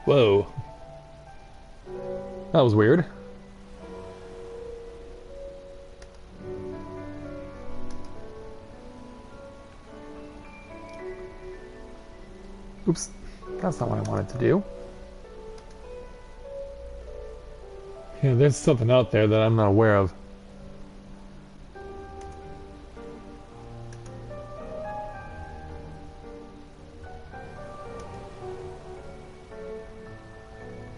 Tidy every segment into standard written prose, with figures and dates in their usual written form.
Whoa. That was weird. Oops. That's not what I wanted to do. Yeah, there's something out there that I'm not aware of.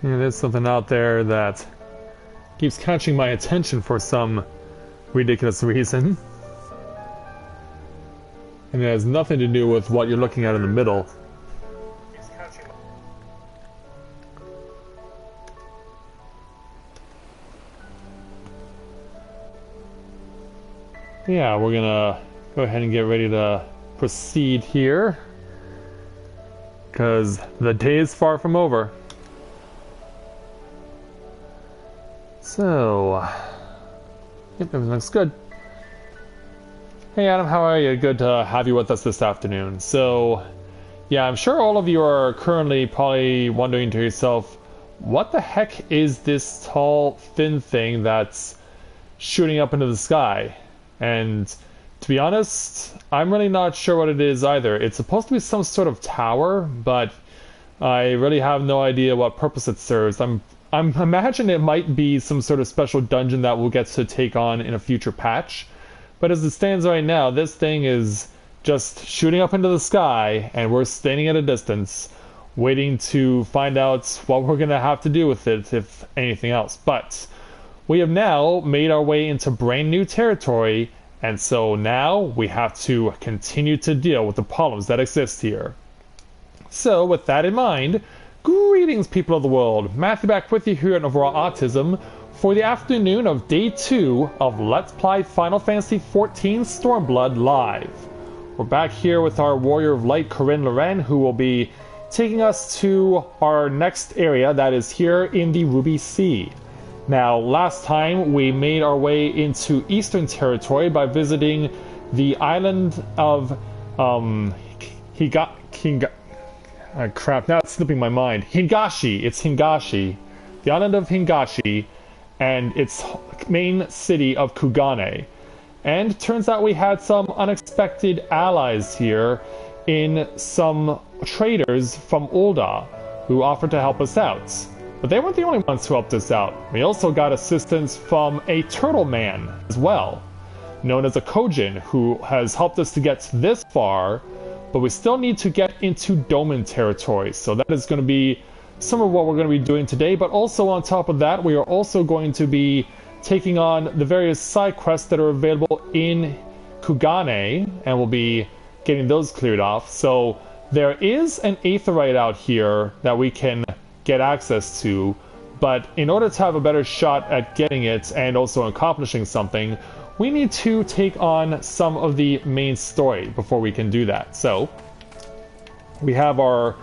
Yeah, there's something out there that keeps catching my attention for some ridiculous reason. And it has nothing to do with what you're looking at in the middle. Yeah, we're gonna go ahead and get ready to proceed here, because the day is far from over. So, yep, everything looks good. Hey Adam, how are you? Good to have you with us this afternoon. So, yeah, I'm sure all of you are currently probably wondering to yourself, what the heck is this tall, thin thing that's shooting up into the sky? And to be honest, I'm really not sure what it is either. It's supposed to be some sort of tower, but I really have no idea what purpose it serves. I'm imagining it might be some sort of special dungeon that we'll get to take on in a future patch. But as it stands right now, this thing is just shooting up into the sky, and we're standing at a distance, waiting to find out what we're going to have to do with it, if anything else. But we have now made our way into brand new territory, and so now we have to continue to deal with the problems that exist here. So with that in mind, greetings people of the world, Matthew back with you here at Novaura Autism for the afternoon of day 2 of Let's Play Final Fantasy XIV Stormblood Live. We're back here with our Warrior of Light, Corinne Loren, who will be taking us to our next area that is here in the Ruby Sea. Now, last time we made our way into Eastern Territory by visiting the island of crap, now it's slipping my mind. Hingashi. It's Hingashi. The island of Hingashi and its main city of Kugane. And turns out we had some unexpected allies here in some traders from Ul'dah who offered to help us out. But they weren't the only ones who helped us out. We also got assistance from a turtle man as well, known as a Kojin, who has helped us to get this far, but we still need to get into Doman territory. So that is going to be some of what we're going to be doing today, but also on top of that, we are also going to be taking on the various side quests that are available in Kugane, and we'll be getting those cleared off. So there is an aetheryte out here that we can get access to, but in order to have a better shot at getting it and also accomplishing something, we need to take on some of the main story before we can do that. So we have our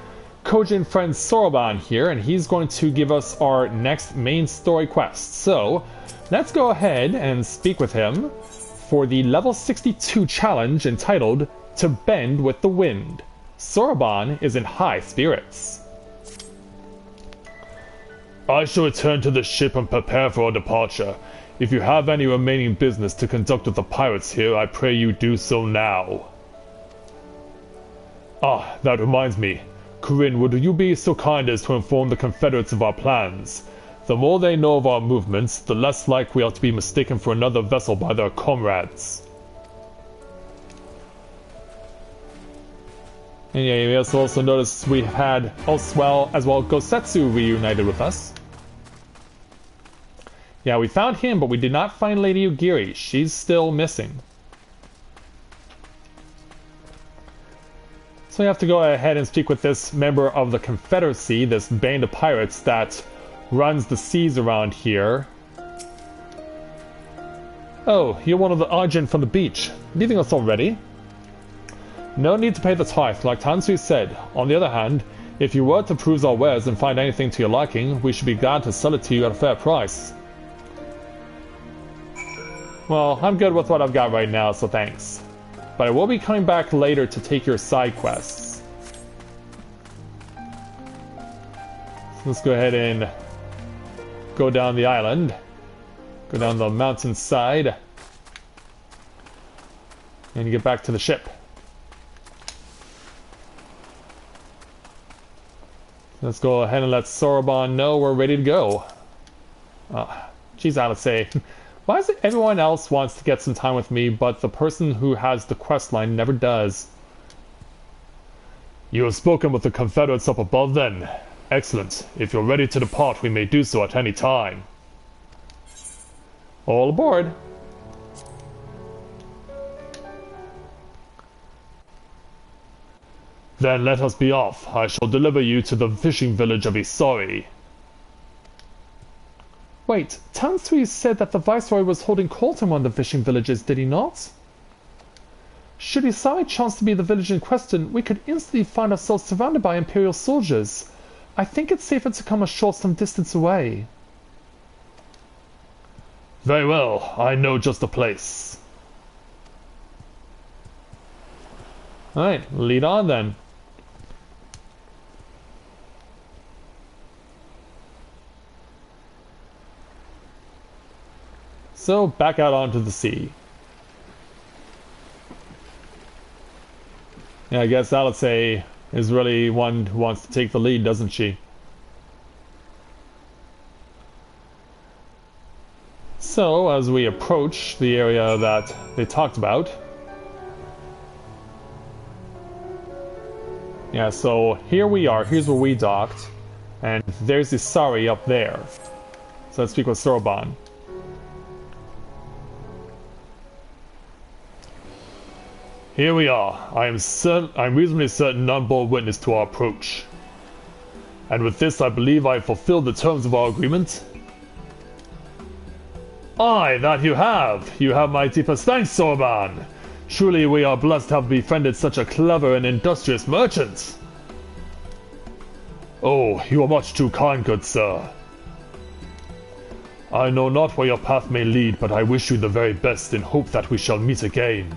Kojin friend Soroban here, and he's going to give us our next main story quest. So let's go ahead and speak with him for the level 62 challenge entitled To Bend with the Wind. Soroban is in high spirits. I shall return to the ship and prepare for our departure. If you have any remaining business to conduct with the pirates here, I pray you do so now. Ah, that reminds me. Corinne, would you be so kind as to inform the Confederates of our plans? The more they know of our movements, the less likely we are to be mistaken for another vessel by their comrades. And yeah, you may also notice we had as well Gosetsu reunited with us. Yeah, we found him, but we did not find Lady Ugiri. She's still missing. So we have to go ahead and speak with this member of the Confederacy, this band of pirates that runs the seas around here. Oh, you're one of the Argent from the beach. Leaving us already? No need to pay the tithe, like Tansui said. On the other hand, if you were to peruse our wares and find anything to your liking, we should be glad to sell it to you at a fair price. Well, I'm good with what I've got right now, so thanks. But I will be coming back later to take your side quests. Let's go ahead and go down the island. Go down the mountainside. And get back to the ship. Let's go ahead and let Sorbonne know we're ready to go. Geez, I would say, why is it everyone else wants to get some time with me, but the person who has the quest line never does? You have spoken with the Confederates up above then. Excellent. If you're ready to depart, we may do so at any time. All aboard. Then let us be off. I shall deliver you to the fishing village of Isari. Wait, Tansui said that the Viceroy was holding court in one of the fishing villages, did he not? Should Isari chance to be the village in question, we could instantly find ourselves surrounded by Imperial soldiers. I think it's safer to come a short some distance away. Very well, I know just the place. Alright, lead on then. So, back out onto the sea. Yeah, I guess Alice is really one who wants to take the lead, doesn't she? So, as we approach the area that they talked about... Yeah, so here we are, here's where we docked, and there's Isari up there. So let's speak with Sorbonne. Here we are. I'm reasonably certain none bore witness to our approach. And with this, I believe I have fulfilled the terms of our agreement. Aye, that you have! You have my deepest thanks, Sorbonne! Truly we are blessed to have befriended such a clever and industrious merchant! Oh, you are much too kind, good sir. I know not where your path may lead, but I wish you the very best in hope that we shall meet again.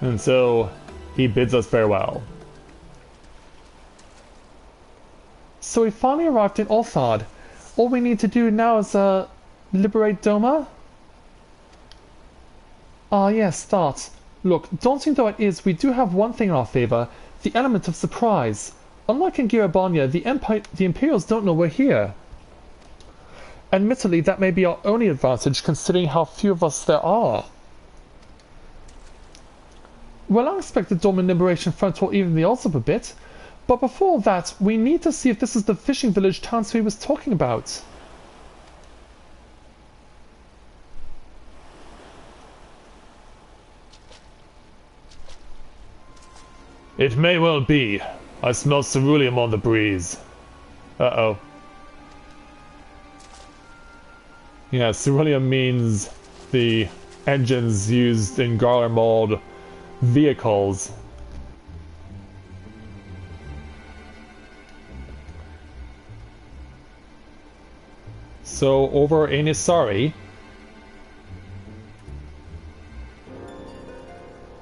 And so, he bids us farewell. So we finally arrived in Orthard. All we need to do now is, liberate Doma? Ah, yes, that. Look, daunting though it is, we do have one thing in our favor, the element of surprise. Unlike in Girabanya, the Imperials don't know we're here. Admittedly, that may be our only advantage considering how few of us there are. Well, I expect the Dorman Liberation Front will even the odds up a bit. But before that, we need to see if this is the fishing village Tansui was talking about. It may well be. I smell ceruleum on the breeze. Uh-oh. Yeah, ceruleum means the engines used in Garlemald vehicles. So over in Isari,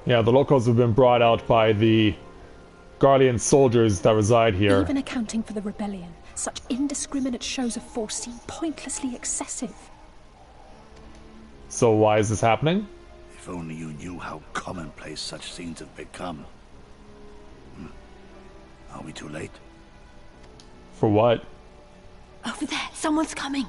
yeah, the locals have been brought out by the Guardian soldiers that reside here. Even accounting for the rebellion, such indiscriminate shows of force seem pointlessly excessive. So why is this happening? If only you knew how commonplace such scenes have become. Are we too late? For what? Over there, someone's coming.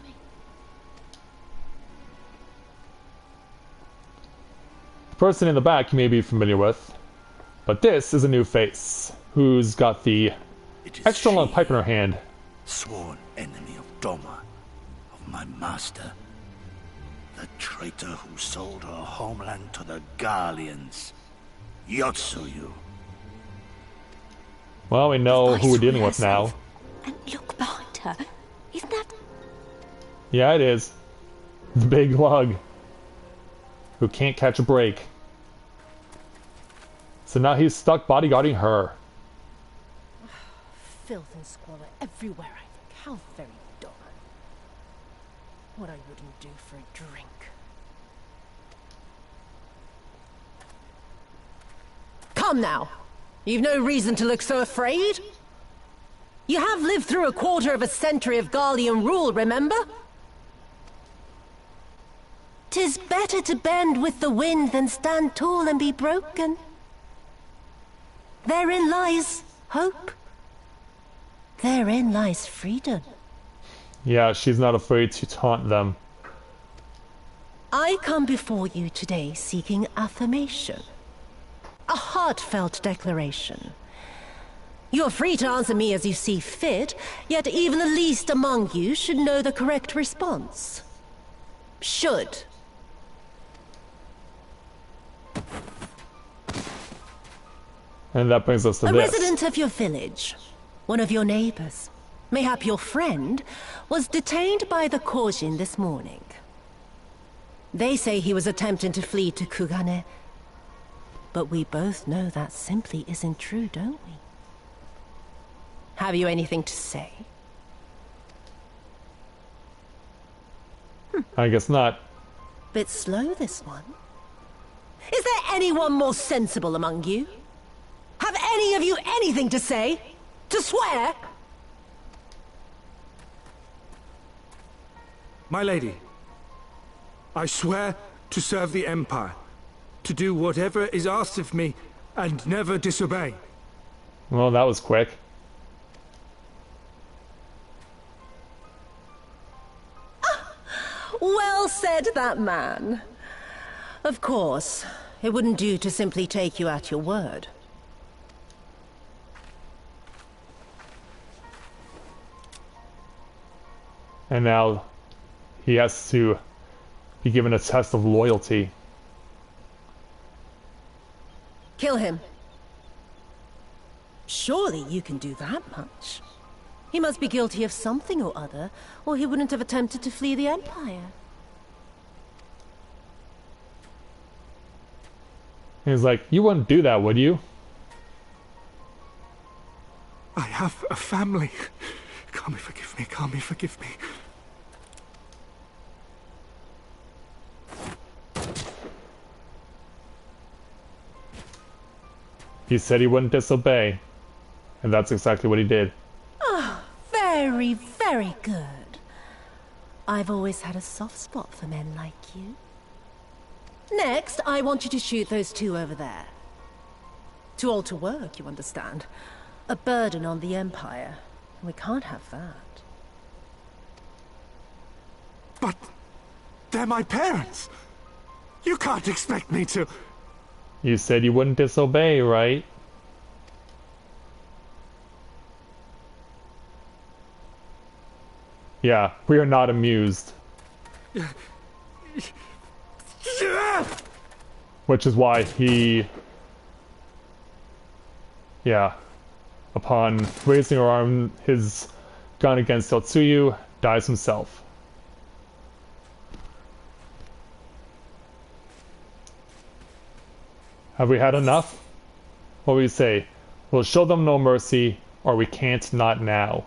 The person in the back you may be familiar with, but this is a new face, who's got the extra long pipe in her hand. Sworn enemy of Doma, of my master. The traitor who sold her homeland to the Garleans. Yotsuyu. Well, we know who we're dealing with now. And look behind her. Isn't that... Yeah, it is. The big lug. Who can't catch a break. So now he's stuck bodyguarding her. Filth and squalor everywhere, I think. How very dull. What I wouldn't do for a drink. Come now. You've no reason to look so afraid. You have lived through a quarter of a century of Garlean rule, remember? 'Tis better to bend with the wind than stand tall and be broken. Therein lies hope. Therein lies freedom. Yeah, she's not afraid to taunt them. I come before you today seeking affirmation. A heartfelt declaration. You're free to answer me as you see fit, yet even the least among you should know the correct response. Should. And that brings us to A this. resident of your village, one of your neighbors, mayhap your friend, was detained by the Korjin this morning. They say he was attempting to flee to Kugane, but we both know that simply isn't true, don't we? Have you anything to say? I guess not. Bit slow, this one. Is there anyone more sensible among you? Have any of you anything to say? To swear? My lady, I swear to serve the Empire, to do whatever is asked of me, and never disobey. Well, that was quick. Well said, that man. Of course, it wouldn't do to simply take you at your word. And now he has to be given a test of loyalty. Kill him. Surely you can do that much. He must be guilty of something or other, or he wouldn't have attempted to flee the Empire. He's like, you wouldn't do that, would you? I have a family. Kami, forgive me. Kami, forgive me. He said he wouldn't disobey. And that's exactly what he did. Very, very good. I've always had a soft spot for men like you. Next, I want you to shoot those two over there. Too old to work, you understand. A burden on the Empire. We can't have that. But they're my parents. You can't expect me to... You said you wouldn't disobey, right? Yeah, we are not amused. Which is why he... Yeah. Upon raising her arm, his gun against Tetsuyu, dies himself. Have we had enough? What do we say? We'll show them no mercy, or we can't not now.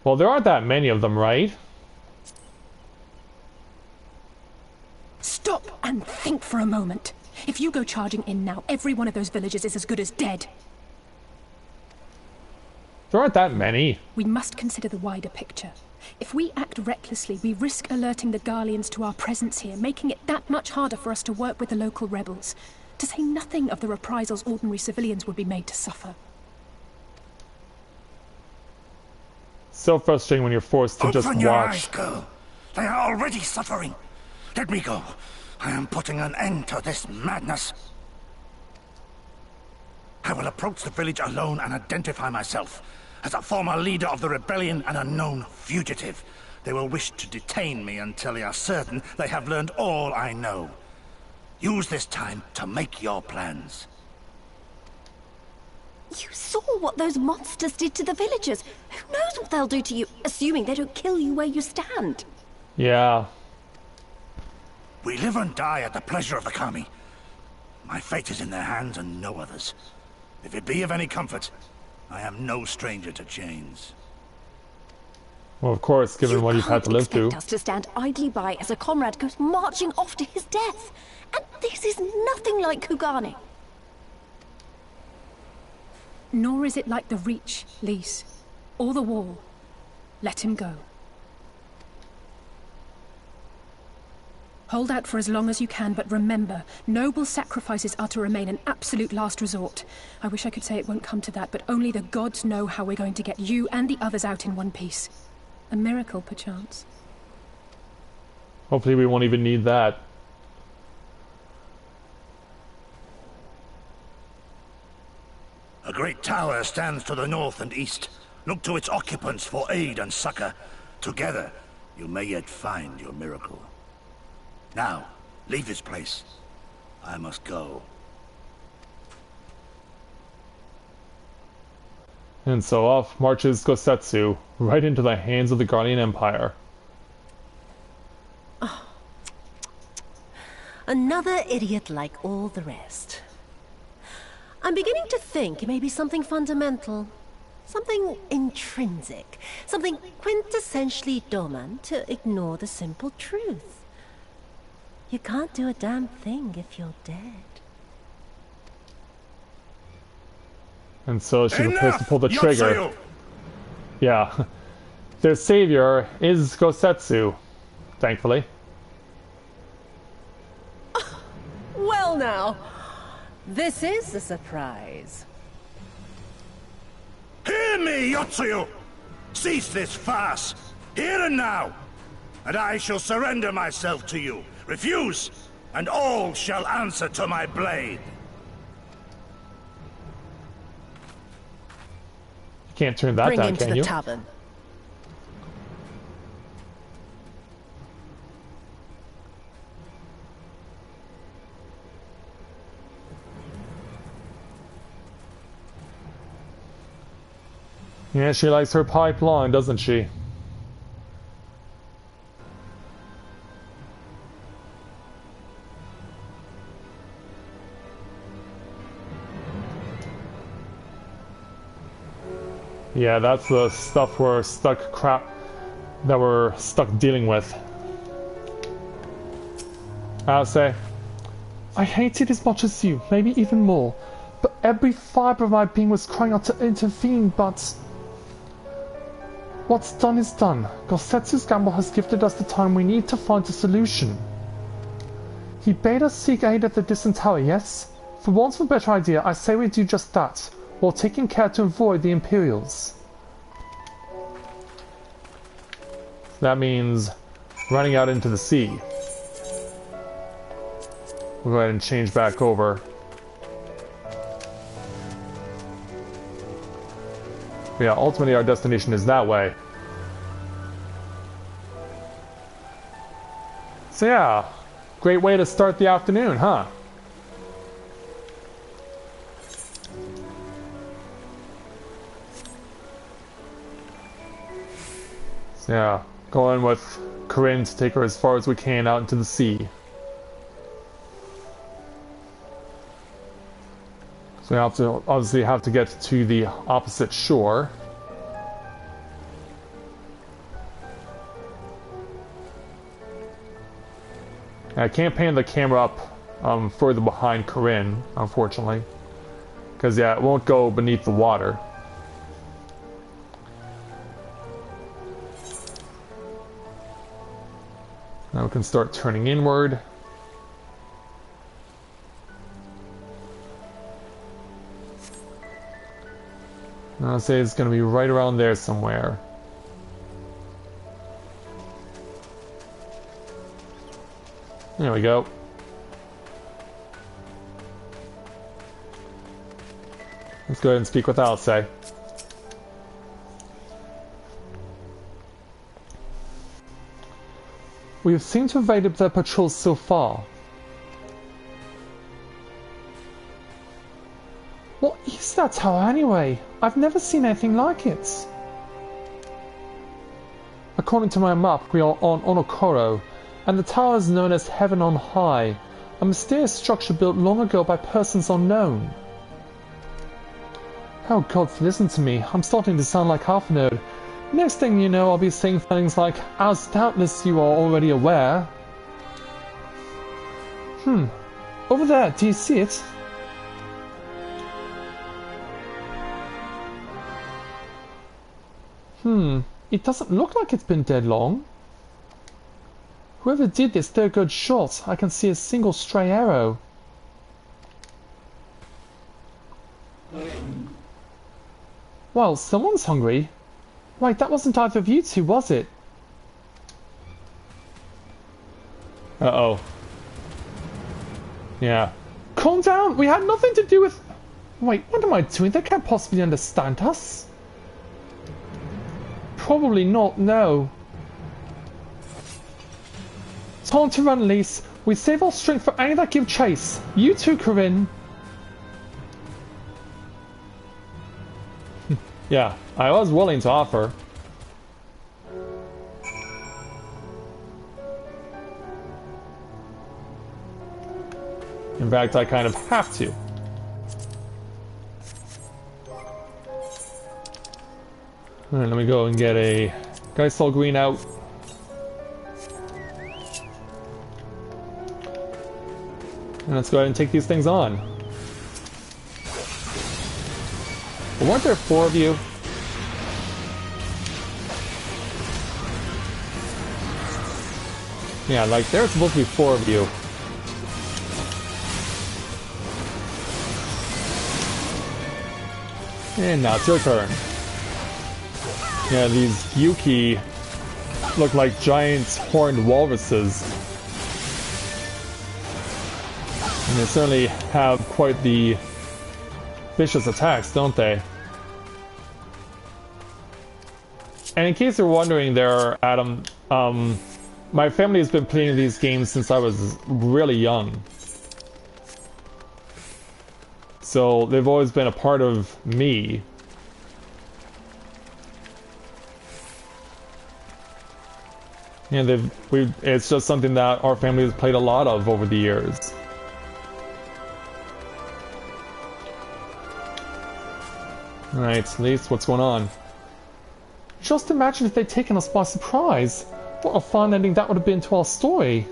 Well, there aren't that many of them, right? Stop and think for a moment. If you go charging in now, every one of those villagers is as good as dead. There aren't that many. We must consider the wider picture. If we act recklessly, we risk alerting the Garleans to our presence here, making it that much harder for us to work with the local rebels. To say nothing of the reprisals ordinary civilians would be made to suffer. So frustrating when you're forced to just Open your watch. eyes, girl. They are already suffering. Let me go. I am putting an end to this madness. I will approach the village alone and identify myself as a former leader of the rebellion and a known fugitive. They will wish to detain me until they are certain they have learned all I know. Use this time to make your plans. You saw what those monsters did to the villagers. Who knows what they'll do to you, assuming they don't kill you where you stand? Yeah. We live and die at the pleasure of the Kami. My fate is in their hands and no others. If it be of any comfort, I am no stranger to chains. Well, of course, given what you've had to live through. You can't expect us to stand idly by as a comrade goes marching off to his death. And this is nothing like Kugane. Nor is it like the Reach, Lise, or the Wall. Let him go. Hold out for as long as you can, but remember, noble sacrifices are to remain an absolute last resort. I wish I could say it won't come to that, but only the gods know how we're going to get you and the others out in one piece. A miracle, perchance. Hopefully we won't even need that. A great tower stands to the north and east. Look to its occupants for aid and succor. Together, you may yet find your miracle. Now, leave this place. I must go. And so off marches Gosetsu, right into the hands of the Guardian Empire. Oh. Another idiot like all the rest. I'm beginning to think it may be something fundamental. Something intrinsic. Something quintessentially Doman to ignore the simple truth. You can't do a damn thing if you're dead. And so she prepares to pull the trigger. Yeah. Their savior is Gosetsu, thankfully. Well now, this is a surprise. Hear me, Yotsuyu! Cease this farce, here and now, and I shall surrender myself to you. Refuse, and all shall answer to my blade. You can't turn that Bring down, him to can the you? tavern. Yeah, she likes her pipeline, doesn't she? Yeah, that's the stuff we're stuck dealing with. I'll say, I hate it as much as you, maybe even more. But every fibre of my being was crying out to intervene, but... what's done is done. Gosetsu's gamble has gifted us the time we need to find a solution. He bade us seek aid at the distant tower, yes? For want of a better idea, I say we do just that, while taking care to avoid the Imperials. that means running out into the sea. We'll go ahead and change back over. But yeah, ultimately our destination is that way. So yeah, great way to start the afternoon, huh? So yeah, going with Corinne to take her as far as we can out into the sea. So we have to obviously have to get to the opposite shore. I can't pan the camera up further behind Corinne, unfortunately. Because yeah, it won't go beneath the water. Now we can start turning inward. I'll say it's going to be right around there somewhere. There we go. Let's go ahead and speak with Alcé. We seem to have evaded their patrols so far. What is that tower anyway? I've never seen anything like it. According to my map, we are on Onokoro, and the tower is known as Heaven on High, a mysterious structure built long ago by persons unknown. Oh God, listen to me, I'm starting to sound like half a nerd. Next thing you know, I'll be saying things like, as doubtless you are already aware. Over there, do you see it? It doesn't look like it's been dead long. Whoever did this did a good shot. I can see a single stray arrow. Well, someone's hungry. Wait, that wasn't either of you two, was it? Uh-oh. Yeah. Calm down! We had nothing to do with... Wait, what am I doing? They can't possibly understand us. Probably not, no. Time to run, Lise. We save our strength for any that give chase. You too, Corinne. Yeah, I was willing to offer. In fact, I kind of have to. Alright, let me go and get a Geisel Green out. And let's go ahead and take these things on. But weren't there 4 of you? Yeah, like there's supposed to be 4 of you. And now it's your turn. Yeah, these Yuki look like giant horned walruses. And they certainly have quite the vicious attacks, don't they? And in case you're wondering there, Adam, my family has been playing these games since I was really young. So they've always been a part of me. And it's just something that our family has played a lot of over the years. Alright, Lise, what's going on? Just imagine if they'd taken us by surprise. What a fun ending that would have been to our story.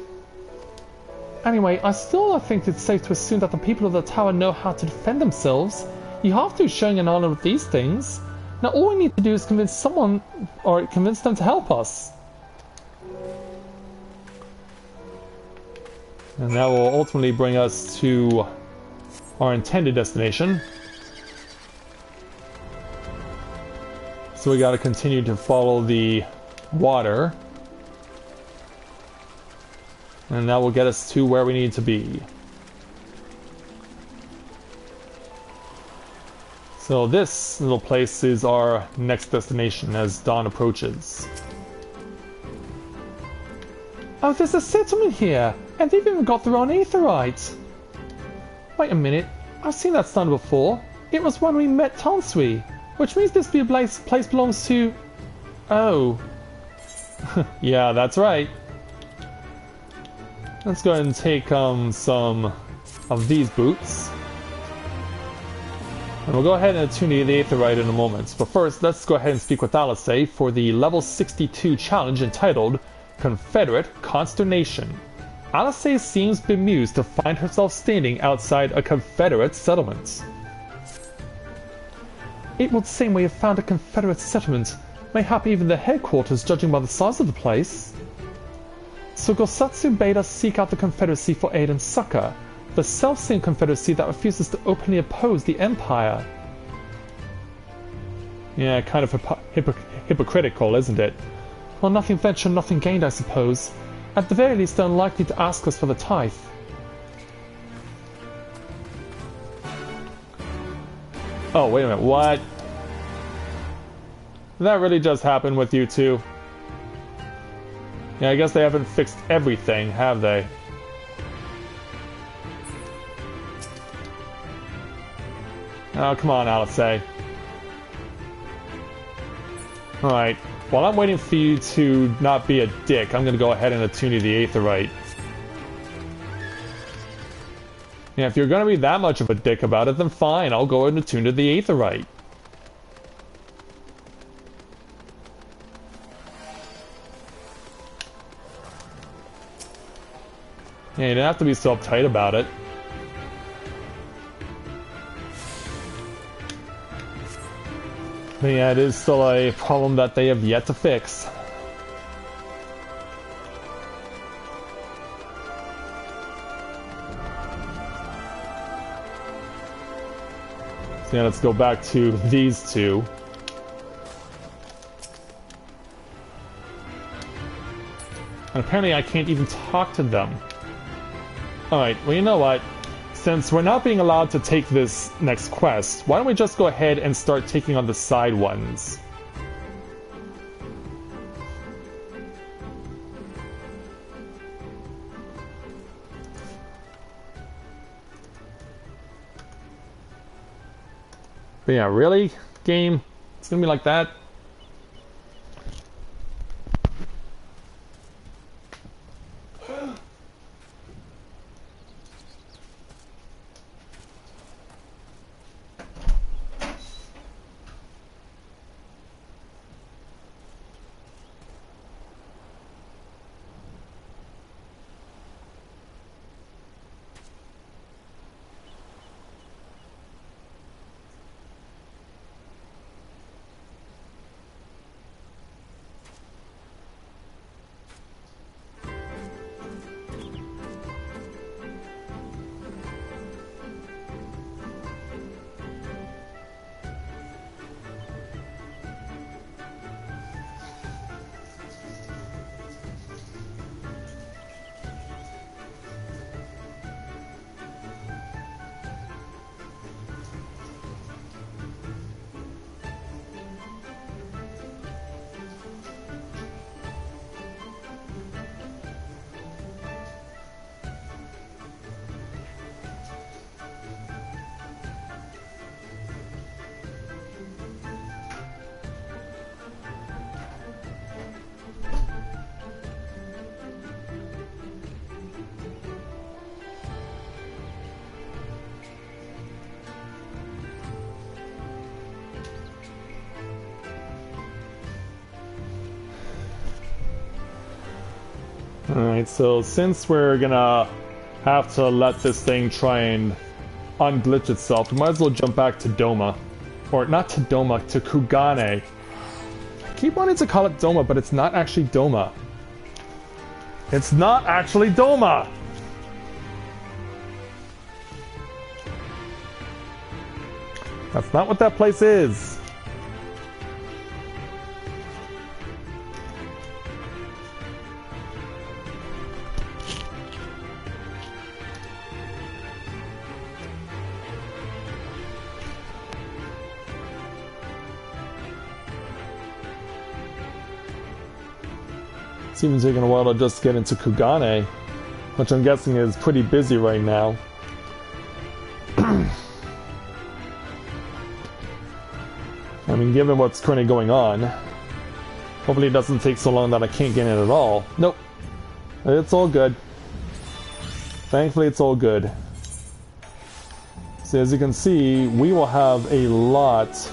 Anyway, I think it's safe to assume that the people of the tower know how to defend themselves. You have to, showing an honor with these things. Now all we need to do is convince someone, or convince them to help us. And that will ultimately bring us to our intended destination. So we gotta continue to follow the water. And that will get us to where we need to be. So this little place is our next destination as dawn approaches. Oh, there's a settlement here, and they've even got their own aetherite. Wait a minute, I've seen that sign before. It was when we met Tansui, which means this place belongs to... Oh. Yeah, that's right. Let's go ahead and take some of these boots. And we'll go ahead and attune the aetherite in a moment. But first, let's go ahead and speak with Alice for the level 62 challenge entitled Confederate Consternation. Alice seems bemused to find herself standing outside a Confederate settlement. It would seem we have found a Confederate settlement, mayhap even the headquarters judging by the size of the place. So Gosatsu bade us seek out the Confederacy for aid and succor, the self-same Confederacy that refuses to openly oppose the Empire. Yeah, kind of hypocritical, isn't it? Well, nothing ventured, nothing gained, I suppose. At the very least, they're unlikely to ask us for the tithe. Oh, wait a minute, what? Did that really just happen with you two? Yeah, I guess they haven't fixed everything, have they? Oh, come on, Alice. Alright, while I'm waiting for you to not be a dick, I'm gonna go ahead and attune you the aetherite. Yeah, if you're gonna be that much of a dick about it, then fine, I'll go ahead and attune to the aetherite. Yeah, you don't have to be so uptight about it. But yeah, it is still a problem that they have yet to fix. So yeah, let's go back to these two. And apparently I can't even talk to them. Alright, well you know what? Since we're not being allowed to take this next quest, why don't we just go ahead and start taking on the side ones? But yeah, really? Game? It's gonna be like that? Alright, so since we're gonna have to let this thing try and unglitch itself, we might as well jump back to Doma. Or not to Doma, to Kugane. I keep wanting to call it Doma, but it's not actually Doma. It's not actually Doma! That's not what that place is. It's even taking a while to just get into Kugane, which I'm guessing is pretty busy right now. I mean, given what's currently going on, hopefully it doesn't take so long that I can't get in at all. Nope. It's all good. Thankfully, it's all good. So as you can see, we will have a lot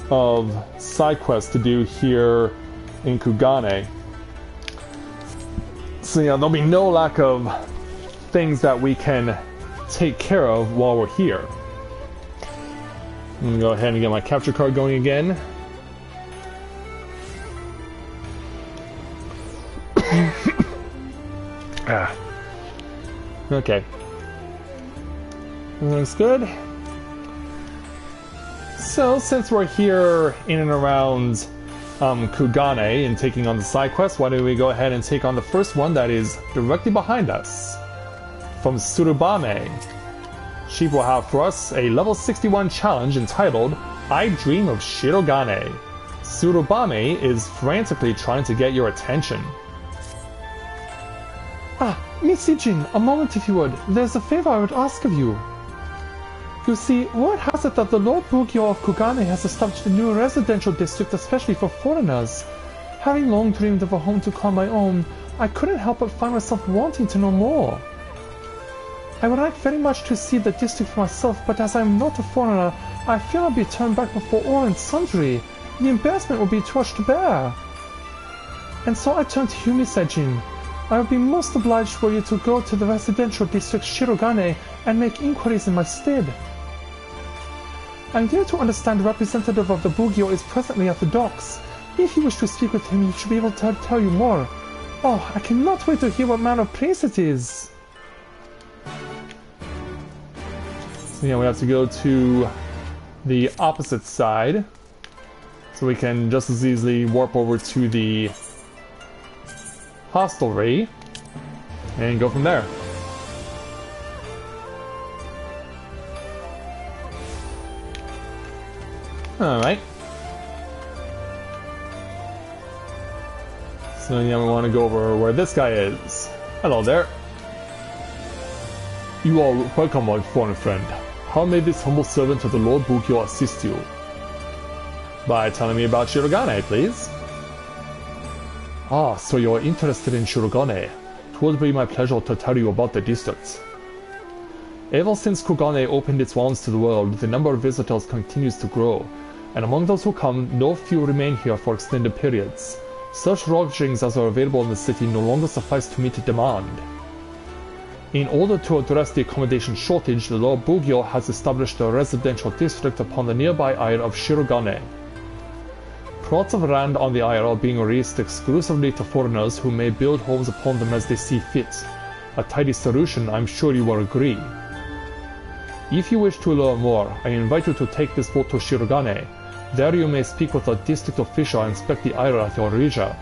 of side quests to do here in Kugane. So yeah, there'll be no lack of things that we can take care of while we're here. I'm gonna go ahead and get my capture card going again. Okay. Looks good. So, since we're here in and around Kugane and taking on the side quest, why don't we go ahead and take on the first one that is directly behind us. From Surubame. She will have for us a level 61 challenge entitled I Dream of Shirogane. Surubame is frantically trying to get your attention. Ah, Miss Ijin, a moment if you would. There's a favor I would ask of you. You see, word has it that the Lord Bugyo of Kugane has established a new residential district especially for foreigners. Having long dreamed of a home to call my own, I couldn't help but find myself wanting to know more. I would like very much to see the district for myself, but as I am not a foreigner, I fear I'll be turned back before all and sundry. The embarrassment will be too much to bear. And so I turned to you, Miss Ijin. I would be most obliged were you to go to the residential district Shirogane and make inquiries in my stead. I'm here to understand the representative of the Bugyo is presently at the docks. If you wish to speak with him, he should be able to tell you more. Oh, I cannot wait to hear what manner of place it is. So yeah, we have to go to the opposite side. So we can just as easily warp over to the hostelry and go from there. Alright. So yeah, we want to go over where this guy is. Hello there. You are welcome, my foreign friend. How may this humble servant of the Lord Bugyo assist you? By telling me about Shirogane, please. Ah, so you're interested in Shirogane. It would be my pleasure to tell you about the district. Ever since Kugane opened its wounds to the world, the number of visitors continues to grow, and among those who come, no few remain here for extended periods. Such lodgings as are available in the city no longer suffice to meet demand. In order to address the accommodation shortage, the Lord Bugyo has established a residential district upon the nearby isle of Shirogane. Plots of land on the isle are being released exclusively to foreigners who may build homes upon them as they see fit. A tidy solution, I'm sure you will agree. If you wish to learn more, I invite you to take this boat to Shirogane. There you may speak with a district official and inspect the isle at your leisure.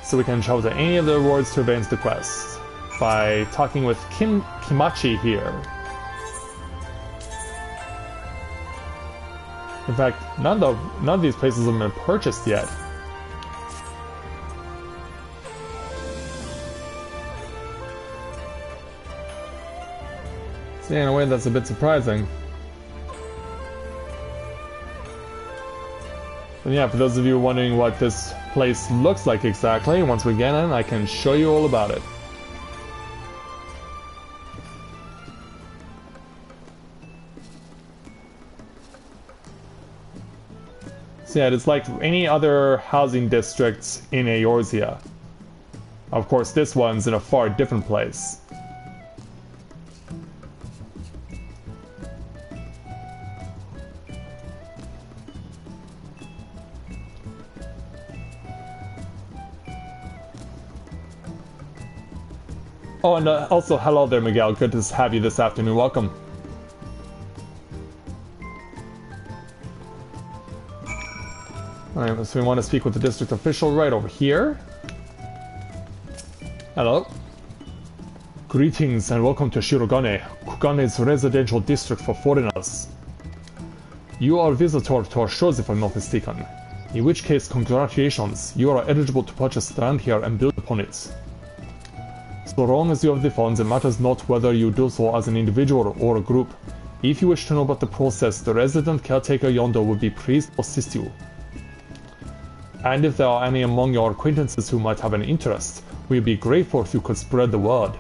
So we can travel to any of the wards to advance the quest by talking with Kimachi here. In fact, none of these places have been purchased yet. So in a way that's a bit surprising. And yeah, for those of you wondering what this place looks like exactly, once we get in, I can show you all about it. So yeah, it's like any other housing districts in Eorzea. Of course, this one's in a far different place. Oh, and also, hello there, Miguel. Good to have you this afternoon. Welcome. Alright, so we want to speak with the district official right over here. Hello. Greetings and welcome to Shirogane, Kugane's residential district for foreigners. You are a visitor to our shores if I'm not mistaken. In which case, congratulations, you are eligible to purchase land here and build upon it. So long as you have the funds, it matters not whether you do so as an individual or a group. If you wish to know about the process, the resident caretaker yonder would be pleased to assist you. And if there are any among your acquaintances who might have an interest, we'd be grateful if you could spread the word.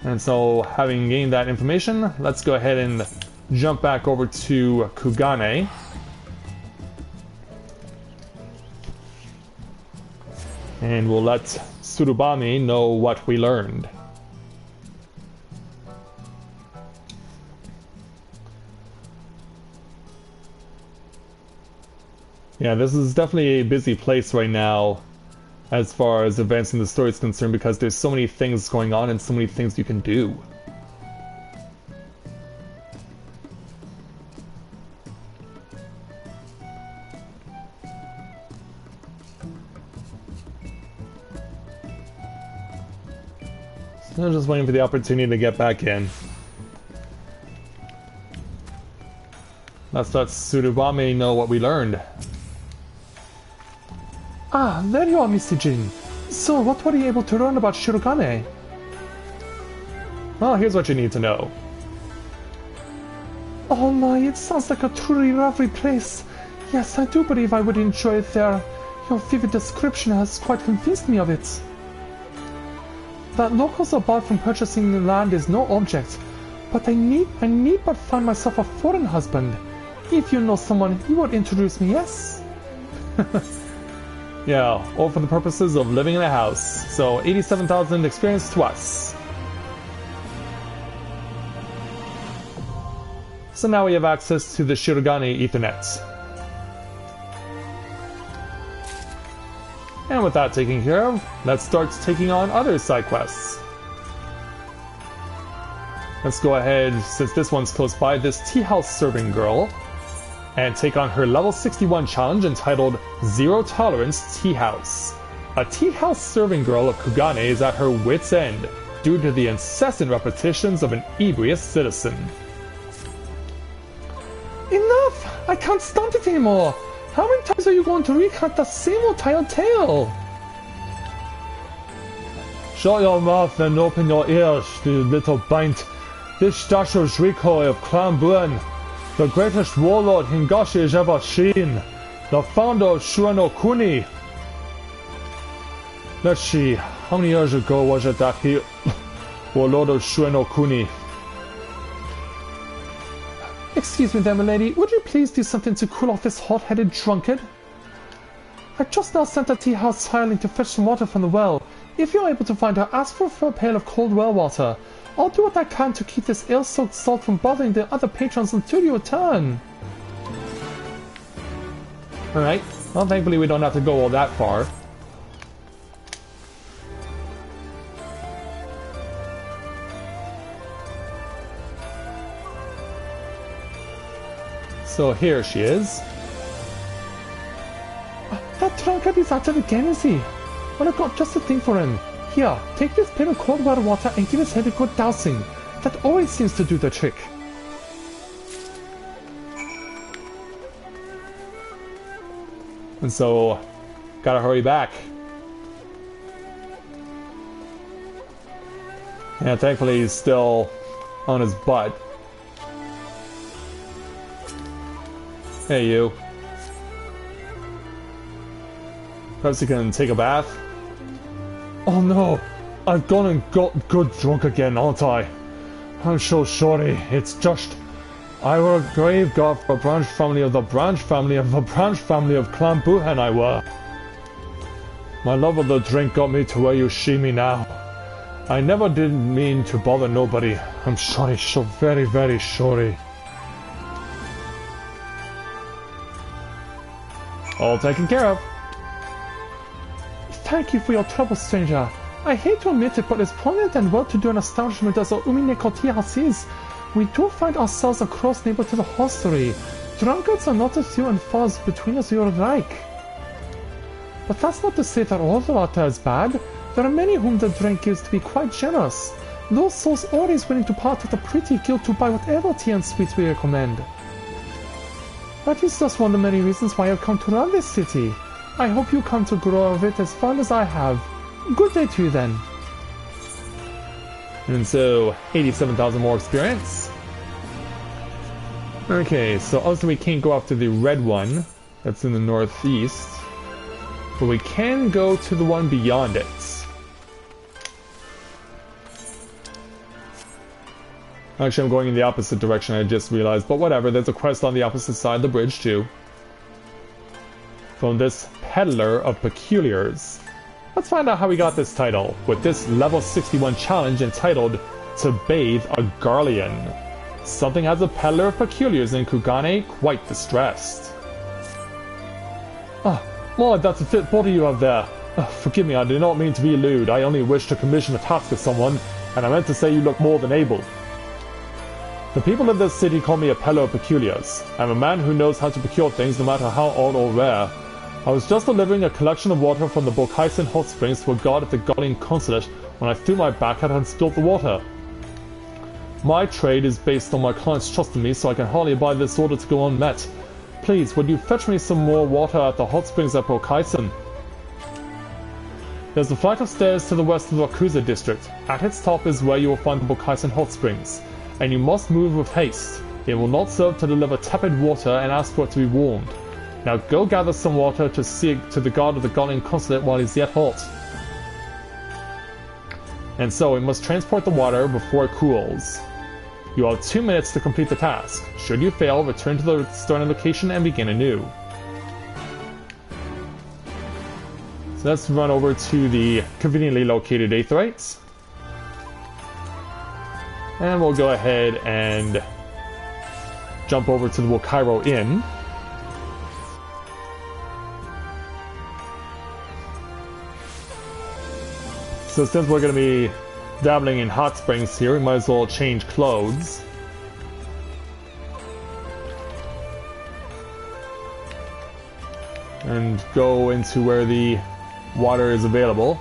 And so, having gained that information, let's go ahead and jump back over to Kugane. And we'll let Tsurubame know what we learned. Yeah, this is definitely a busy place right now as far as advancing the story is concerned, because there's so many things going on and so many things you can do. So I'm just waiting for the opportunity to get back in. Let's let Tsurubame know what we learned. Ah, there you are, Mr. Jin. So, what were you able to learn about Shirogane? Well, here's what you need to know. Oh my, it sounds like a truly lovely place. Yes, I do believe I would enjoy it there. Your vivid description has quite convinced me of it. That locals are barred from purchasing the land is no object, but I need but find myself a foreign husband. If you know someone, you would introduce me, yes? Yeah, all for the purposes of living in a house. So 87,000 experience to us. So now we have access to the Shirogane Ethernet. And with that taken care of, let's start taking on other side quests. Let's go ahead, since this one's close by, this tea house serving girl, and take on her level 61 challenge entitled Zero Tolerance Tea House. A tea house serving girl of Kugane is at her wit's end due to the incessant repetitions of an ebrious citizen. Enough! I can't stand it anymore! How many times are you going to recount the same old tired tale? Shut your mouth and open your ears, you little bint. This statue is Riko of Clan Buen, the greatest warlord Hingashi has ever seen, the founder of Shuano Kuni. Let's see, how many years ago was it that he was Lord of Shuano Kuni? Excuse me there, milady, would you please do something to cool off this hot-headed drunkard? I just now sent a tea house hireling to fetch some water from the well. If you're able to find her, ask for a pail of cold well water. I'll do what I can to keep this ale-soaked salt from bothering the other patrons until you return. Alright, well thankfully we don't have to go all that far. So here she is. That drunkard is at it again, is he? Well, I've got just the thing for him. Here, take this pail of cold water and give his head a good dousing. That always seems to do the trick. And so, gotta hurry back. Yeah, thankfully he's still on his butt. Hey, you. Perhaps you can take a bath? Oh no, I've gone and got good drunk again, aren't I? I'm so sorry, it's just... I were a grave god for a branch family of the branch family of the branch family of Clan Buhan I were. My love of the drink got me to where you see me now. I never did mean to bother nobody. I'm sorry, so very, very sorry. All taken care of. Thank you for your trouble, stranger. I hate to admit it, but as prominent and well-to-do an establishment as our Umineko Tea House is, we do find ourselves a close neighbor to the hostelry. Drunkards are not as few and far between as you would like. But that's not to say that all the water is bad. There are many whom the drink gives to be quite generous. Those souls always willing to part with a pretty guilt to buy whatever tea and sweets we recommend. That is just one of the many reasons why I've come to run this city. I hope you come to grow of it as fond as I have. Good day to you then. And so, 87,000 more experience. Okay, so obviously we can't go after the red one that's in the northeast, but we can go to the one beyond it. Actually, I'm going in the opposite direction, I just realized, but whatever, there's a quest on the opposite side of the bridge too. From this Peddler of Peculiars. Let's find out how we got this title, with this level 61 challenge entitled To Bathe a Garlean. Something has a Peddler of Peculiars in Kugane quite distressed. Ah, Lord, that's a fit body you have there. Forgive me, I did not mean to be lewd. I only wished to commission a task of someone, and I meant to say you look more than able. The people of this city call me a Peddler of Peculiars. I'm a man who knows how to procure things no matter how odd or rare. I was just delivering a collection of water from the Bokaisen hot springs to a guard at the Guardian Consulate when I threw my back at and spilled the water. My trade is based on my clients trusting me, so I can hardly abide this order to go unmet. Please, would you fetch me some more water at the hot springs at Bokaisen? There's a flight of stairs to the west of the Wakuza district. At its top is where you will find the Bokaisen hot springs, and you must move with haste. It will not serve to deliver tepid water and ask for it to be warmed. Now go gather some water to the guard of the Guardian Consulate while he's yet hot. And so we must transport the water before it cools. You have 2 minutes to complete the task. Should you fail, return to the starting location and begin anew. So let's run over to the conveniently located Aetherites. And we'll go ahead and jump over to the Wakairo Inn. So since we're going to be dabbling in hot springs here, we might as well change clothes. And go into where the water is available.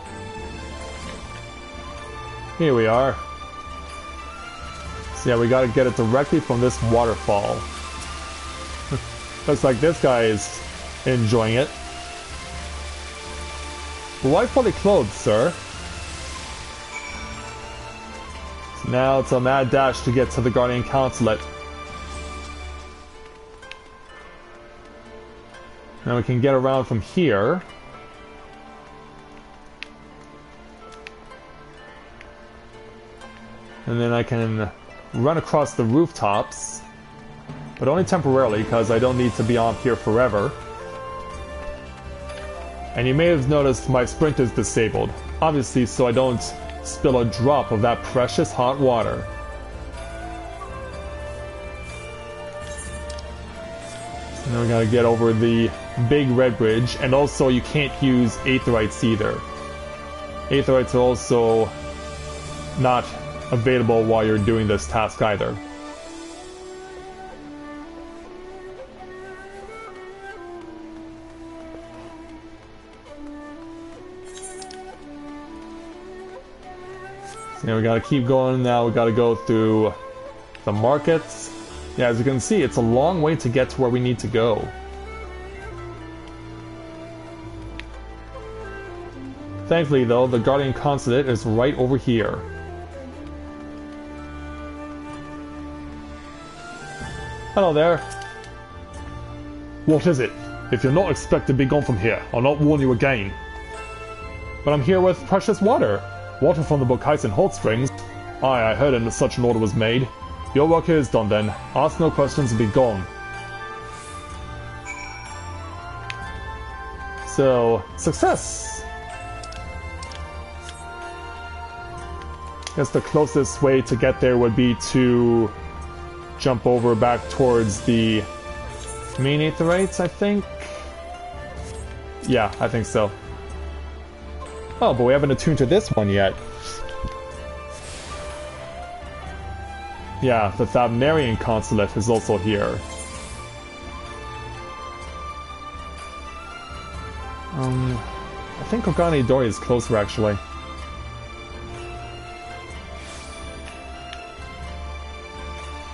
Here we are. So yeah, we gotta get it directly from this waterfall. Looks like this guy is enjoying it. Why fully clothed, sir? So now it's a mad dash to get to the Guardian Consulate. Now we can get around from here. And then I can run across the rooftops. But only temporarily, because I don't need to be on here forever. And you may have noticed my sprint is disabled. Obviously, so I don't spill a drop of that precious hot water. So now we gotta get over the big red bridge, and also you can't use aetherites either. Aetherites are also not available while you're doing this task either. So now we gotta keep going. Now we gotta go through the markets. Yeah, as you can see, it's a long way to get to where we need to go. Thankfully though, the Guardian Consulate is right over here. Hello there. What is it? If you're not expected to be gone from here, I'll not warn you again. But I'm here with precious water. Water from the Bokaisen hot springs? Aye, I heard such an order was made. Your work here is done then. Ask no questions and be gone. So, success! I guess the closest way to get there would be to jump over back towards the main aetherites, I think? Yeah, I think so. Oh, but we haven't attuned to this one yet. Yeah, the Thavnarian Consulate is also here. I think Kogane Dori is closer, actually.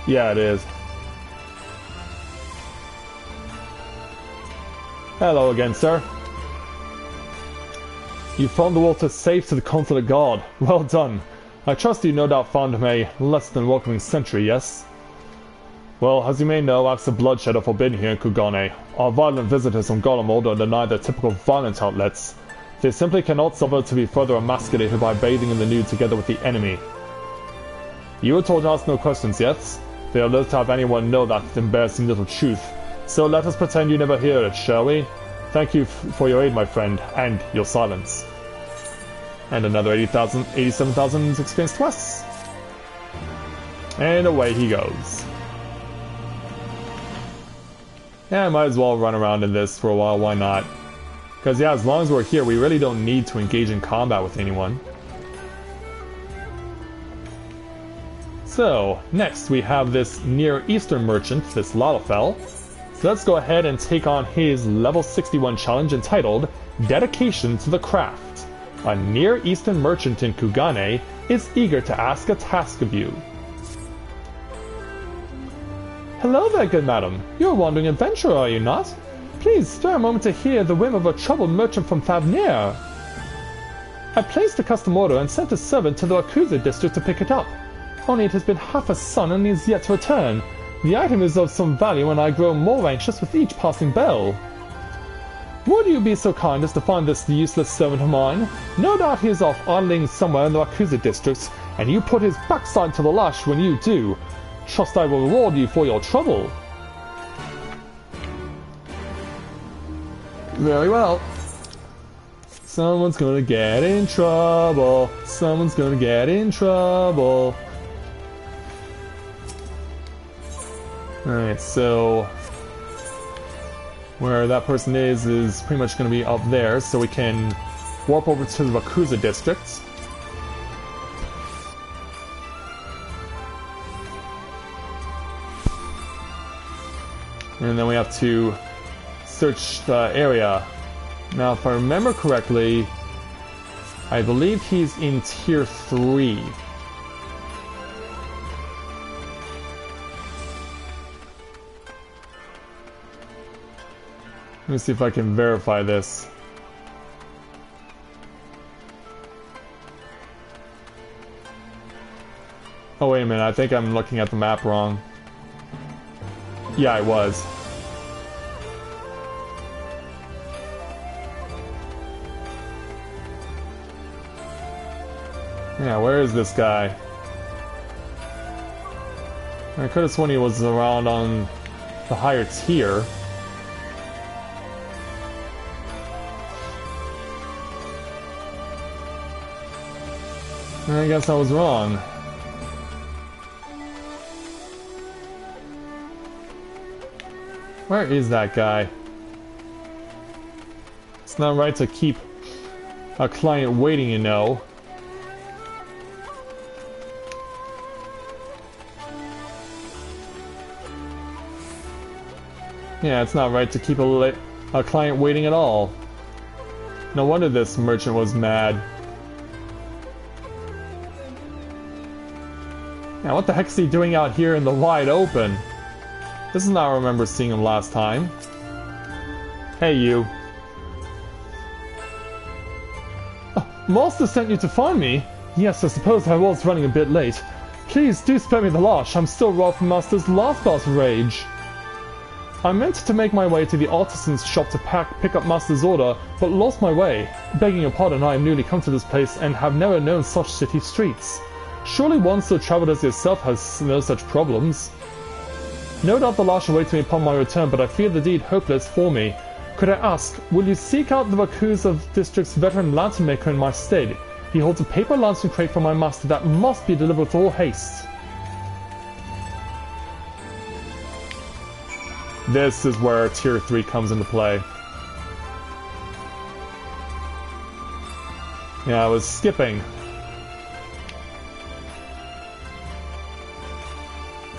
Yeah, it is. Hello again, sir. You found the water safe to the consulate guard. Well done. I trust you no doubt found him a less than welcoming sentry, yes? Well, as you may know, acts of bloodshed are forbidden here in Kugane. Our violent visitors from Golemald are denied their typical violent outlets. They simply cannot suffer to be further emasculated by bathing in the nude together with the enemy. You were told to ask no questions, yes? They are loath to have anyone know that embarrassing little truth. So let us pretend you never hear it, shall we? Thank you for your aid, my friend, and your silence. And another 87,000 experience to us. And away he goes. Yeah, I might as well run around in this for a while, why not? Because yeah, as long as we're here, we really don't need to engage in combat with anyone. So, next we have this Near Eastern merchant, this Lalafell. So let's go ahead and take on his level 61 challenge entitled Dedication to the Craft. A Near Eastern merchant in Kugane is eager to ask a task of you. Hello there, good madam. You're a wandering adventurer, are you not? Please spare a moment to hear the whim of a troubled merchant from Thavnir. I placed a custom order and sent a servant to the Rakuza district to pick it up. Only it has been half a sun and is yet to return. The item is of some value and I grow more anxious with each passing bell. Would you be so kind as to find this useless servant of mine? No doubt he is off idling somewhere in the Rakuza districts, and you put his backside to the lash when you do. Trust I will reward you for your trouble. Very well. Someone's gonna get in trouble. Someone's gonna get in trouble. Alright, so where that person is pretty much going to be up there, so we can warp over to the Rakuza district. And then we have to search the area. Now, if I remember correctly, I believe he's in Tier 3. Let me see if I can verify this. Oh, wait a minute, I think I'm looking at the map wrong. Yeah, I was. Yeah, where is this guy? I could have sworn he was around on the higher tier. I guess I was wrong. Where is that guy? It's not right to keep a client waiting, you know. Yeah, it's not right to keep a client waiting at all. No wonder this merchant was mad. Now, what the heck is he doing out here in the wide open? This is not how I remember seeing him last time. Hey, you. Master sent you to find me? Yes, I suppose I was running a bit late. Please do spare me the loss. I'm still raw from Master's last bout of rage. I meant to make my way to the artisan's shop to pick up Master's order, but lost my way. Begging your pardon, I am newly come to this place and have never known such city streets. Surely one so traveled as yourself has no such problems. No doubt the lash awaits me upon my return, but I fear the deed hopeless for me. Could I ask, will you seek out the Rakuza district's veteran lantern maker in my stead? He holds a paper lantern crate for my master that must be delivered with all haste. This is where Tier 3 comes into play. Yeah, I was skipping.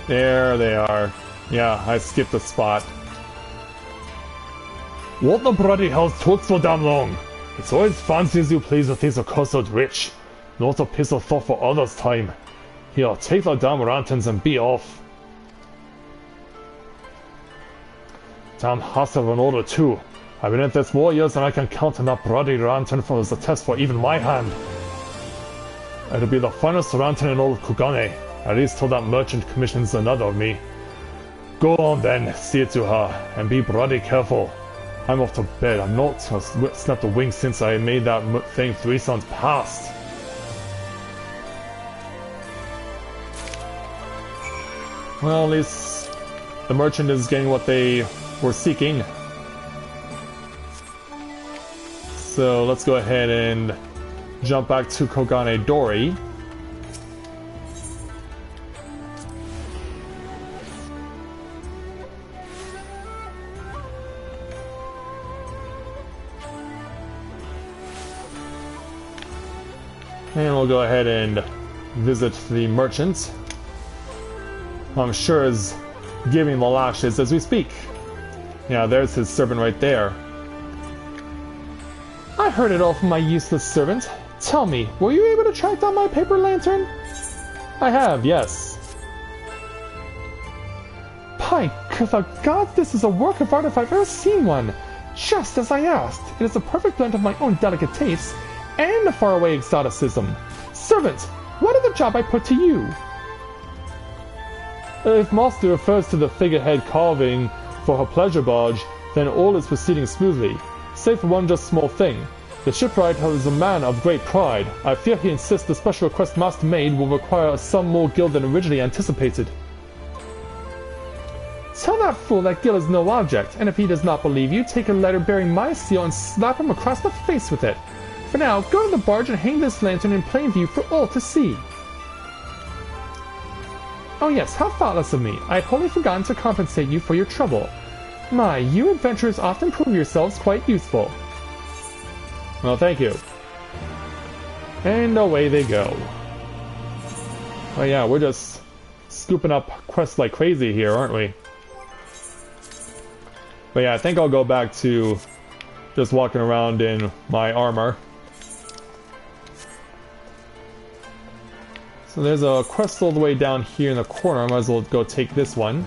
There they are. Yeah, I skipped a spot. What the bloody hell took so damn long? It's always fancy as you please with these accursed rich. Not a piece of thought for others' time. Here, take the damn lanterns and be off. Damn hassle of an order too. I've been at this more years than I can count, and that bloody lantern was a test for even my hand. It'll be the finest lantern in all of Kugane, at least till that merchant commissions another of me. Go on then, see it to her, and be bloody careful. I'm off to bed. I've not slept a wink since I made that thing 3 suns past. Well, at least the merchant is getting what they were seeking. So let's go ahead and jump back to Kogane Dori. And we'll go ahead and visit the merchant. I'm sure is giving the lashes as we speak. Yeah, there's his servant right there. I heard it all from my useless servant. Tell me, were you able to track down my paper lantern? I have, yes. By the gods, this is a work of art if I've ever seen one. Just as I asked, it is a perfect blend of my own delicate tastes and a faraway exoticism. Servant, what is the job I put to you? If Master refers to the figurehead carving for her pleasure barge, then all is proceeding smoothly, save for one just small thing. The shipwright is a man of great pride. I fear he insists the special request Master made will require a sum more gil than originally anticipated. Tell that fool that gil is no object, and if he does not believe you, take a letter bearing my seal and slap him across the face with it. For now, go to the barge and hang this lantern in plain view for all to see. Oh yes, how thoughtless of me. I had wholly forgotten to compensate you for your trouble. My, you adventurers often prove yourselves quite useful. Well, thank you. And away they go. Oh yeah, we're just scooping up quests like crazy here, aren't we? But yeah, I think I'll go back to just walking around in my armor. So there's a quest all the way down here in the corner. I might as well go take this one.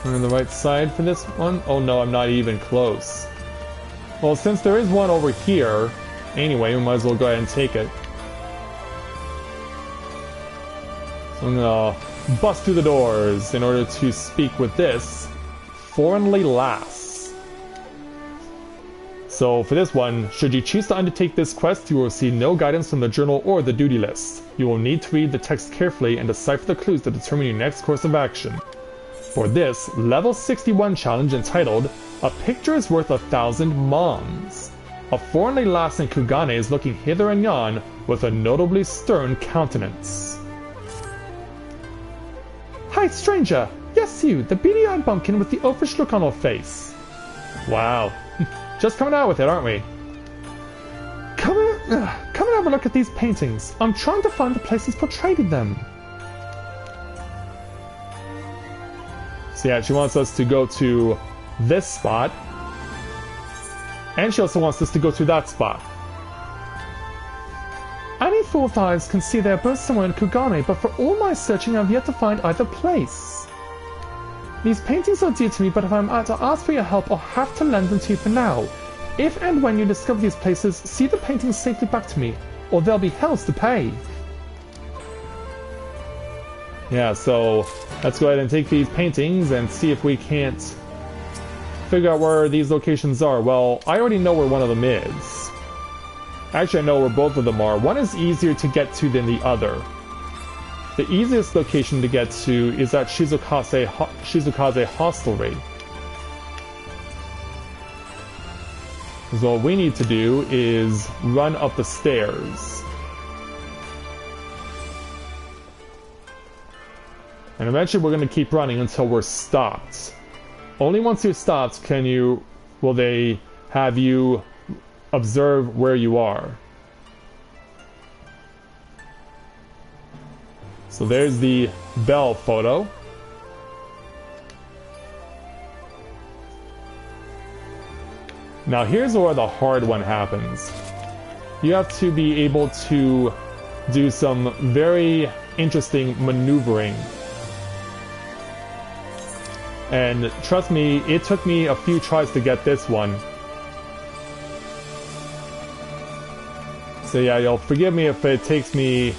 I'm on the right side for this one. Oh no, I'm not even close. Well, since there is one over here, anyway, we might as well go ahead and take it. So I'm gonna bust through the doors in order to speak with this foreignly lass. So for this one, should you choose to undertake this quest, you will receive no guidance from the journal or the duty list. You will need to read the text carefully and decipher the clues to determine your next course of action. For this level 61 challenge entitled A Picture is Worth 1,000 Mons, a foreignly lass in Kugane is looking hither and yon with a notably stern countenance. Hi, stranger! Yes, you, the beady-eyed bumpkin with the oafish look on her face. Wow. Just coming out with it, aren't we? Come and have a look at these paintings. I'm trying to find the places portrayed in them. So yeah, she wants us to go to this spot. And she also wants us to go to that spot. Any fool with eyes can see they are both somewhere in Kugane, but for all my searching, I've yet to find either place. These paintings are dear to me, but if I'm to ask for your help, I'll have to lend them to you for now. If and when you discover these places, see the paintings safely back to me, or there'll be hells to pay. Yeah, so let's go ahead and take these paintings and see if we can't figure out where these locations are. Well, I already know where one of them is. Actually, I know where both of them are. One is easier to get to than the other. The easiest location to get to is at Shizukaze Hostelry. So what we need to do is run up the stairs. And eventually we're going to keep running until we're stopped. Only once you're stopped will they have you observe where you are. So there's the bell photo. Now here's where the hard one happens. You have to be able to do some very interesting maneuvering. And trust me, it took me a few tries to get this one. So yeah, you'll forgive me if it takes me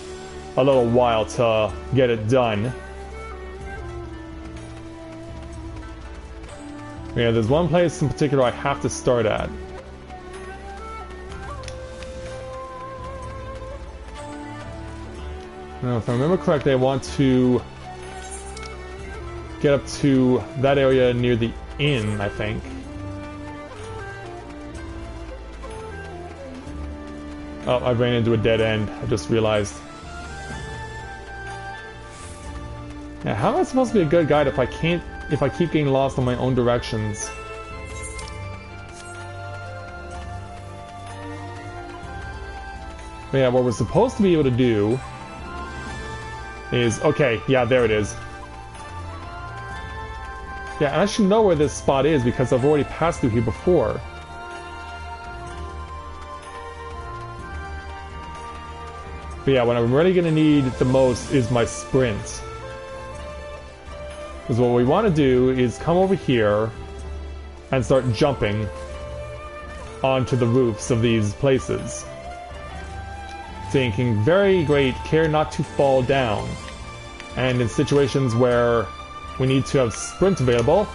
a little while to get it done. Yeah, there's one place in particular I have to start at. Now, if I remember correctly, I want to get up to that area near the inn, I think. Oh, I ran into a dead end. I just realized. Yeah, how am I supposed to be a good guide if I keep getting lost on my own directions? But yeah, what we're supposed to be able to do is... Okay, yeah, there it is. Yeah, I should know where this spot is because I've already passed through here before. But yeah, what I'm really going to need the most is my sprint. Because what we want to do is come over here and start jumping onto the roofs of these places. Taking very great care not to fall down. And in situations where we need to have sprint available.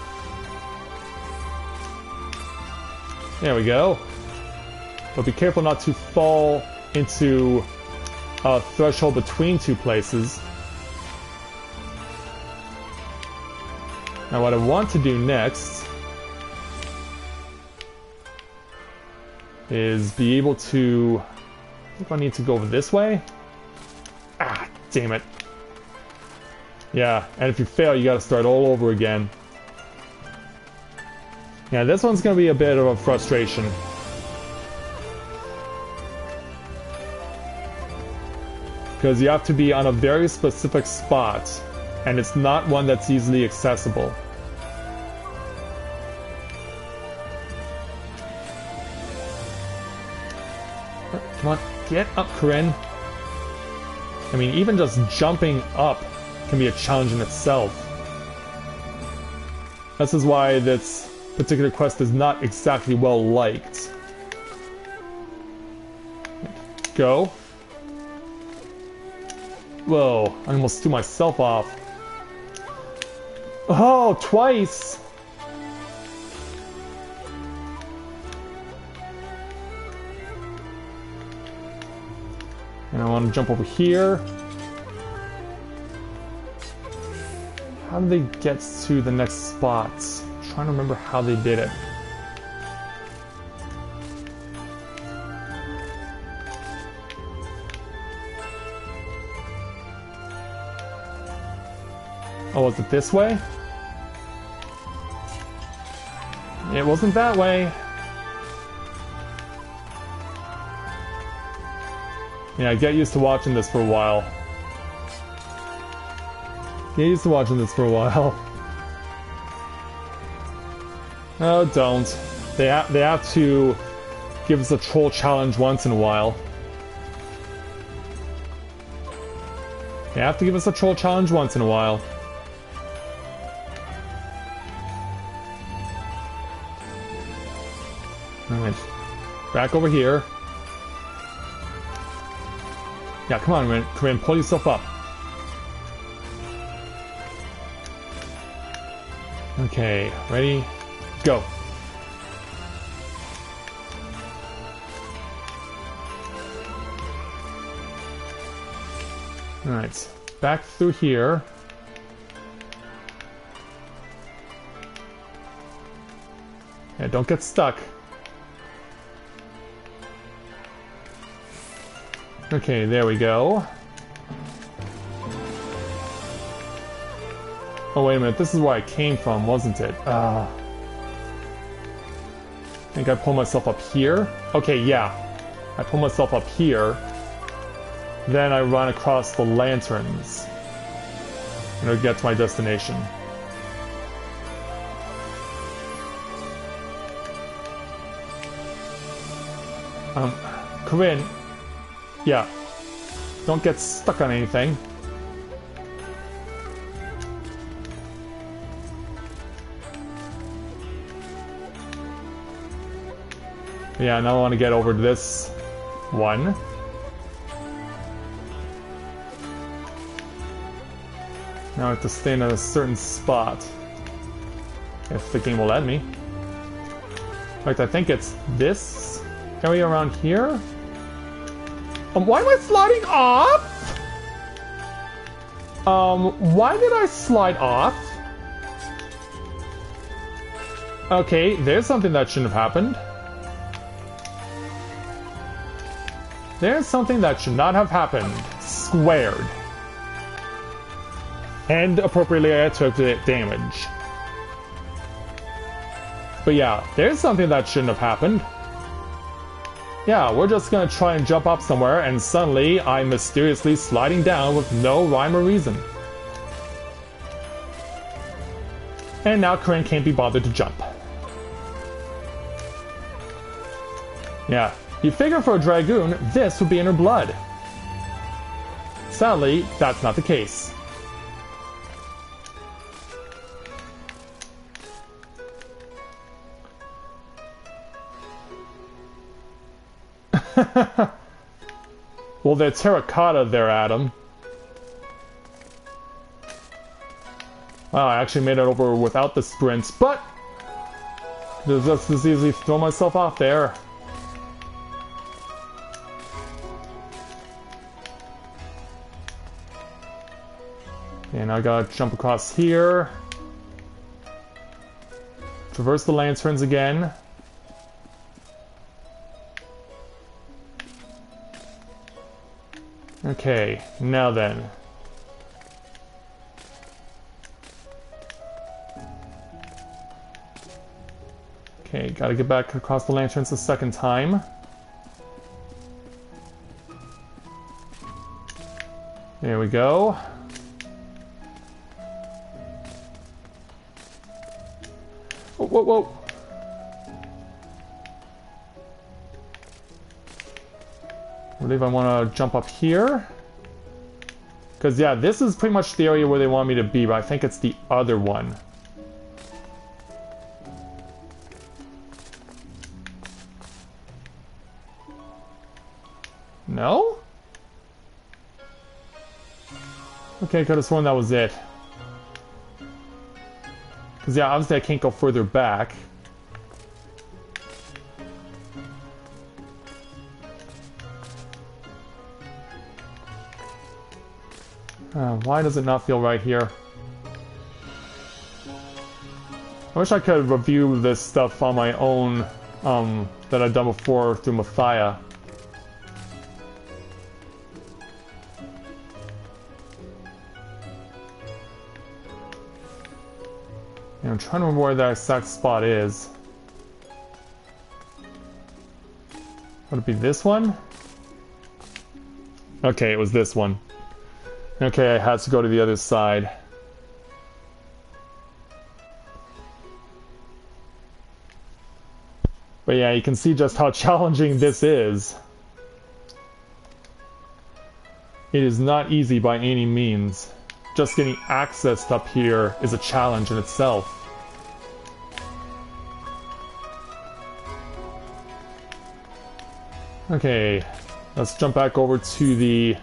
There we go. But be careful not to fall into a threshold between two places. Now what I want to do next is be able to... I think I need to go this way. Ah, damn it. Yeah, and if you fail, you gotta start all over again. Yeah, this one's gonna be a bit of a frustration. Because you have to be on a very specific spot, and it's not one that's easily accessible. Come on, get up, Corinne. I mean, even just jumping up can be a challenge in itself. This is why this particular quest is not exactly well liked. Go. Whoa, I almost threw myself off. Oh, twice! And I want to jump over here. How do they get to the next spots? I'm trying to remember how they did it. Oh, was it this way? It wasn't that way. Yeah, get used to watching this for a while. Get used to watching this for a while. Oh, don't. They have to give us a troll challenge once in a while. They have to give us a troll challenge once in a while. Alright. Back over here. Yeah, come on, Corinne, pull yourself up. Okay, ready? Go. Alright, back through here. Yeah, don't get stuck. Okay, there we go. Oh, wait a minute, this is where I came from, wasn't it? I think I pulled myself up here. Okay, yeah. I pull myself up here. Then I run across the lanterns in order to get to my destination. Corinne. Yeah. Don't get stuck on anything. Yeah, now I want to get over to this one. Now I have to stay in a certain spot. If the game will let me. In fact, I think it's this area around here. Why am I sliding off? Why did I slide off? Okay, there's something that shouldn't have happened. There's something that should not have happened. Squared. And appropriately I took the damage. But yeah, there's something that shouldn't have happened. Yeah, we're just gonna try and jump up somewhere, and suddenly I'm mysteriously sliding down with no rhyme or reason. And now Corinne can't be bothered to jump. Yeah, you figure for a Dragoon, this would be in her blood. Sadly, that's not the case. Well, they're terracotta there, Adam. Wow, I actually made it over without the sprints, but there's just as easily throw myself off there. And I gotta jump across here. Traverse the lanterns again. Okay, now then. Okay, gotta get back across the lanterns a second time. There we go. Whoa, whoa, whoa. I believe I want to jump up here. Because, yeah, this is pretty much the area where they want me to be, but I think it's the other one. No? Okay, could have sworn that was it. Because, yeah, obviously I can't go further back. Why does it not feel right here? I wish I could review this stuff on my own, that I've done before through Mathia. I'm trying to remember where that exact spot is. Would it be this one? Okay, it was this one. Okay, I had to go to the other side. But yeah, you can see just how challenging this is. It is not easy by any means. Just getting access up here is a challenge in itself. Okay, let's jump back over to the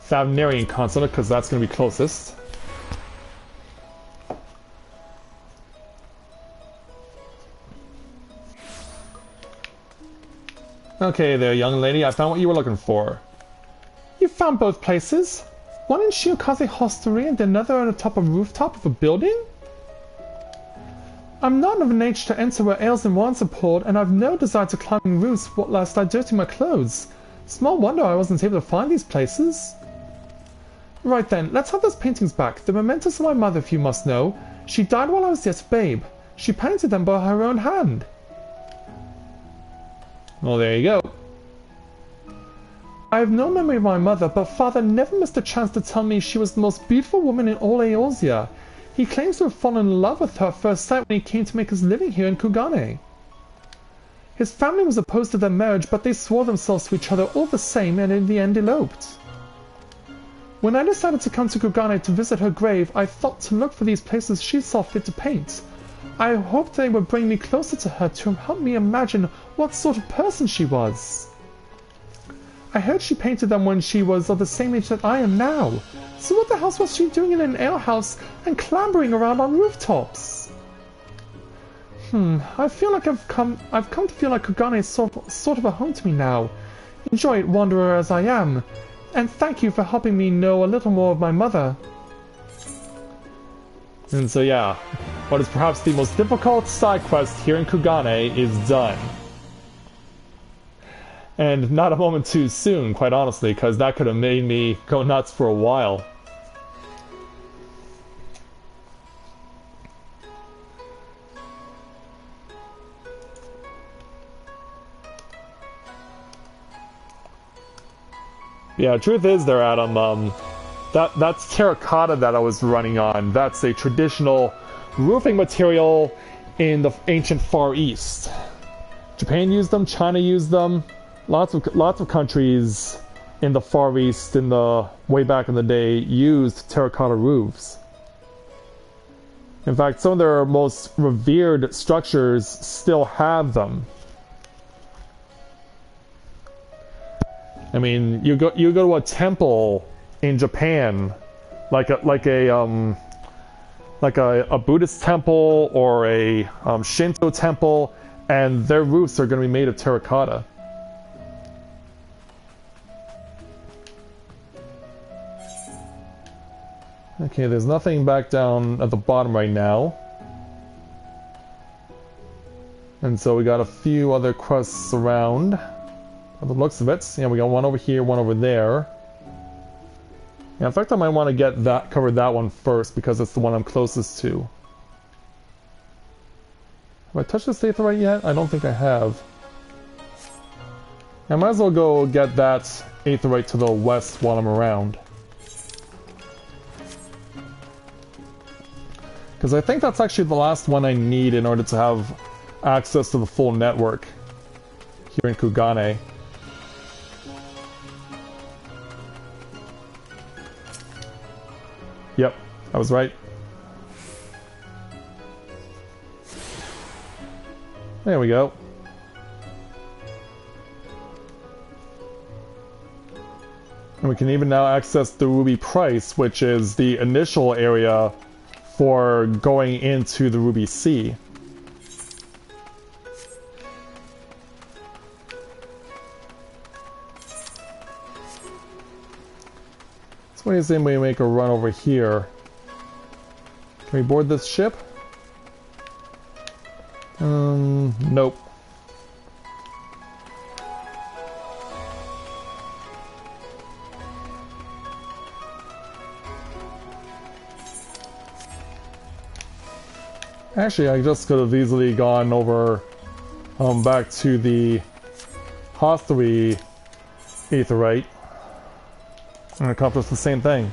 Thavnarian consulate, because that's going to be closest. Okay there, young lady, I found what you were looking for. You found both places? One in Shiokaze Hostelry and another on the top of a rooftop of a building? I'm not of an age to enter where ales and wines are poured, and I've no desire to climb roofs lest I dirty my clothes. Small wonder I wasn't able to find these places. Right then, let's have those paintings back. The mementos of my mother, if you must know. She died while I was yet a babe. She painted them by her own hand. Well, there you go. I have no memory of my mother, but father never missed a chance to tell me she was the most beautiful woman in all Eorzea. He claims to have fallen in love with her at first sight when he came to make his living here in Kugane. His family was opposed to their marriage, but they swore themselves to each other all the same and in the end eloped. When I decided to come to Kugane to visit her grave, I thought to look for these places she saw fit to paint. I hoped they would bring me closer to her to help me imagine what sort of person she was. I heard she painted them when she was of the same age that I am now. So what the hell was she doing in an alehouse and clambering around on rooftops? I feel like I've come to feel like Kugane is sort of a home to me now. Enjoy it, wanderer as I am. And thank you for helping me know a little more of my mother. And so yeah, what is perhaps the most difficult side quest here in Kugane is done. And not a moment too soon, quite honestly, because that could have made me go nuts for a while. Yeah, truth is there, Adam, that's terracotta that I was running on. That's a traditional roofing material in the ancient Far East. Japan used them, China used them, lots of countries in the Far East in the way back in the day used terracotta roofs. In fact, some of their most revered structures still have them. I mean, you go to a temple in Japan, like a Buddhist temple or a Shinto temple, and their roofs are going to be made of terracotta. Okay, there's nothing back down at the bottom right now. And so we got a few other quests around. By the looks of it, yeah, we got one over here, one over there. Yeah, in fact, I might want to get that cover that one first because it's the one I'm closest to. Have I touched this aetheryte yet? I don't think I have. I might as well go get that aetheryte to the west while I'm around. Because I think that's actually the last one I need in order to have access to the full network here in Kugane. Yep, I was right. There we go. And we can even now access the Ruby Price, which is the initial area for going into the Ruby Sea. So what do you say we make a run over here? Can we board this ship? Nope. Actually, I just could have easily gone over back to the Hostelry aetheryte and accomplished the same thing.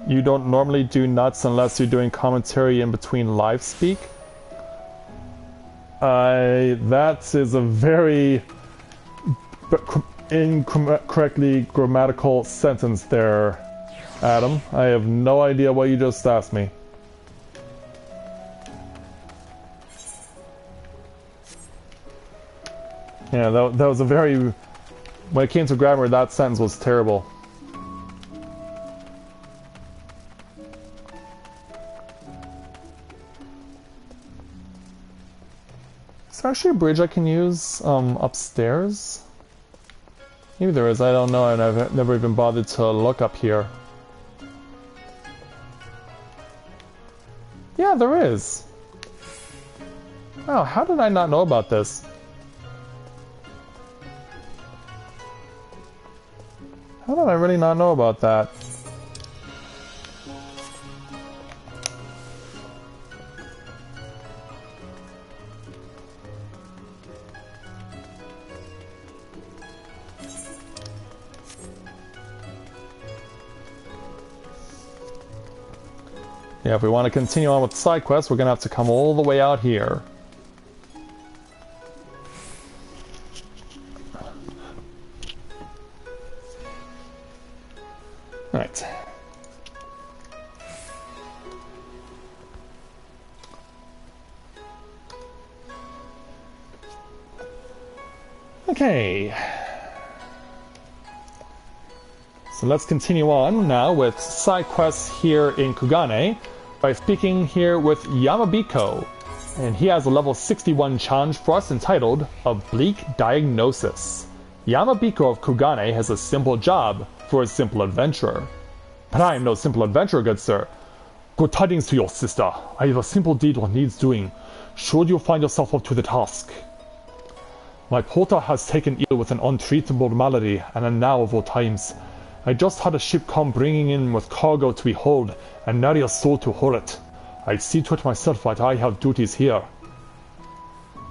You don't normally do nuts unless you're doing commentary in between live speak? That is a very incorrectly grammatical sentence there, Adam. I have no idea what you just asked me. Yeah, that was a very... When it came to grammar, that sentence was terrible. Is there actually a bridge I can use upstairs? Maybe there is, I don't know, and I've never even bothered to look up here. Yeah, there is. Oh, how did I not know about this? How did I really not know about that? Yeah, if we want to continue on with the side quests, we're going to have to come all the way out here. Right. Okay. So let's continue on now with side quests here in Kugane by speaking here with Yamabiko. And he has a level 61 challenge for us entitled A Bleak Diagnosis. Yamabiko of Kugane has a simple job for a simple adventurer. But I am no simple adventurer, good sir. Good tidings to your sister. I have a simple deed that needs doing, should you find yourself up to the task. My porter has taken ill with an untreatable malady, and now of all times. I just had a ship come bringing in with cargo to be hauled, and nary a soul to haul it. I see to it myself that I have duties here.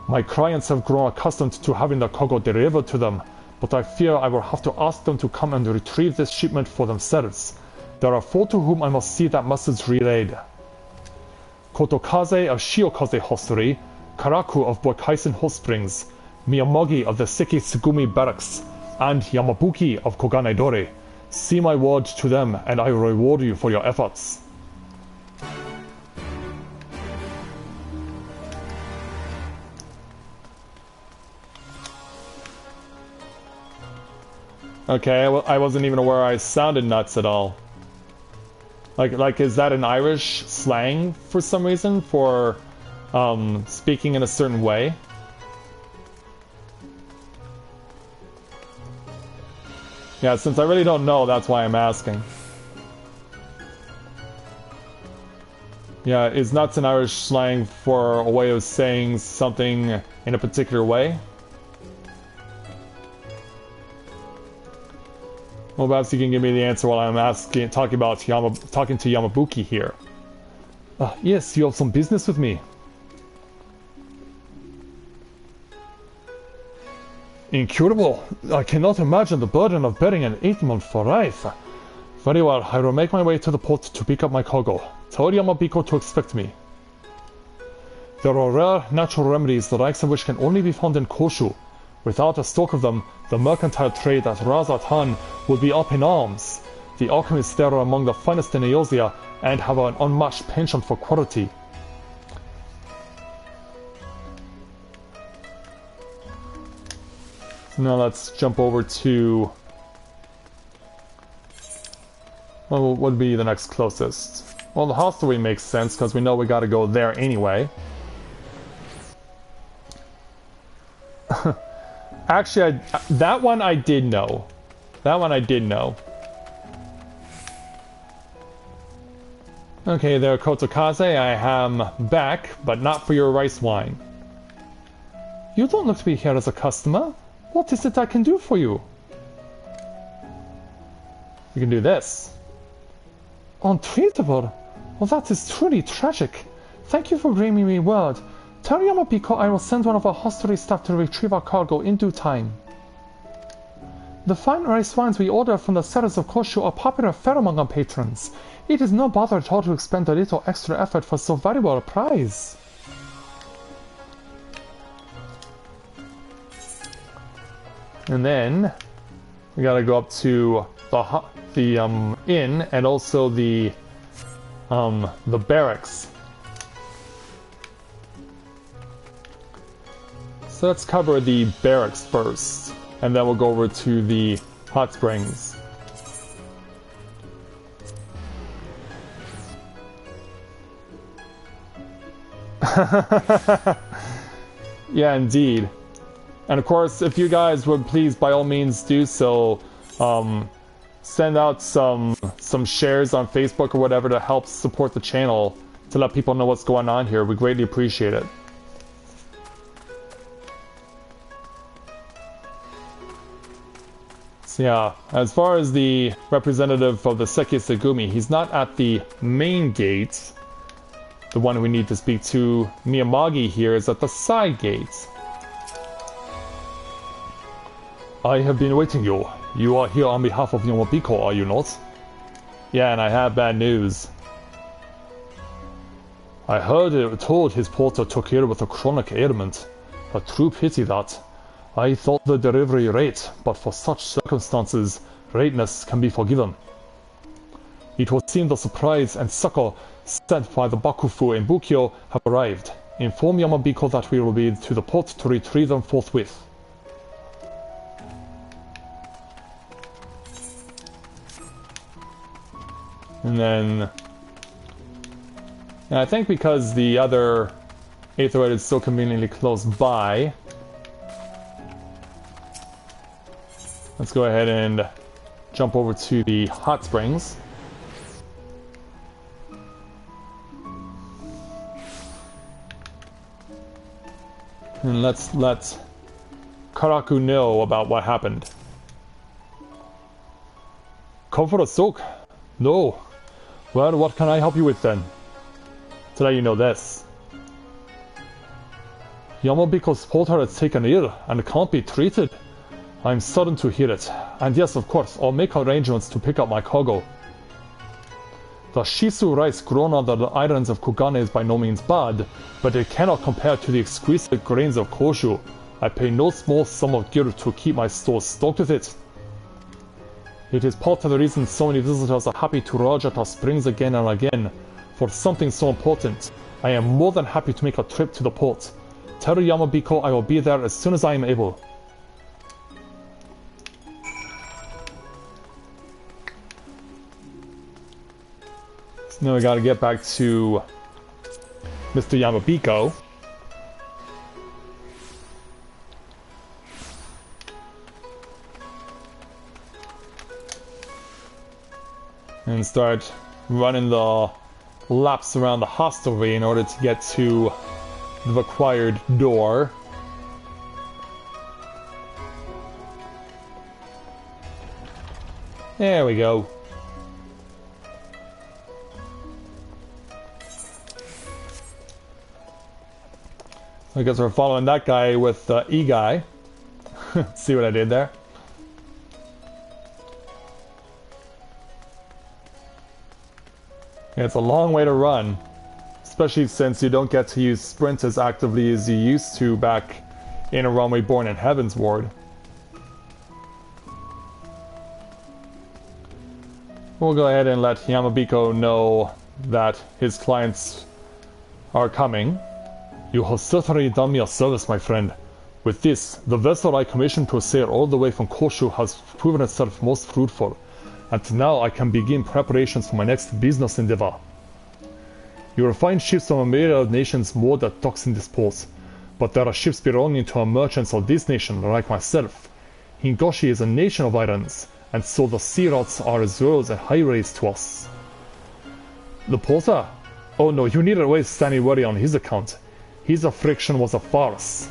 My clients have grown accustomed to having the cargo delivered to them, but I fear I will have to ask them to come and retrieve this shipment for themselves. There are 4 to whom I must see that message relayed. Kotokaze of Shiokaze Hostelry, Karaku of Bokaisen Hot Springs, Miyamagi of the Seki Tsugumi Barracks, and Yamabuki of Kogane Dore. See my word to them, and I will reward you for your efforts. Okay, well, I wasn't even aware I sounded nuts at all. Like, is that an Irish slang for some reason for speaking in a certain way? Yeah, since I really don't know, that's why I'm asking. Yeah, is nuts an Irish slang for a way of saying something in a particular way? Well, perhaps you can give me the answer while I'm talking to Yamabuki here. Yes, you have some business with me. Incurable. I cannot imagine the burden of bearing an 8-month for life. Very well, I will make my way to the port to pick up my cargo. Tell Yamabiko to expect me. There are rare natural remedies the likes of which can only be found in Koshu. Without a stock of them, the mercantile trade at Razat-Han would be up in arms. The alchemists there are among the finest in Eosia and have an unmatched penchant for quality. So now let's jump over to... well, what would be the next closest? Well, the hostelry makes sense because we know we gotta go there anyway. Actually, that one I did know. That one I did know. Okay, there, Kotokaze, I am back, but not for your rice wine. You don't look to be here as a customer. What is it I can do for you? You can do this. Untreatable? Well, that is truly tragic. Thank you for bringing me word. Tell Yamabiko I will send one of our hostelry staff to retrieve our cargo in due time. The fine rice wines we order from the cellars of Koshu are popular fare among our patrons. It is no bother at all to expend a little extra effort for so valuable a prize. And then we gotta go up to the inn and also the barracks. So let's cover the barracks first, and then we'll go over to the hot springs. Yeah, indeed. And of course, if you guys would please, by all means, do so. Send out some shares on Facebook or whatever to help support the channel, to let people know what's going on here. We greatly appreciate it. So yeah, as far as the representative of the Seki Segumi, he's not at the main gate. The one we need to speak to, Miyamagi here, is at the side gate. I have been waiting you. You are here on behalf of Yamabiko, are you not? Yeah, and I have bad news. I heard it told his porter took ill with a chronic ailment. A true pity that. I thought the delivery rate, but for such circumstances, lateness can be forgiven. It would seem the surprise and succor sent by the Bakufu in Bukyo have arrived. Inform Yamabiko that we will be to the port to retrieve them forthwith. And then... and I think because the other Aetherite is so conveniently close by, let's go ahead and jump over to the hot springs. And let's let Karaku know about what happened. Come for a soak? No. Well, what can I help you with then? To let you know this. Yamabiko's porter has taken ill and can't be treated. I'm saddened to hear it. And yes, of course, I'll make arrangements to pick up my cargo. The shisu rice grown on the islands of Kugane is by no means bad, but it cannot compare to the exquisite grains of Koshu. I pay no small sum of gil to keep my stores stocked with it. It is part of the reason so many visitors are happy to lodge at our springs again and again. For something so important, I am more than happy to make a trip to the port. Tell Yamabiko I will be there as soon as I am able. So now we gotta get back to Mr. Yamabiko. And start running the laps around the hostelry in order to get to the required door. There we go. I guess we're following that guy with the E-guy. See what I did there? Yeah, it's a long way to run. Especially since you don't get to use sprint as actively as you used to back in A Runway Born in Heaven's Ward. We'll go ahead and let Yamabiko know that his clients are coming. You have certainly done me a service, my friend. With this, the vessel I commissioned to sail all the way from Koshu has proven itself most fruitful, and now I can begin preparations for my next business endeavor. You will find ships from a myriad of nations moored at docks in this port, but there are ships belonging to our merchants of this nation, like myself. Hingoshi is a nation of islands, and so the sea routes are as roads and highways to us. The porter? Oh no, you needn't waste any worry on his account. His affliction was a farce.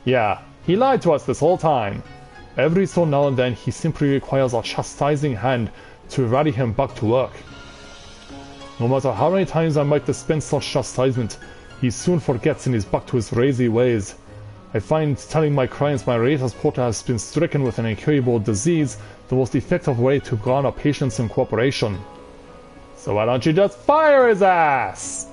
Yeah, he lied to us this whole time. Every so now and then he simply requires a chastising hand to rally him back to work. No matter how many times I might dispense such chastisement, he soon forgets and is back to his lazy ways. I find telling my clients my Raita's porter has been stricken with an incurable disease the most effective way to garner patience and cooperation. So why don't you just fire his ass?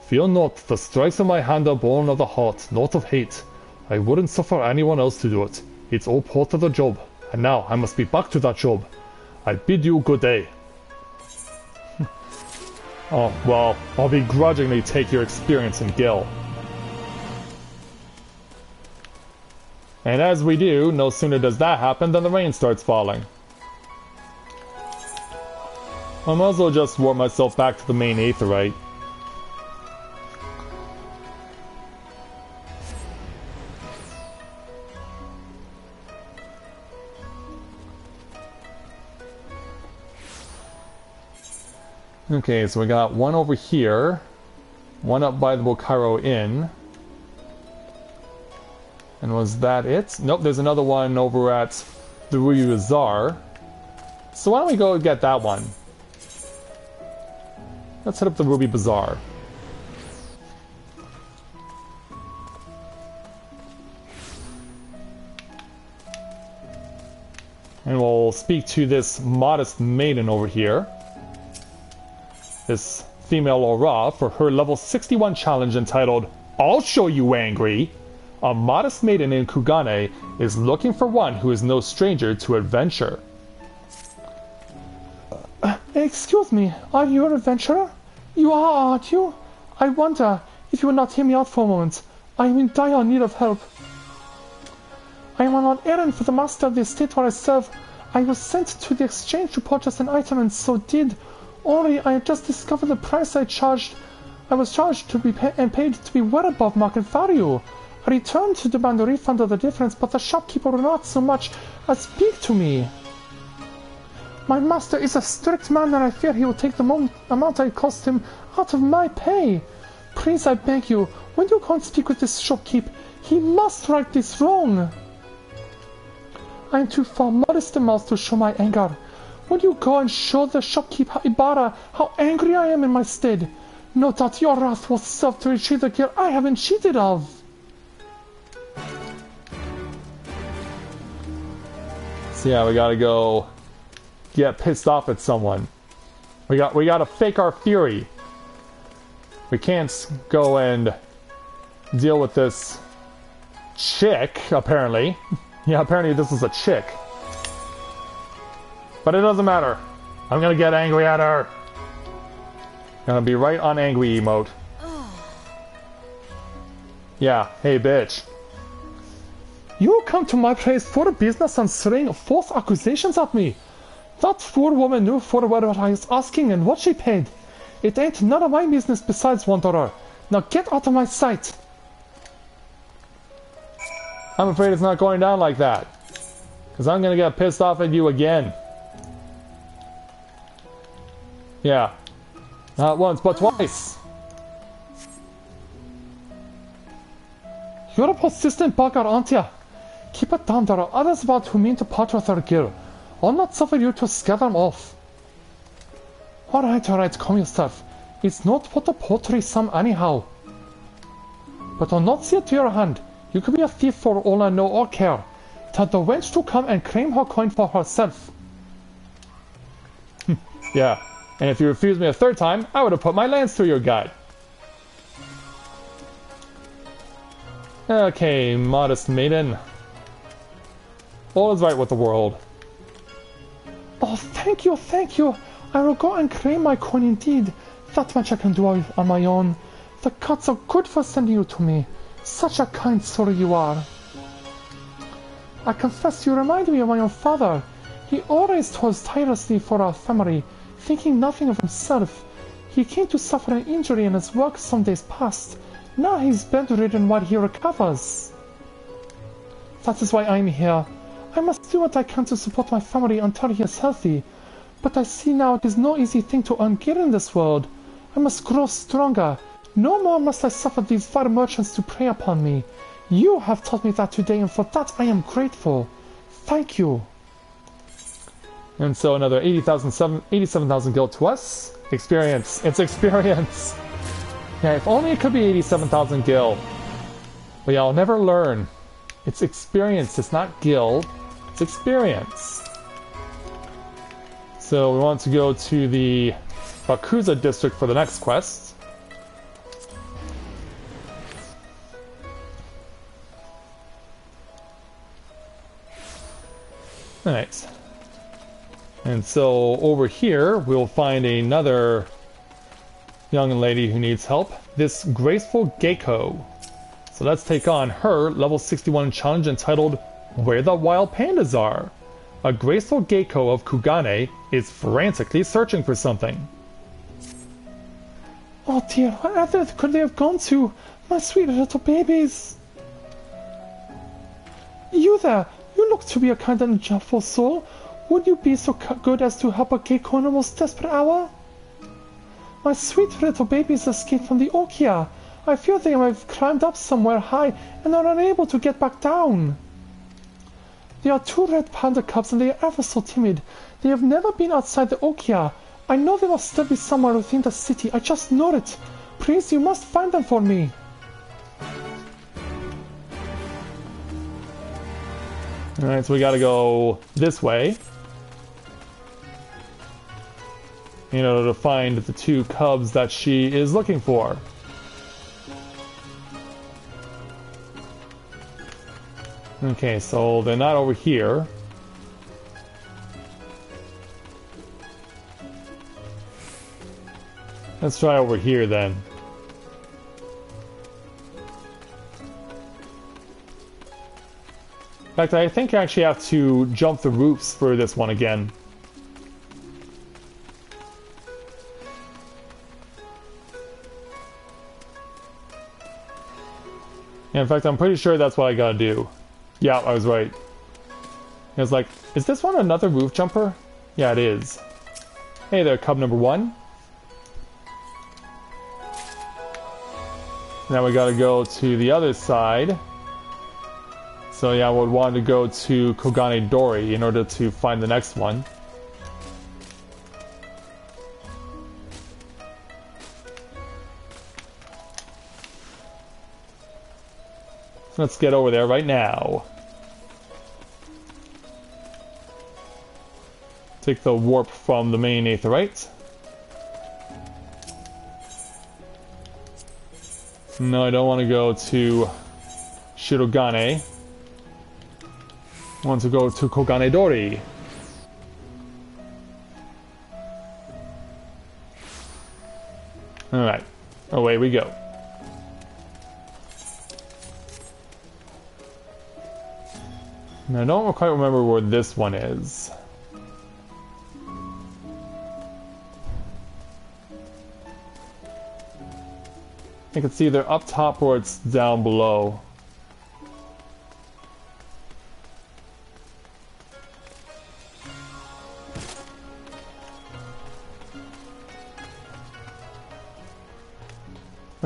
Fear not, the strikes of my hand are born of the heart, not of hate. I wouldn't suffer anyone else to do it. It's all part of the job, and now I must be back to that job. I bid you good day. Oh, well, I'll begrudgingly take your experience in Gil. And as we do, no sooner does that happen than the rain starts falling. I might as well just warp myself back to the main Aetherite. Okay, so we got one over here, one up by the Bokairo Inn. And was that it? Nope, there's another one over at the Ruyu Bazaar. So why don't we go get that one? Let's hit up the Ruby Bazaar. And we'll speak to this modest maiden over here. This female Aura for her level 61 challenge entitled I'll Show You Angry. A modest maiden in Kugane is looking for one who is no stranger to adventure. Excuse me, are you an adventurer? You are, aren't you? I wonder if you would not hear me out for a moment. I am in dire need of help. I am on an errand for the master of the estate where I serve. I was sent to the exchange to purchase an item and so did. Only I had just discovered the price I was charged to be paid to be well above market value. I returned to demand a refund of the difference, but the shopkeeper would not so much as speak to me. My master is a strict man, and I fear he will take the amount I cost him out of my pay. Please, I beg you, when you go and speak with this shopkeep, he must right this wrong. I am too far modest a mouth to show my anger. Would you go and show the shopkeep Ibara how angry I am in my stead? No doubt your wrath will serve to retrieve the gear I haven't cheated of. So yeah, we gotta go get pissed off at someone. We gotta fake our fury. We can't go and deal with this chick, apparently. Yeah, apparently this is a chick. But it doesn't matter. I'm gonna get angry at her. Gonna be right on angry emote. Yeah, hey bitch. You come to my place for business and sling false accusations at me. That poor woman knew for what I was asking and what she paid. It ain't none of my business besides Wanderer. Now get out of my sight. I'm afraid it's not going down like that. Because I'm gonna get pissed off at you again. Yeah. Not once, but twice. You're a persistent bugger, aren't you? Keep it down, there are others about who mean to part with their gear. I'll not suffer you to scare them off. Alright, calm yourself. It's not what the pottery some anyhow. But I'll not see it to your hand. You could be a thief for all I know or care. Tell the wench to come and claim her coin for herself. Yeah, and if you refuse me a third time, I would have put my lance through your guide. Okay, modest maiden. All is right with the world. Oh, thank you. I will go and claim my coin indeed. That much I can do on my own. The gods are good for sending you to me. Such a kind soul you are. I confess you remind me of my own father. He always toils tirelessly for our family, thinking nothing of himself. He came to suffer an injury in his work some days past. Now he's bedridden while he recovers. That is why I'm here. I must do what I can to support my family until he is healthy. But I see now it is no easy thing to earn gear in this world. I must grow stronger. No more must I suffer these vile merchants to prey upon me. You have taught me that today, and for that I am grateful. Thank you. And so another 87,000 gil to us. Experience. It's experience. Yeah, if only it could be 87,000 gil. But yeah, I'll never learn. It's experience. It's not gil. It's experience. So we want to go to the Bakuza district for the next quest. Nice. And so over here we'll find another young lady who needs help. This graceful Geiko. So let's take on her level 61 challenge entitled Where the Wild Pandas Are. A graceful Geiko of Kugane is frantically searching for something. Oh dear, where could they have gone to? My sweet little babies. You there, you look to be a kind and gentle soul. Would you be so good as to help a Geiko in a most desperate hour? My sweet little babies escaped from the Okia. I fear they have climbed up somewhere high and are unable to get back down. They are 2 red panda cubs and they are ever so timid. They have never been outside the Okia. I know they must still be somewhere within the city. I just know it. Please, you must find them for me. Alright, so we gotta go this way in order to find the 2 cubs that she is looking for. Okay, so they're not over here. Let's try over here then. In fact, I think I actually have to jump the roofs for this one again. Yeah, in fact, I'm pretty sure that's what I gotta do. Yeah, I was right. I was like, is this one another roof jumper? Yeah, it is. Hey there, cub number 1. Now we gotta go to the other side. So yeah, I would want to go to Kogane Dori in order to find the next one. So let's get over there right now. Take the warp from the main aetheryte. No, I don't want to go to Shirogane. I want to go to Kogane Dori. Alright, away we go. Now, I don't quite remember where this one is. I think it's either up top or it's down below.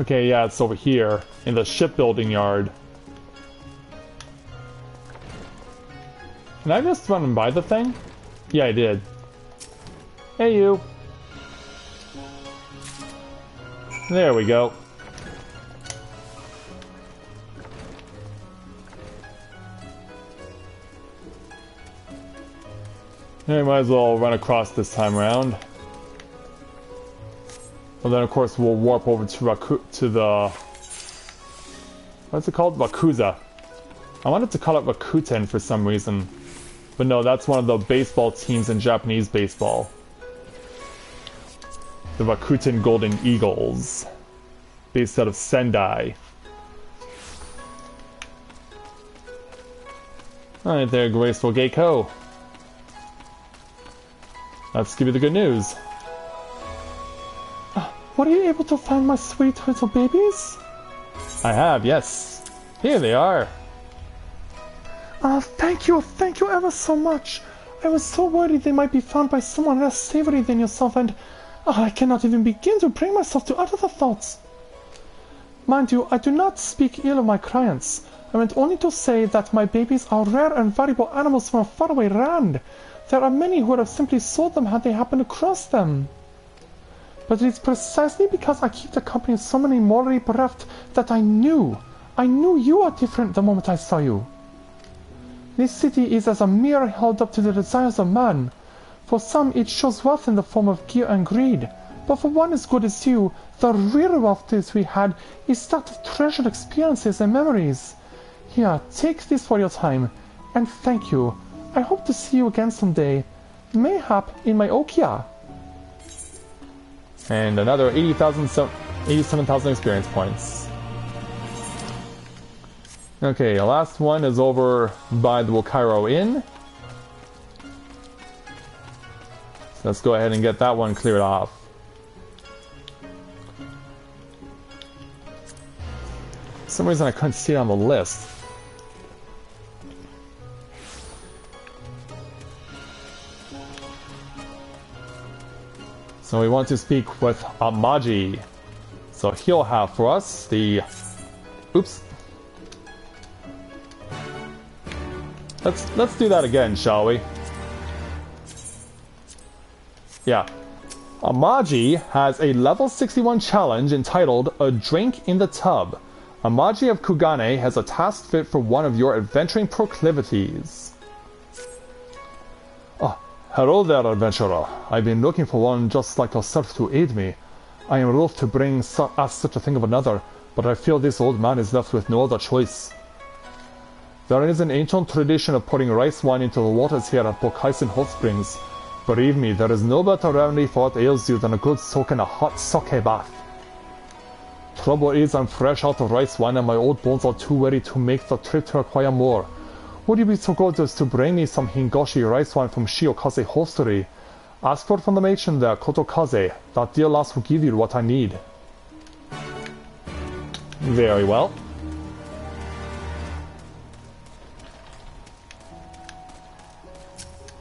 Okay, yeah, it's over here in the shipbuilding yard. Can I just run and buy the thing? Yeah, I did. Hey, you. There we go. I might as well run across this time around. And then, of course, we'll warp over to the... What's it called? Rakuza. I wanted to call it Rakuten for some reason. But no, that's one of the baseball teams in Japanese baseball. The Rakuten Golden Eagles. Based out of Sendai. Alright there, graceful Geiko. Let's give you the good news. Were you able to find my sweet little babies? I have, yes. Here they are. Thank you ever so much. I was so worried they might be found by someone less savory than yourself, and I cannot even begin to bring myself to utter the thoughts. Mind you, I do not speak ill of my clients. I meant only to say that my babies are rare and valuable animals from a faraway land. There are many who would have simply sold them had they happened across them. But it is precisely because I keep the company of so many morally bereft that I knew you are different the moment I saw you. This city is as a mirror held up to the desires of man. For some it shows wealth in the form of gear and greed, but for one as good as you, the real wealth this we had is that of treasured experiences and memories. Here, take this for your time, and thank you. I hope to see you again someday, mayhap in my Okia. And another 87,000 experience points. Okay, the last one is over by the Wakairo Inn. So let's go ahead and get that one cleared off. For some reason I couldn't see it on the list. So we want to speak with Amaji. So he'll have for us the... Oops. Let's do that again, shall we? Yeah. Amaji has a level 61 challenge entitled A Drink in the Tub. Amaji of Kugane has a task fit for one of your adventuring proclivities. Hello there, adventurer. I've been looking for one just like yourself to aid me. I am loath to ask such a thing of another, but I feel this old man is left with no other choice. There is an ancient tradition of pouring rice wine into the waters here at Bokaisen Hot Springs. Believe me, there is no better remedy for what ails you than a good soak in a hot sake bath. Trouble is I'm fresh out of rice wine and my old bones are too weary to make the trip to acquire more. Would you be so good as to bring me some Hingoshi rice wine from Shiokaze Hostery? Ask for it from the matron there, Kotokaze. That dear lass will give you what I need. Very well.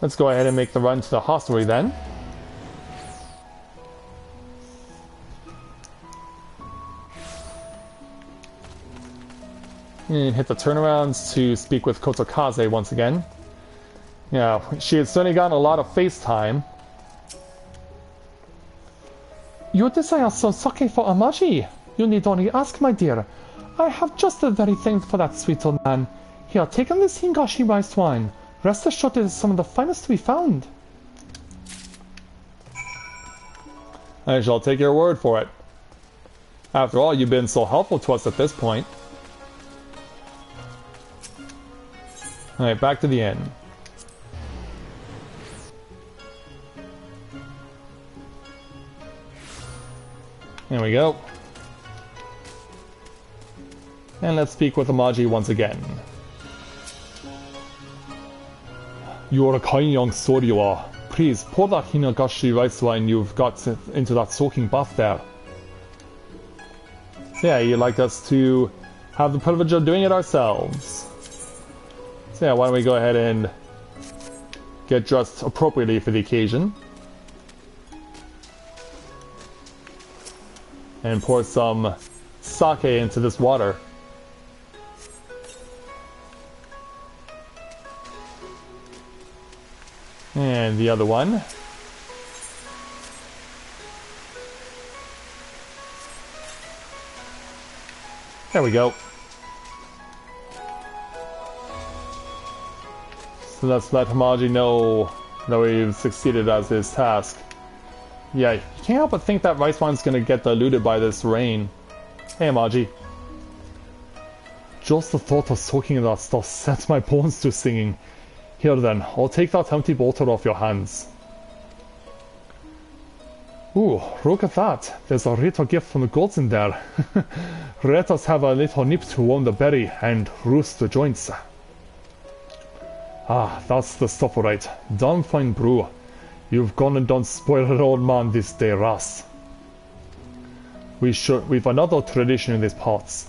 Let's go ahead and make the run to the hostelry then. And hit the turnarounds to speak with Kotokaze once again. Yeah, she had certainly gotten a lot of FaceTime. You desire some sake for Amaji? You need only ask, my dear. I have just the very thing for that sweet old man. Here, take on this Hingashi rice wine. Rest assured it is some of the finest to be found. I shall take your word for it. After all, you've been so helpful to us at this point. Alright, back to the inn. There we go. And let's speak with Amaji once again. You're a kind young soul you are. Please, pour that Hinagashi rice wine you've got into that soaking bath there. Yeah, you'd like us to have the privilege of doing it ourselves. So yeah, why don't we go ahead and get dressed appropriately for the occasion. And pour some sake into this water. And the other one. There we go. So let's let Hamaji know that we've succeeded as his task. Yeah, you can't help but think that Rice Wine's gonna get diluted by this rain. Hey, Hamaji. Just the thought of soaking in that stuff sets my bones to singing. Here then, I'll take that empty bottle off your hands. Ooh, look at that. There's a little gift from the gods in there. Let us have a little nip to warm the belly and roost the joints. Ah, that's the stuff alright. Damn fine brew. You've gone and done spoiled old man this day, Ras. We've another tradition in these parts.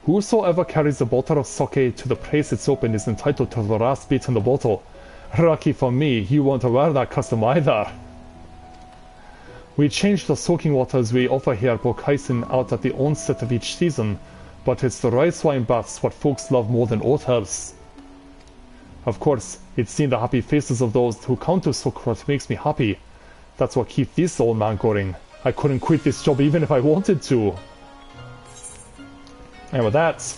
Whosoever carries a bottle of sake to the place it's open is entitled to the last bit in the bottle. Lucky for me, you won't wear that custom either. We change the soaking waters we offer here at Bokaisen out at the onset of each season, but it's the rice wine baths what folks love more than aught else. Of course, it's seeing the happy faces of those who come to soak what makes me happy. That's what keeps this old man going. I couldn't quit this job even if I wanted to. And with that,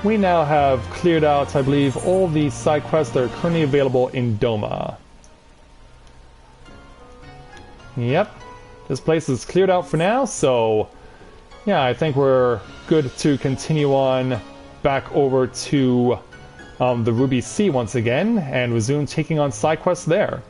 we now have cleared out, I believe, all the side quests that are currently available in Doma. Yep, this place is cleared out for now, so yeah, I think we're good to continue on back over to the Ruby Sea once again and resume taking on side quests there.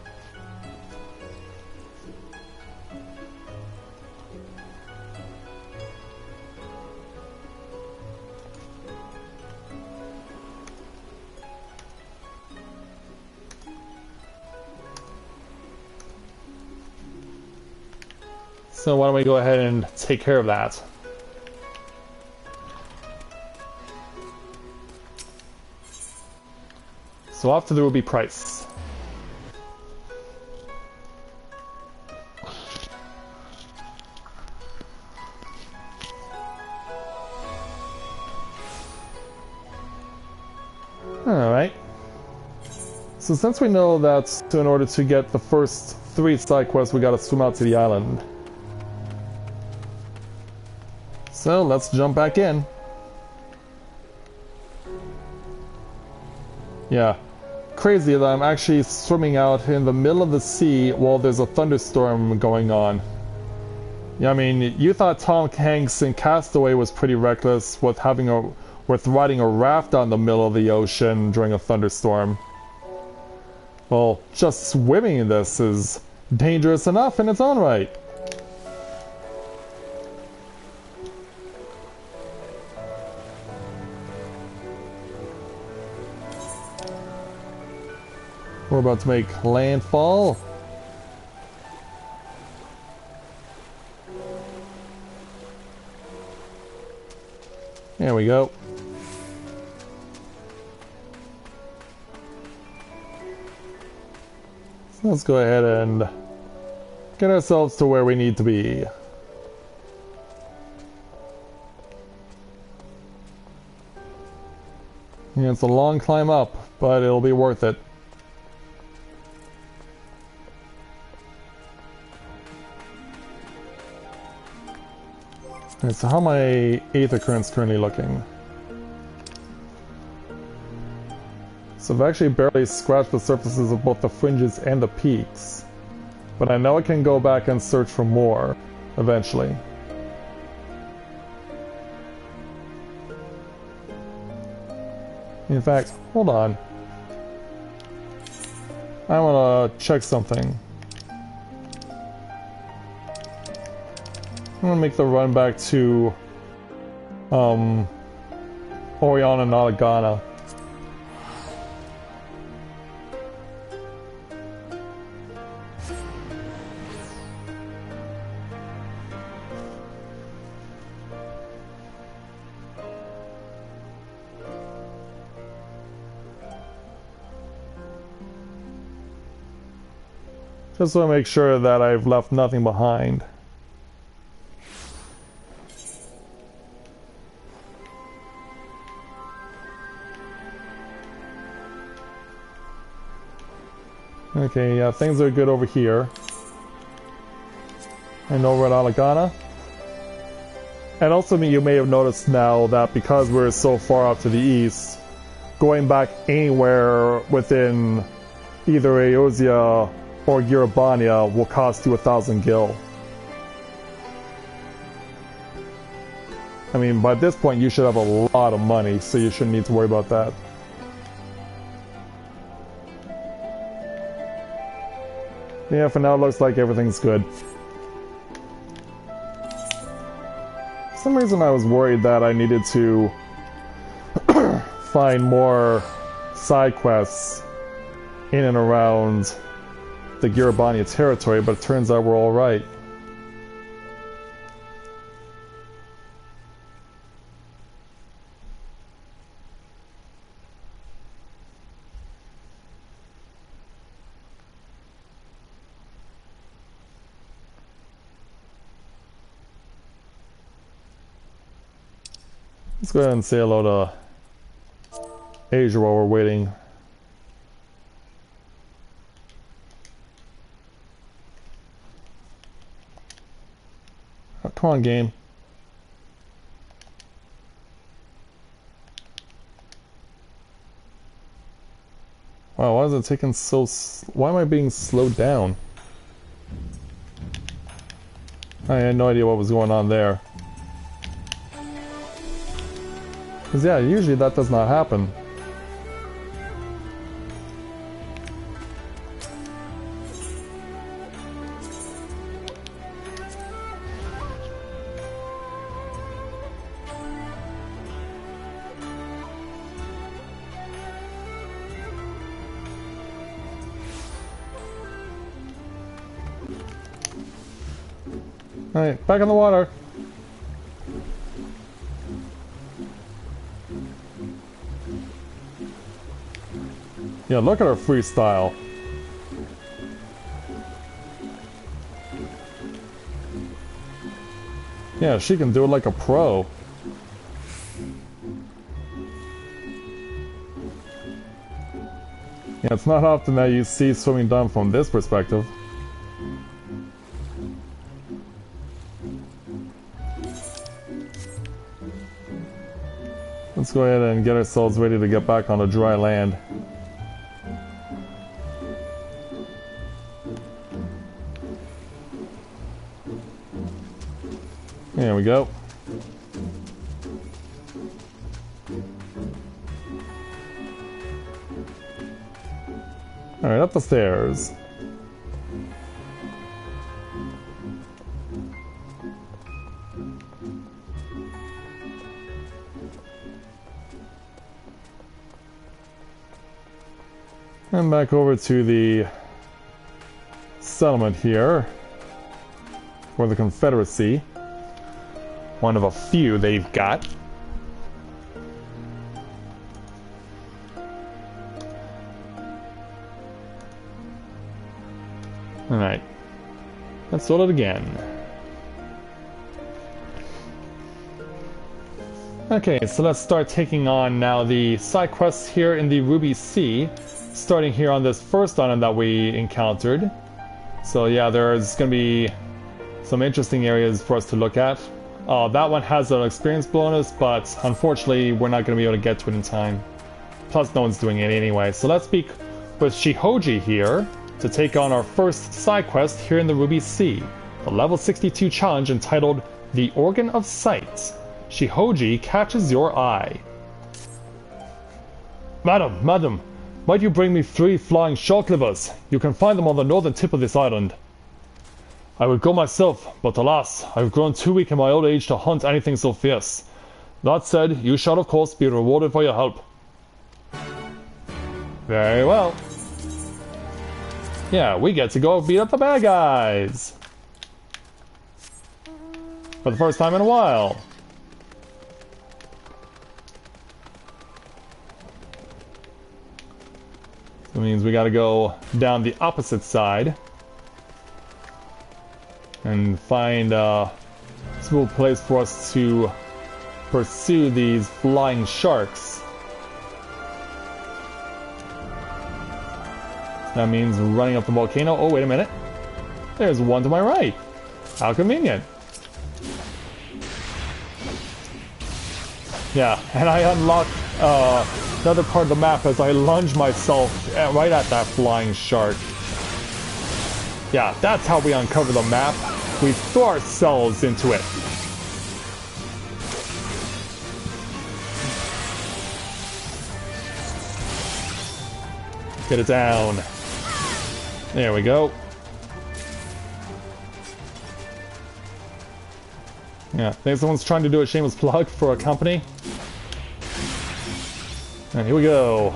So why don't we go ahead and take care of that. So off to the Ruby Price. Alright. So since we know that in order to get the first 3 side quests we gotta swim out to the island. So let's jump back in. Yeah. Crazy that I'm actually swimming out in the middle of the sea while there's a thunderstorm going on. Yeah, I mean, you thought Tom Hanks in Castaway was pretty reckless with riding a raft out in the middle of the ocean during a thunderstorm. Well, just swimming in this is dangerous enough in its own right. We're about to make landfall. There we go. So let's go ahead and get ourselves to where we need to be. Yeah, it's a long climb up, but it'll be worth it. Alright, so how are my Aether Currents currently looking? So I've actually barely scratched the surfaces of both the fringes and the peaks. But I know I can go back and search for more, eventually. In fact, hold on. I want to check something. I'm gonna make the run back to Orion and Nalagana. Just want to make sure that I've left nothing behind. Okay, yeah, things are good over here. And over at Alagana. And also, you may have noticed now that because we're so far off to the east, going back anywhere within either Eorzea or Girabania will cost you 1,000 gil. I mean, by this point you should have a lot of money, so you shouldn't need to worry about that. Yeah, for now it looks like everything's good. For some reason I was worried that I needed to find more side quests in and around the Girabania territory, but it turns out we're alright. Let's go ahead and say hello to Asia while we're waiting. Oh, come on, game. Wow, why is it taking so... Why am I being slowed down? I had no idea what was going on there. Because yeah, usually that does not happen. Alright, back in the water. Yeah, look at her freestyle. Yeah, she can do it like a pro. Yeah, it's not often that you see swimming done from this perspective. Let's go ahead and get ourselves ready to get back on the dry land. There we go. Alright, up the stairs. And back over to the settlement here for the Confederacy. One of a few they've got. Alright. Let's roll it again. Okay, so let's start taking on now the side quests here in the Ruby Sea. Starting here on this first island that we encountered. So yeah, there's going to be some interesting areas for us to look at. That one has an experience bonus, but unfortunately we're not going to be able to get to it in time. Plus no one's doing it anyway. So let's speak with Shihoji here to take on our first side quest here in the Ruby Sea. The level 62 challenge entitled The Organ of Sight. Shihoji catches your eye. Madam, might you bring me 3 flying shark livers? You can find them on the northern tip of this island. I would go myself, but alas, I have grown too weak in my old age to hunt anything so fierce. That said, you shall of course be rewarded for your help. Very well. Yeah, we get to go beat up the bad guys. For the first time in a while. That means we gotta go down the opposite side. And find a smooth place for us to pursue these flying sharks. That means running up the volcano. Oh, wait a minute. There's one to my right. How convenient. Yeah, and I unlocked another part of the map as I lunge myself right at that flying shark. Yeah, that's how we uncover the map. We throw ourselves into it. Get it down. There we go. Yeah, I think someone's trying to do a shameless plug for a company. And here we go.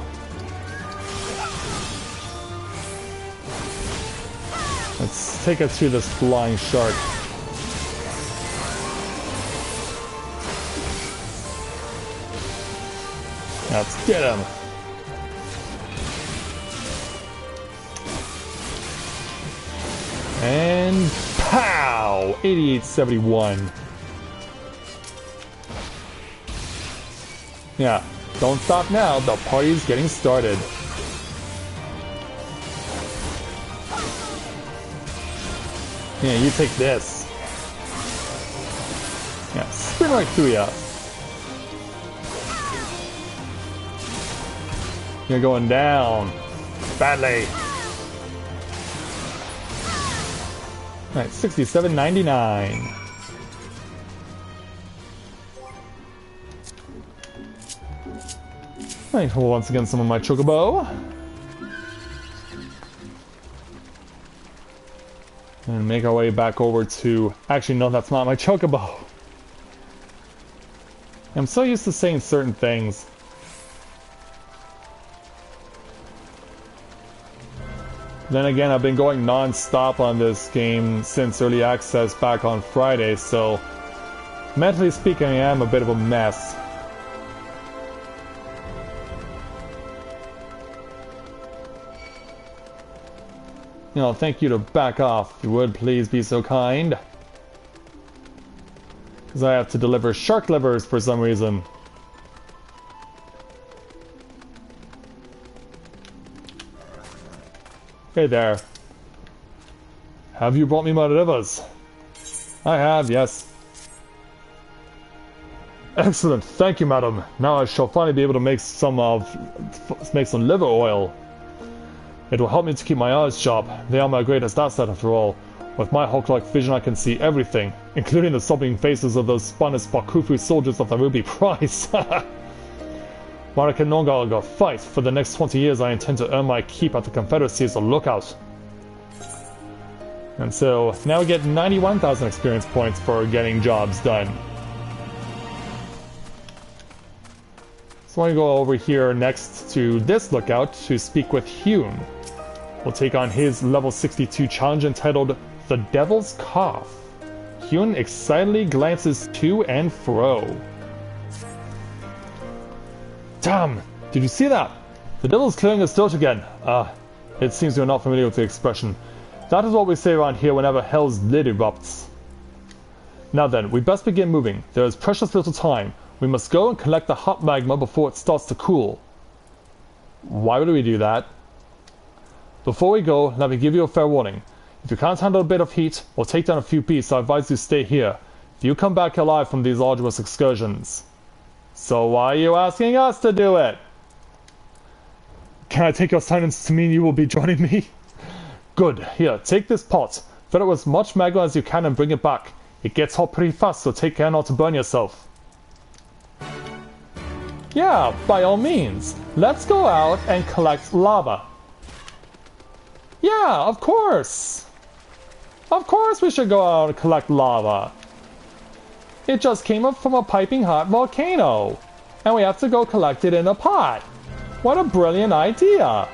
Let's take us through this flying shark. Let's get him. And pow! 8871. Yeah, don't stop now. The party's getting started. Yeah, you take this. Yeah, spin right through ya. You're going down. Badly. Alright, 67.99. Alright, well, once again, some of my chocobo. And make our way back over to... Actually, no, that's not my chocobo. I'm so used to saying certain things. Then again, I've been going non-stop on this game since early access back on Friday, so mentally speaking, I am a bit of a mess. You know, thank you to back off, if you would please be so kind. Because I have to deliver shark livers for some reason. Hey there. Have you brought me my livers? I have, yes. Excellent, thank you, madam. Now I shall finally be able to make some liver oil. It will help me to keep my eyes sharp. They are my greatest asset, after all. With my hawk-like vision, I can see everything, including the sobbing faces of those spineless Bakufu soldiers of the Ruby Prize. While I can no longer fight, for the next 20 years I intend to earn my keep at the Confederacy as a lookout. And so, now we get 91,000 experience points for getting jobs done. So I go over here next to this lookout to speak with Hyun. We'll take on his level 62 challenge entitled The Devil's Cough. Hyun excitedly glances to and fro. Damn! Did you see that? The devil's clearing his throat again. It seems you're not familiar with the expression. That is what we say around here whenever hell's lid erupts. Now then, we best begin moving. There is precious little time. We must go and collect the hot magma before it starts to cool. Why would we do that? Before we go, let me give you a fair warning. If you can't handle a bit of heat, or take down a few beasts, I advise you stay here. If you come back alive from these arduous excursions. So why are you asking us to do it? Can I take your silence to mean you will be joining me? Good. Here, take this pot. Fill it with as much magma as you can and bring it back. It gets hot pretty fast, so take care not to burn yourself. Yeah, by all means. Let's go out and collect lava. Yeah, of course. Of course we should go out and collect lava. It just came up from a piping hot volcano. And we have to go collect it in a pot. What a brilliant idea.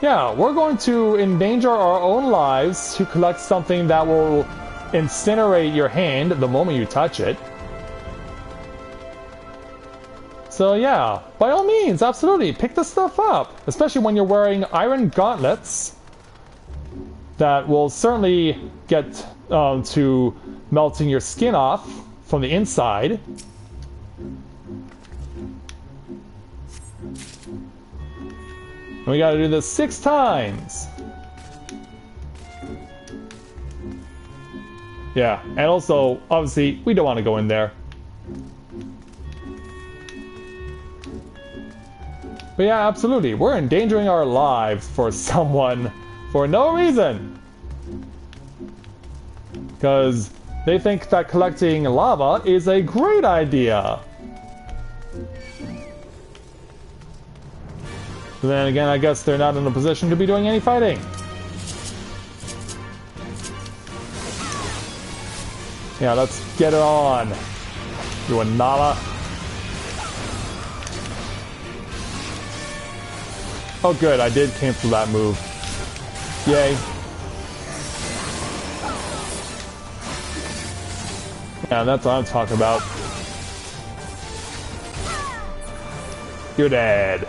Yeah, we're going to endanger our own lives to collect something that will incinerate your hand the moment you touch it. So yeah, by all means, absolutely, pick this stuff up. Especially when you're wearing iron gauntlets. That will certainly get to melting your skin off from the inside. And we gotta do this 6 times. Yeah, and also, obviously, we don't want to go in there. But yeah, absolutely, we're endangering our lives for someone for no reason. Because they think that collecting lava is a great idea. But then again, I guess they're not in a position to be doing any fighting. Yeah, let's get it on. You a Nala. Oh good, I did cancel that move. Yay. Yeah, that's what I'm talking about. You're dead.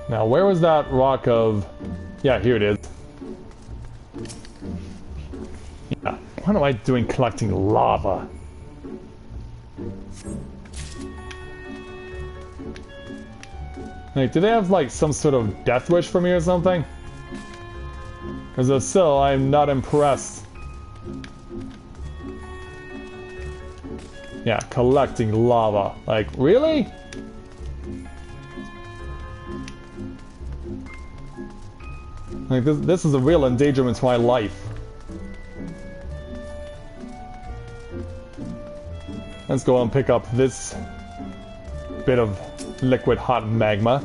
Now, where was that rock of... Yeah, here it is. Yeah, what am I doing collecting lava? Like, do they have, like, some sort of death wish for me or something? Because if so, I'm not impressed. Yeah, collecting lava. Like, really? Like, this is a real endangerment to my life. Let's go and pick up this bit of liquid hot magma.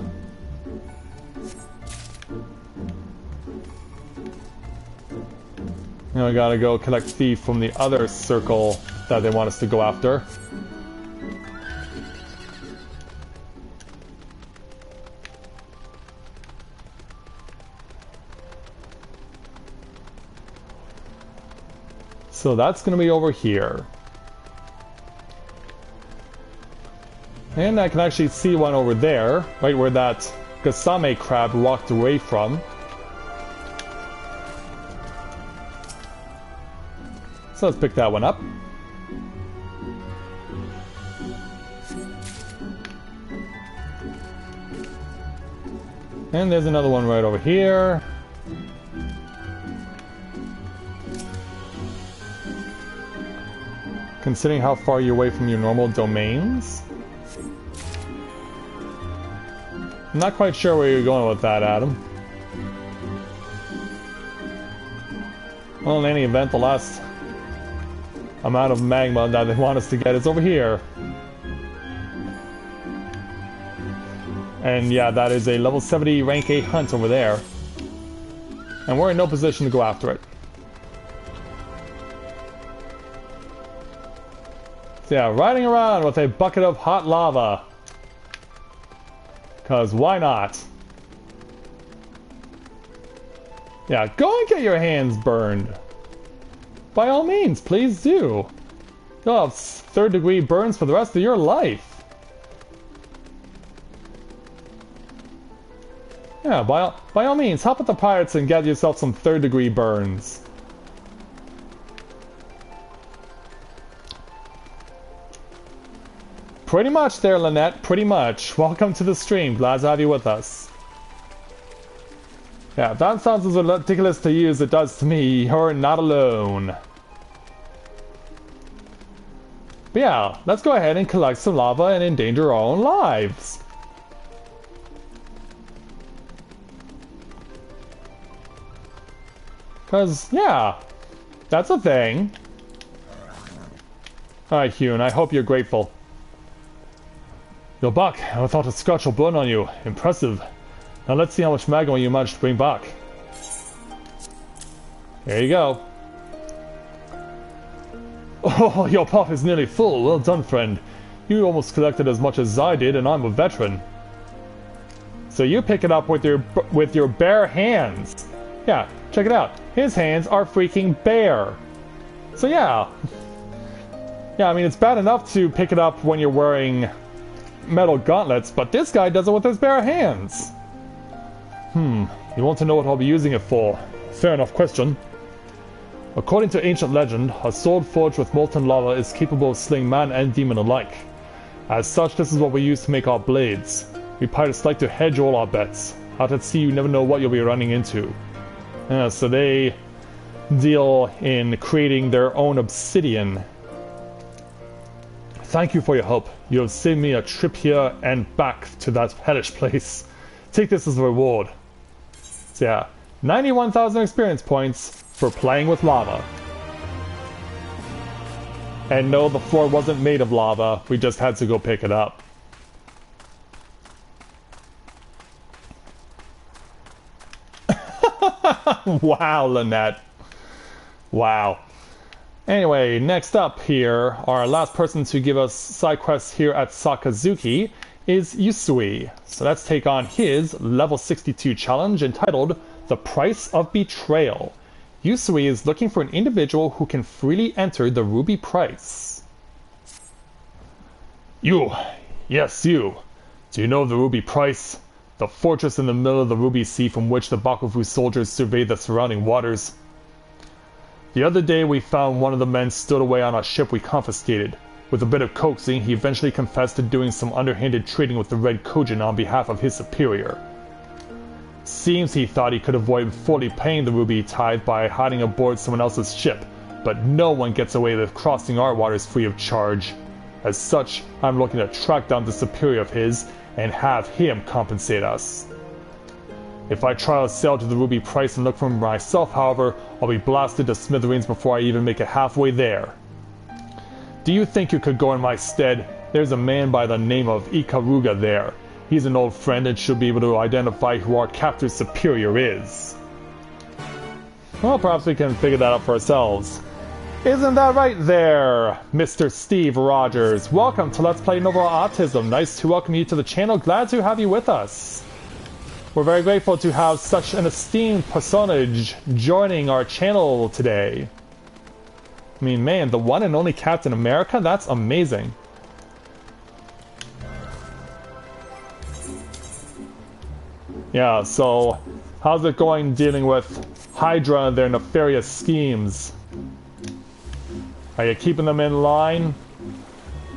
Now we gotta go collect thief from the other circle that they want us to go after. So that's gonna be over here. And I can actually see one over there, right where that Gasame crab walked away from. So let's pick that one up. And there's another one right over here. Considering how far you're away from your normal domains. I'm not quite sure where you're going with that, Adam. Well, in any event, the last amount of magma that they want us to get is over here. And yeah, that is a level 70 rank A hunt over there. And we're in no position to go after it. So yeah, riding around with a bucket of hot lava. Cause why not? Yeah, go and get your hands burned. By all means, please do. You'll have third-degree burns for the rest of your life. Yeah, by all means, help with the pirates and get yourself some third-degree burns. Pretty much there, Lynette, pretty much. Welcome to the stream, glad to have you with us. Yeah, if that sounds as ridiculous to you as it does to me, you're not alone. But yeah, let's go ahead and collect some lava and endanger our own lives. Cause, yeah, that's a thing. Alright, Hune, I hope you're grateful. You're back, and without a scratch or burn on you. Impressive. Now let's see how much magma you managed to bring back. There you go. Oh, your pot is nearly full. Well done, friend. You almost collected as much as I did, and I'm a veteran. So you pick it up with your bare hands. Yeah, check it out. His hands are freaking bare. So yeah. Yeah, I mean, it's bad enough to pick it up when you're wearing metal gauntlets, but this guy does it with his bare hands. You want to know what I'll be using it for? Fair enough question. According to ancient legend, a sword forged with molten lava is capable of slaying man and demon alike. As such, this is what we use to make our blades. We pirates like to hedge all our bets. Out at sea, you never know what you'll be running into. So they deal in creating their own obsidian. Thank you for your help. You have saved me a trip here and back to that hellish place. Take this as a reward. So yeah, 91,000 experience points for playing with lava. And no, the floor wasn't made of lava. We just had to go pick it up. Wow, Lynette. Wow. Anyway, next up here, our last person to give us side quests here at Sakazuki is Yusui. So let's take on his level 62 challenge entitled The Price of Betrayal. Yusui is looking for an individual who can freely enter the Ruby Price. You. Yes, you. Do you know the Ruby Price? The fortress in the middle of the Ruby Sea from which the Bakufu soldiers surveyed the surrounding waters. The other day we found one of the men stowed away on a ship we confiscated. With a bit of coaxing, he eventually confessed to doing some underhanded trading with the Red Kojin on behalf of his superior. Seems he thought he could avoid fully paying the Ruby tithe by hiding aboard someone else's ship, but no one gets away with crossing our waters free of charge. As such, I'm looking to track down the superior of his and have him compensate us. If I try to sail to the Ruby Price and look for him myself, however, I'll be blasted to smithereens before I even make it halfway there. Do you think you could go in my stead? There's a man by the name of Ikaruga there. He's an old friend and should be able to identify who our captor's superior is. Well, perhaps we can figure that out for ourselves. Isn't that right there, Mr. Steve Rogers? Welcome to Let's Play Novaura Autism. Nice to welcome you to the channel. Glad to have you with us. We're very grateful to have such an esteemed personage joining our channel today. I mean, man, the one and only Captain America? That's amazing. Yeah, so how's it going dealing with Hydra and their nefarious schemes? Are you keeping them in line?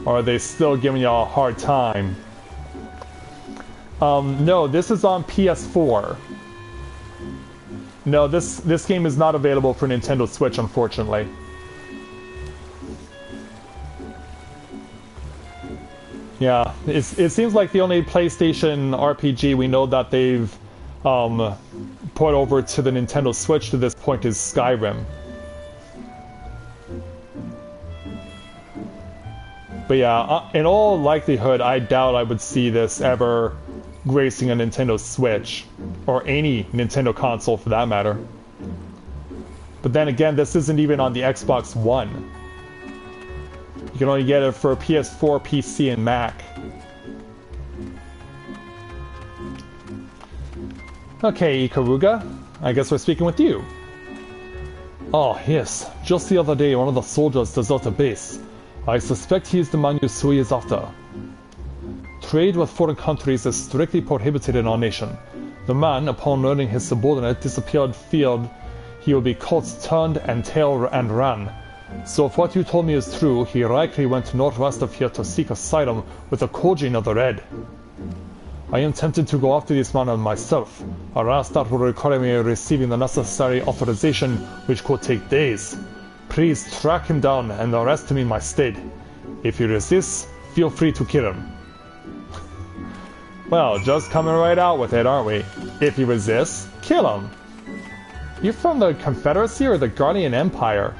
Or are they still giving you a hard time? No, this is on PS4. No, this game is not available for Nintendo Switch, unfortunately. Yeah, it seems like the only PlayStation RPG we know that they've put over to the Nintendo Switch to this point is Skyrim. But yeah, in all likelihood, I doubt I would see this ever gracing a Nintendo Switch, or any Nintendo console for that matter. But then again, this isn't even on the Xbox One. You can only get it for PS4, PC, and Mac. Okay, Ikaruga, I guess we're speaking with you. Oh, yes. Just the other day, one of the soldiers deserted base. I suspect he is the man Yusui is after. Trade with foreign countries is strictly prohibited in our nation. The man, upon learning his subordinate disappeared field, he will be caught, turned, and tail and ran. So if what you told me is true, he likely went northwest of here to seek asylum with the Kojin of the Red. I am tempted to go after this man myself, alas that will require me receiving the necessary authorization, which could take days. Please track him down and arrest him in my stead. If he resists, feel free to kill him. Well, just coming right out with it, aren't we? If he resists, kill him. You from the Confederacy or the Guardian Empire?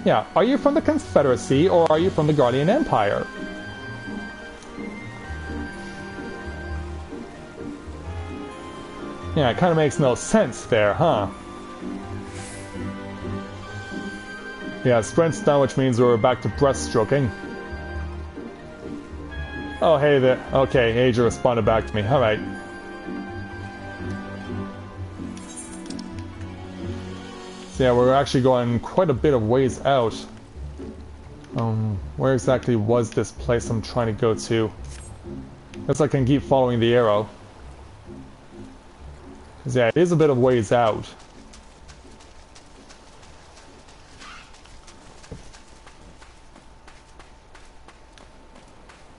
Yeah, are you from the Confederacy or are you from the Guardian Empire? Yeah, it kind of makes no sense there, huh? Yeah, sprint's done, which means we're back to breaststroking. Oh, hey there. Okay, Asia responded back to me. Alright. So yeah, we're actually going quite a bit of ways out. Where exactly was this place I'm trying to go to? Guess I can keep following the arrow. 'Cause yeah, it is a bit of ways out.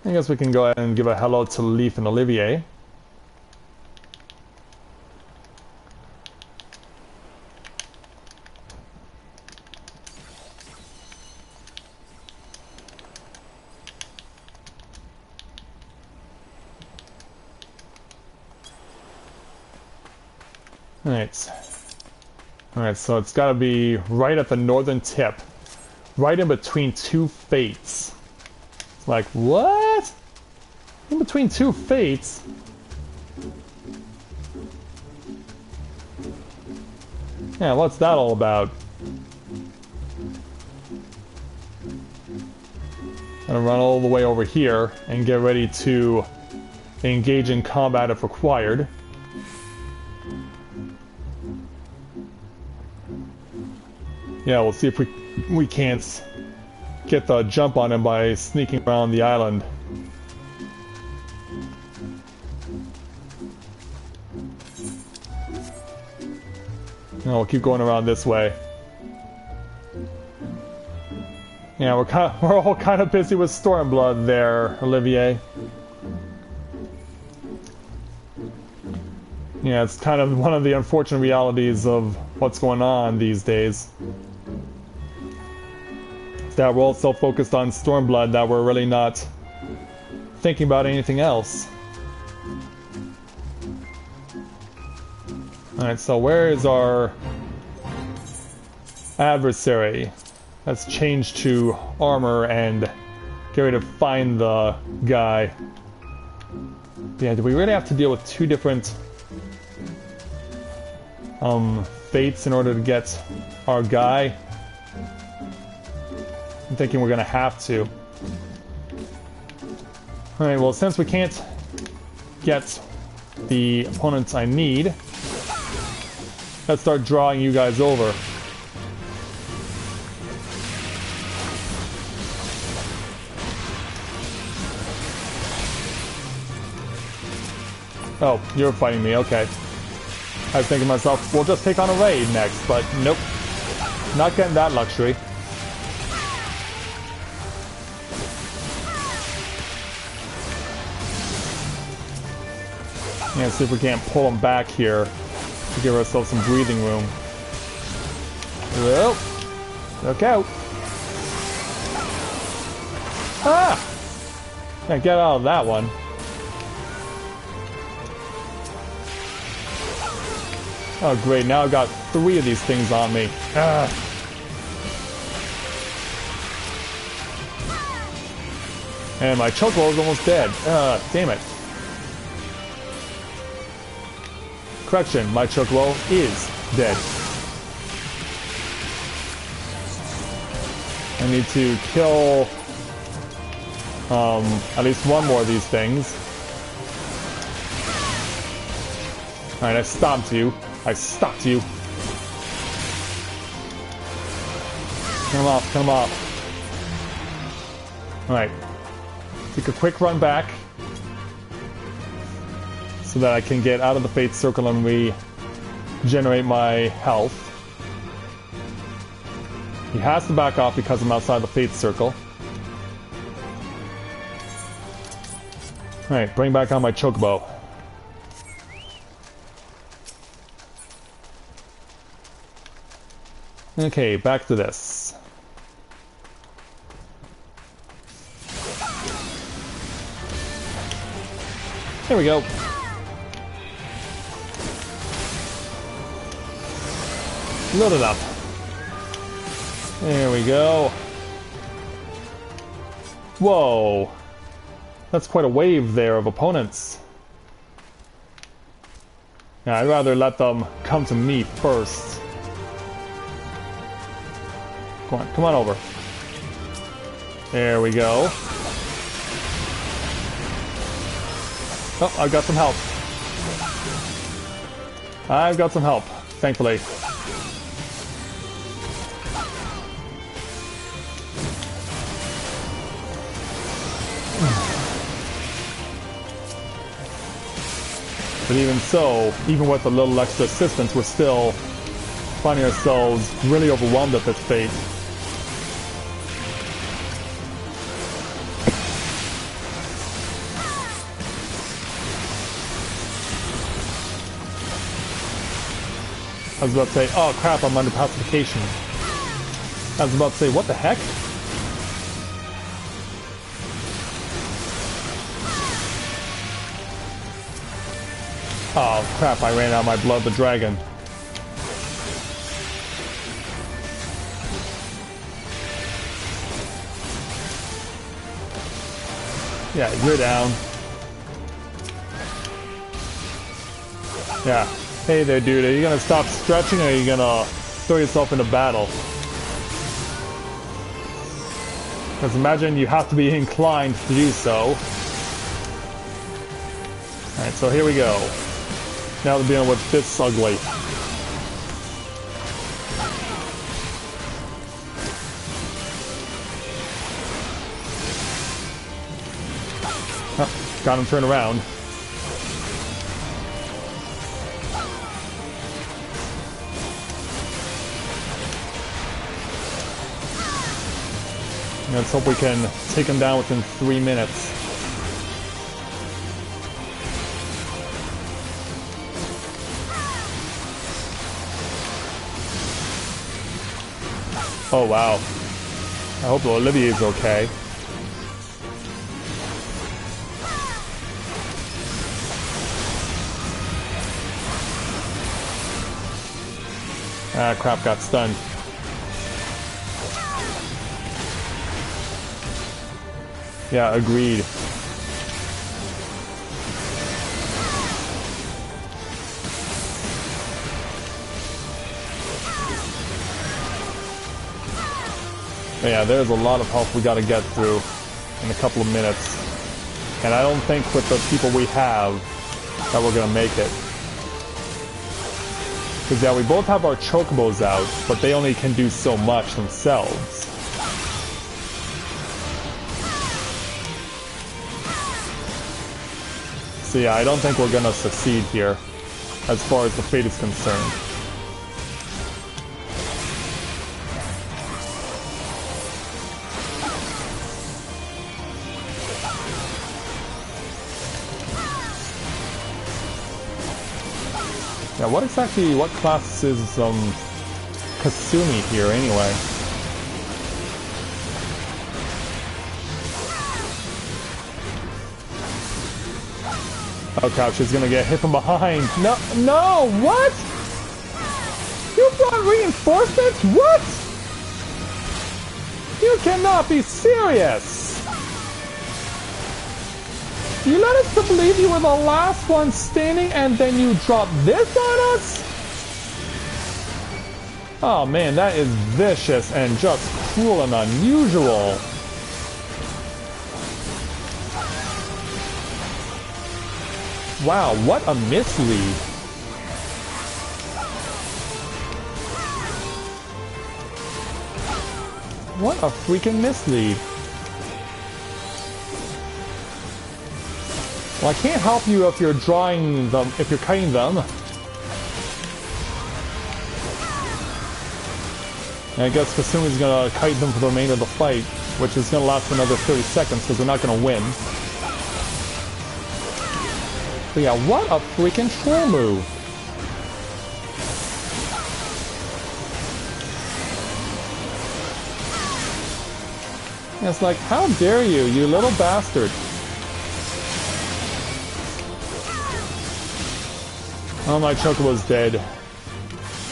I guess we can go ahead and give a hello to Leaf and Olivier. Alright, so it's gotta be right at the northern tip. Right in between two fates. Like, what? In between two fates? Yeah, what's that all about? Gonna run all the way over here and get ready to engage in combat if required. Yeah, we'll see if we can't get the jump on him by sneaking around the island. No, we'll keep going around this way. Yeah, we're all kind of busy with Stormblood there, Olivier. Yeah, it's kind of one of the unfortunate realities of what's going on these days. That we're all so focused on Stormblood that we're really not thinking about anything else. Alright, so where is our adversary? Let's change to armor and get ready to find the guy. Yeah, do we really have to deal with two different fates in order to get our guy? I'm thinking we're gonna have to. Alright, well, since we can't get the opponents I need, let's start drawing you guys over. Oh, you're fighting me, okay. I was thinking to myself, we'll just take on a raid next, but nope. Not getting that luxury. Yeah, see if we can't pull them back here to give ourselves some breathing room. Well, look out. Ah! Can't get out of that one. Oh great, now I've got 3 of these things on me. Ah. And my chocobo is almost dead. Damn it. Correction, my chocobo is dead. I need to kill at least one more of these things. Alright, I stopped you. I stopped you. Come off, come off. Alright. Take a quick run back so that I can get out of the fate circle and regenerate my health. He has to back off because I'm outside the fate circle. Alright, bring back on my chocobo. Okay, back to this. Here we go. Load it up. There we go. Whoa. That's quite a wave there of opponents. Yeah, I'd rather let them come to me first. Come on over. There we go. Oh, I've got some help. I've got some help, thankfully. But even so, even with a little extra assistance, we're still finding ourselves really overwhelmed at this fate. I was about to say, oh crap, I'm under pacification. I was about to say, what the heck? Oh crap, I ran out of my blood the dragon. Yeah, you're down. Yeah. Hey there, dude. Are you gonna stop stretching or are you gonna throw yourself into battle? Because imagine you have to be inclined to do so. Alright, so here we go. Now we're dealing with this ugly. Oh, got him turned around. Let's hope we can take him down within 3 minutes. Oh wow. I hope Olivia is okay. Ah crap, got stunned. Yeah, agreed. But yeah, there's a lot of health we gotta get through in a couple of minutes. And I don't think with the people we have that we're gonna make it. Because yeah, we both have our chocobos out, but they only can do so much themselves. So yeah, I don't think we're gonna succeed here, as far as the fate is concerned. Yeah, what class is Kasumi here anyway? Oh crap, she's gonna get hit from behind. No, no, what? You brought reinforcements? What? You cannot be serious. You led us to believe you were the last one standing and then you dropped this on us? Oh man, that is vicious and just cruel and unusual. Wow, what a mislead. What a freaking mislead. Well, I can't help you if you're drawing them, if you're cutting them. And I guess Kasumi's gonna kite them for the remainder of the fight, which is gonna last for another 30 seconds because we're not gonna win. But yeah, what a freaking troll move. And it's like, how dare you, you little bastard. Oh, my Chocobo's dead.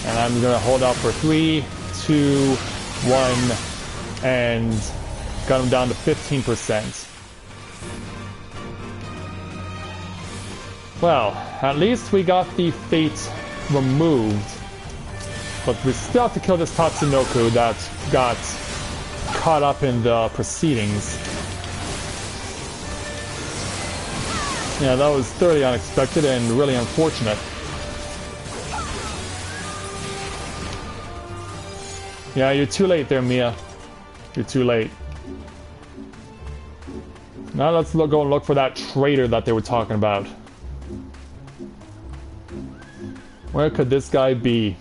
And I'm gonna hold out for 3, 2, 1, and got him down to 15%. Well, at least we got the fate removed. But we still have to kill this Tatsunoko that got caught up in the proceedings. Yeah, that was thoroughly unexpected and really unfortunate. Yeah, you're too late there, Mia. You're too late. Now let's go and look for that traitor that they were talking about. Where could this guy be?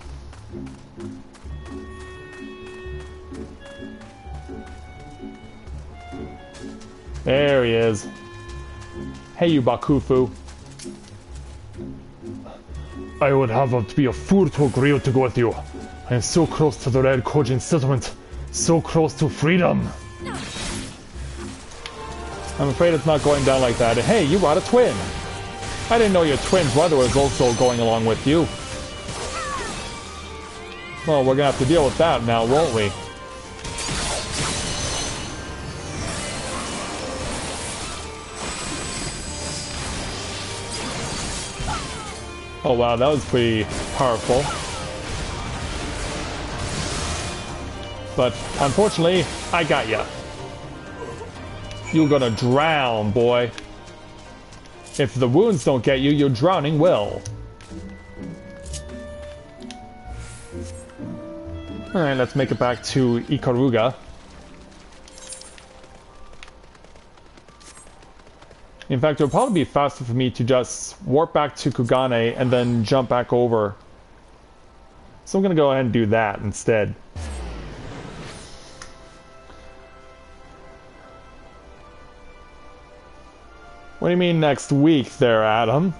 There he is. Hey, you Bakufu. I would have to be a fool to agree to go with you. I am so close to the Red Kojin settlement. So close to freedom. I'm afraid it's not going down like that. Hey, you got a twin. I didn't know your twin brother was also going along with you. Well, we're gonna have to deal with that now, won't we? Oh wow, that was pretty powerful. But unfortunately, I got ya. You're gonna drown, boy. If the wounds don't get you, your drowning will. Alright, let's make it back to Ikaruga. In fact, it would probably be faster for me to just warp back to Kugane and then jump back over. So I'm gonna go ahead and do that instead. What do you mean next week there, Adam?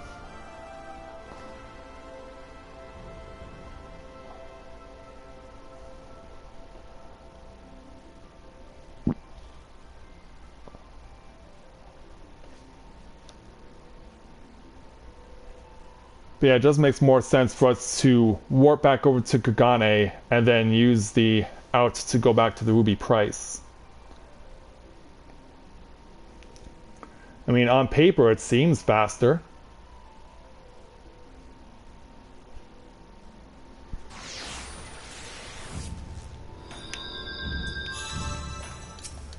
But yeah, it just makes more sense for us to warp back over to Kugane and then use the out to go back to the Ruby Price. I mean, on paper, it seems faster.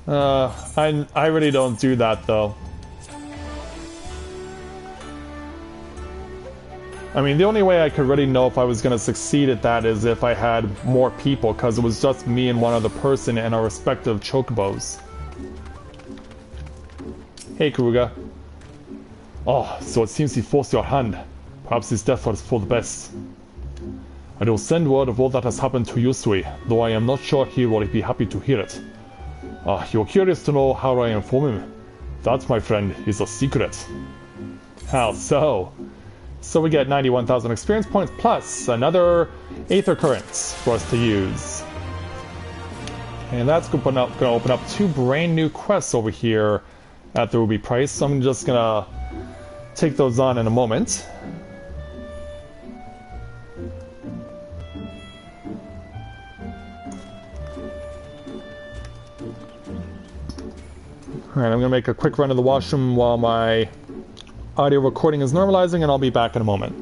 I really don't do that, though. I mean, the only way I could really know if I was going to succeed at that is if I had more people, because it was just me and one other person and our respective chocobos. Hey, Karuga. Oh, so it seems he forced your hand. Perhaps his death was for the best. I will send word of all that has happened to Yusui, though I am not sure he will be happy to hear it. You're curious to know how I inform him? That, my friend, is a secret. How so? So we get 91,000 experience points plus another Aether Currents for us to use. And that's going to open up 2 brand new quests over here at the Ruby Price, so I'm just gonna take those on in a moment. Alright, I'm gonna make a quick run to the washroom while my audio recording is normalizing, and I'll be back in a moment.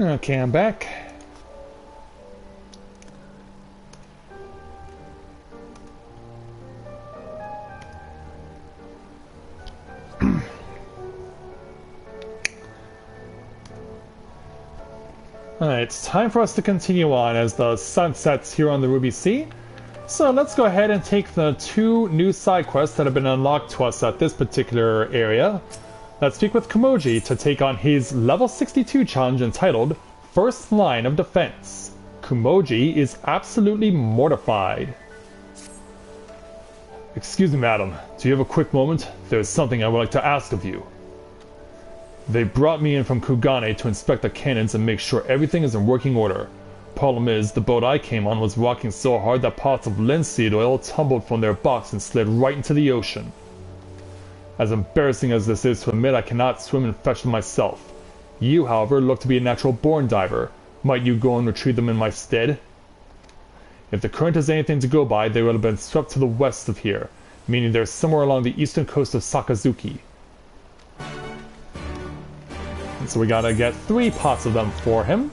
Okay, I'm back. Alright, it's time for us to continue on as the sun sets here on the Ruby Sea. So let's go ahead and take the 2 new side quests that have been unlocked to us at this particular area. Let's speak with Kumoji to take on his level 62 challenge entitled First Line of Defense. Kumoji is absolutely mortified. Excuse me, madam. Do you have a quick moment? There's something I would like to ask of you. They brought me in from Kugane to inspect the cannons and make sure everything is in working order. Problem is, the boat I came on was rocking so hard that pots of linseed oil tumbled from their box and slid right into the ocean. As embarrassing as this is to admit, I cannot swim and fetch them myself. You, however, look to be a natural-born diver. Might you go and retrieve them in my stead? If the current is anything to go by, they would have been swept to the west of here, meaning they're somewhere along the eastern coast of Sakazuki. And so we gotta get 3 pots of them for him.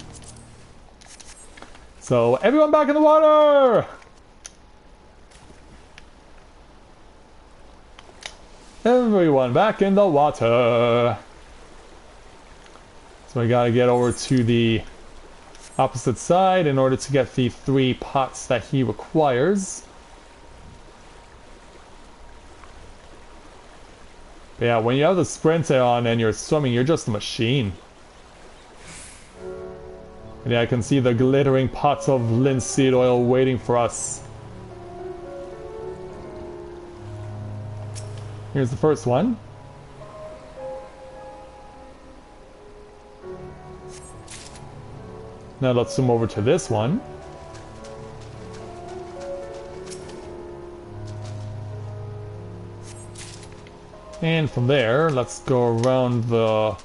So, everyone back in the water! Everyone back in the water! So we gotta get over to the opposite side in order to get the 3 pots that he requires. But yeah, when you have the sprint on and you're swimming, you're just a machine. And yeah, I can see the glittering pots of linseed oil waiting for us. Here's the first one. Now let's zoom over to this one. And from there, let's go around the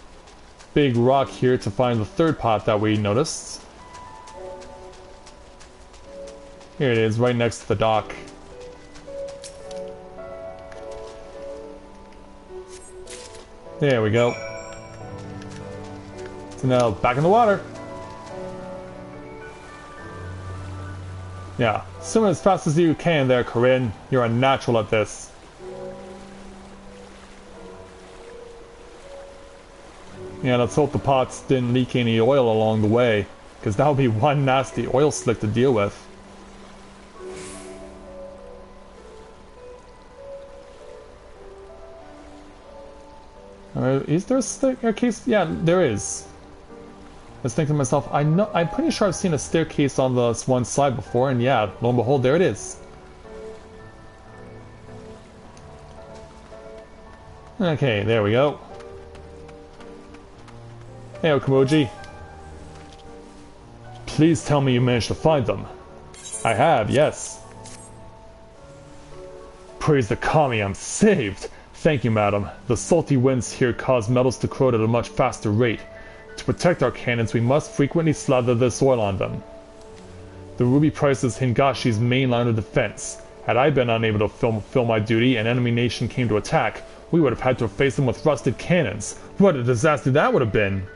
big rock here to find the 3rd pot that we noticed. Here it is, right next to the dock. There we go. So now, back in the water. Yeah, swim as fast as you can there, Corinne. You're a natural at this. Yeah, let's hope the pots didn't leak any oil along the way, because that would be one nasty oil slick to deal with. Is there a staircase? Yeah, there is. I was thinking to myself, I'm pretty sure I've seen a staircase on this one side before, and yeah, lo and behold, there it is. Okay, there we go. Hey, Okumoji. Please tell me you managed to find them. I have, yes. Praise the Kami, I'm saved! Thank you, madam. The salty winds here cause metals to corrode at a much faster rate. To protect our cannons, we must frequently slather this oil on them. The ruby price is Hingashi's main line of defense. Had I been unable to fulfill my duty and enemy nation came to attack, we would have had to face them with rusted cannons. What a disaster that would have been!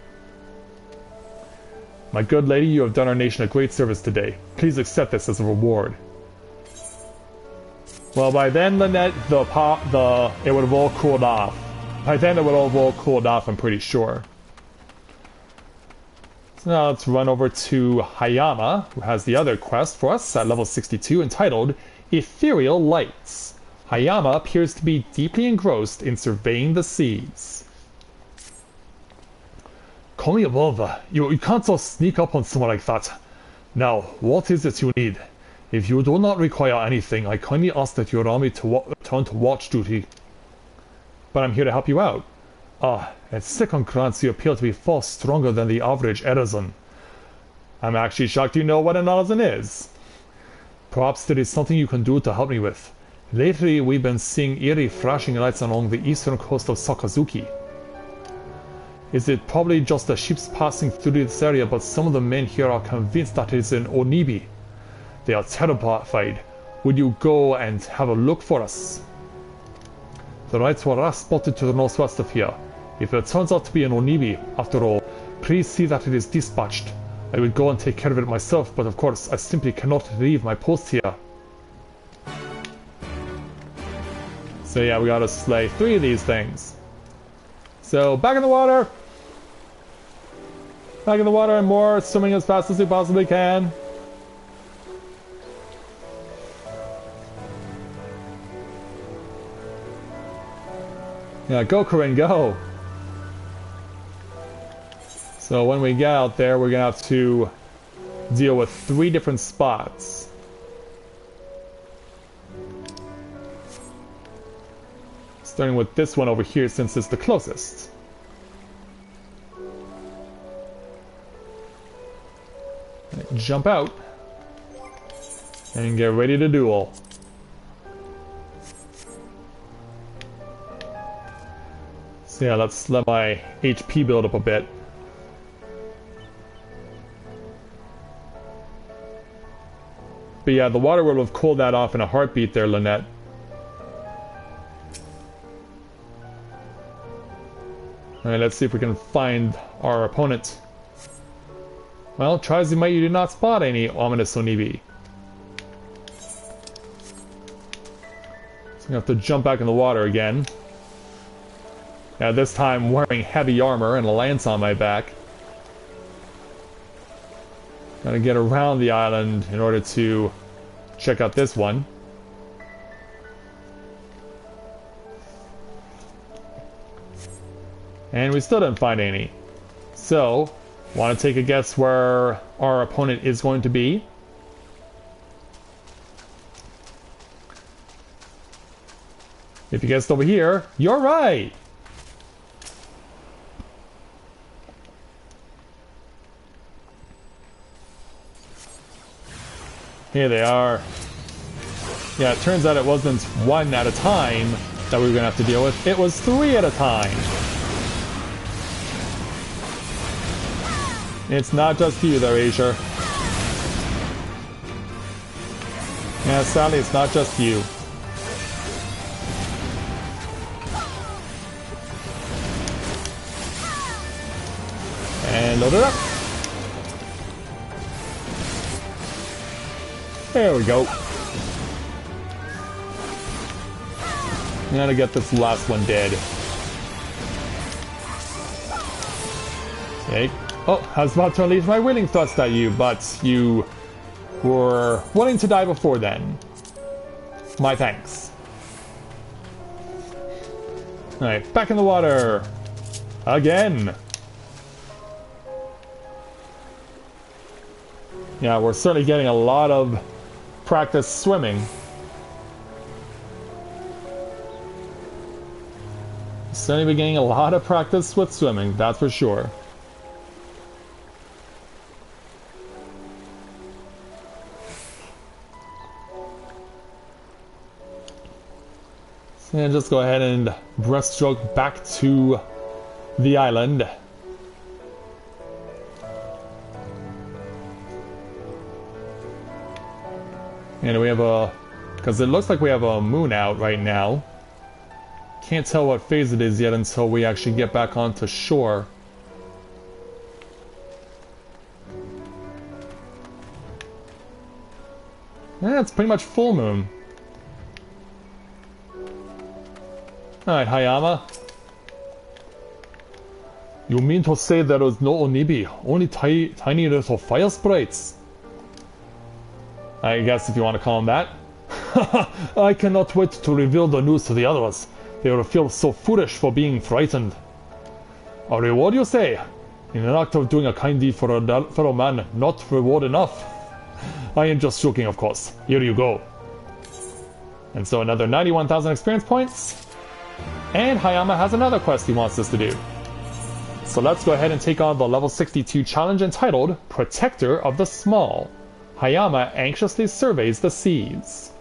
My good lady, you have done our nation a great service today. Please accept this as a reward. Well, by then, Lynette, it would have all cooled off. By then, it would have all cooled off, I'm pretty sure. So now let's run over to Hayama, who has the other quest for us at level 62, entitled Ethereal Lights. Hayama appears to be deeply engrossed in surveying the seas. Call me above. You can't just sneak up on someone like that. Now, what is it you need? If you do not require anything, I kindly ask that you allow me to return to watch duty. But I'm here to help you out. At second glance you appear to be far stronger than the average Edison. I'm actually shocked you know what an Edison is. Perhaps there is something you can do to help me with. Lately we've been seeing eerie flashing lights along the eastern coast of Sakazuki. Is it probably just the ships passing through this area, but some of the men here are convinced that it is an Onibi. They are terrified. Would you go and have a look for us? The lights were last spotted to the northwest of here. If it turns out to be an Onibi, after all, Please see that it is dispatched. I will go and take care of it myself, but of course I simply cannot leave my post here. So yeah, we gotta slay 3 of these things. So back in the water! Back in the water and more, swimming as fast as we possibly can. Yeah, go Corinne, go! So when we get out there, we're gonna have to deal with 3 different spots. Starting with this one over here since it's the closest. Jump out and get ready to duel. So yeah, let's let my HP build up a bit. But yeah, the water would have cooled that off in a heartbeat there, Lynette. Alright, let's see if we can find our opponent. Well, try as you might, you did not spot any ominous Onibi. So we have to jump back in the water again. Now this time wearing heavy armor and a lance on my back. Gotta get around the island in order to check out this one. And we still didn't find any. So, want to take a guess where our opponent is going to be? If you guessed over here, you're right! Here they are. Yeah, it turns out it wasn't 1 at a time that we were going to have to deal with. It was 3 at a time. It's not just you there, Asia. Yeah, sadly, it's not just you. And load it up. There we go. I'm gonna get this last one dead. Okay. Oh, I was about to unleash my willing thrust at you, but you were willing to die before then. My thanks. Alright, back in the water. Again. Yeah, we're certainly getting a lot of practice swimming. Certainly been getting a lot of practice with swimming, that's for sure. And just go ahead and breaststroke back to the island. And we have a... because it looks like we have a moon out right now. Can't tell what phase it is yet until we actually get back onto shore. Yeah, it's pretty much full moon. Alright, Hayama. You mean to say there is no Onibi, only tiny little fire sprites? I guess if you want to call them that. I cannot wait to reveal the news to the others. They will feel so foolish for being frightened. A reward, you say? In an act of doing a kind deed for a fellow man, not reward enough? I am just joking, of course. Here you go. And so another 91,000 experience points. And Hayama has another quest he wants us to do. So let's go ahead and take on the level 62 challenge entitled Protector of the Small. Hayama anxiously surveys the seas.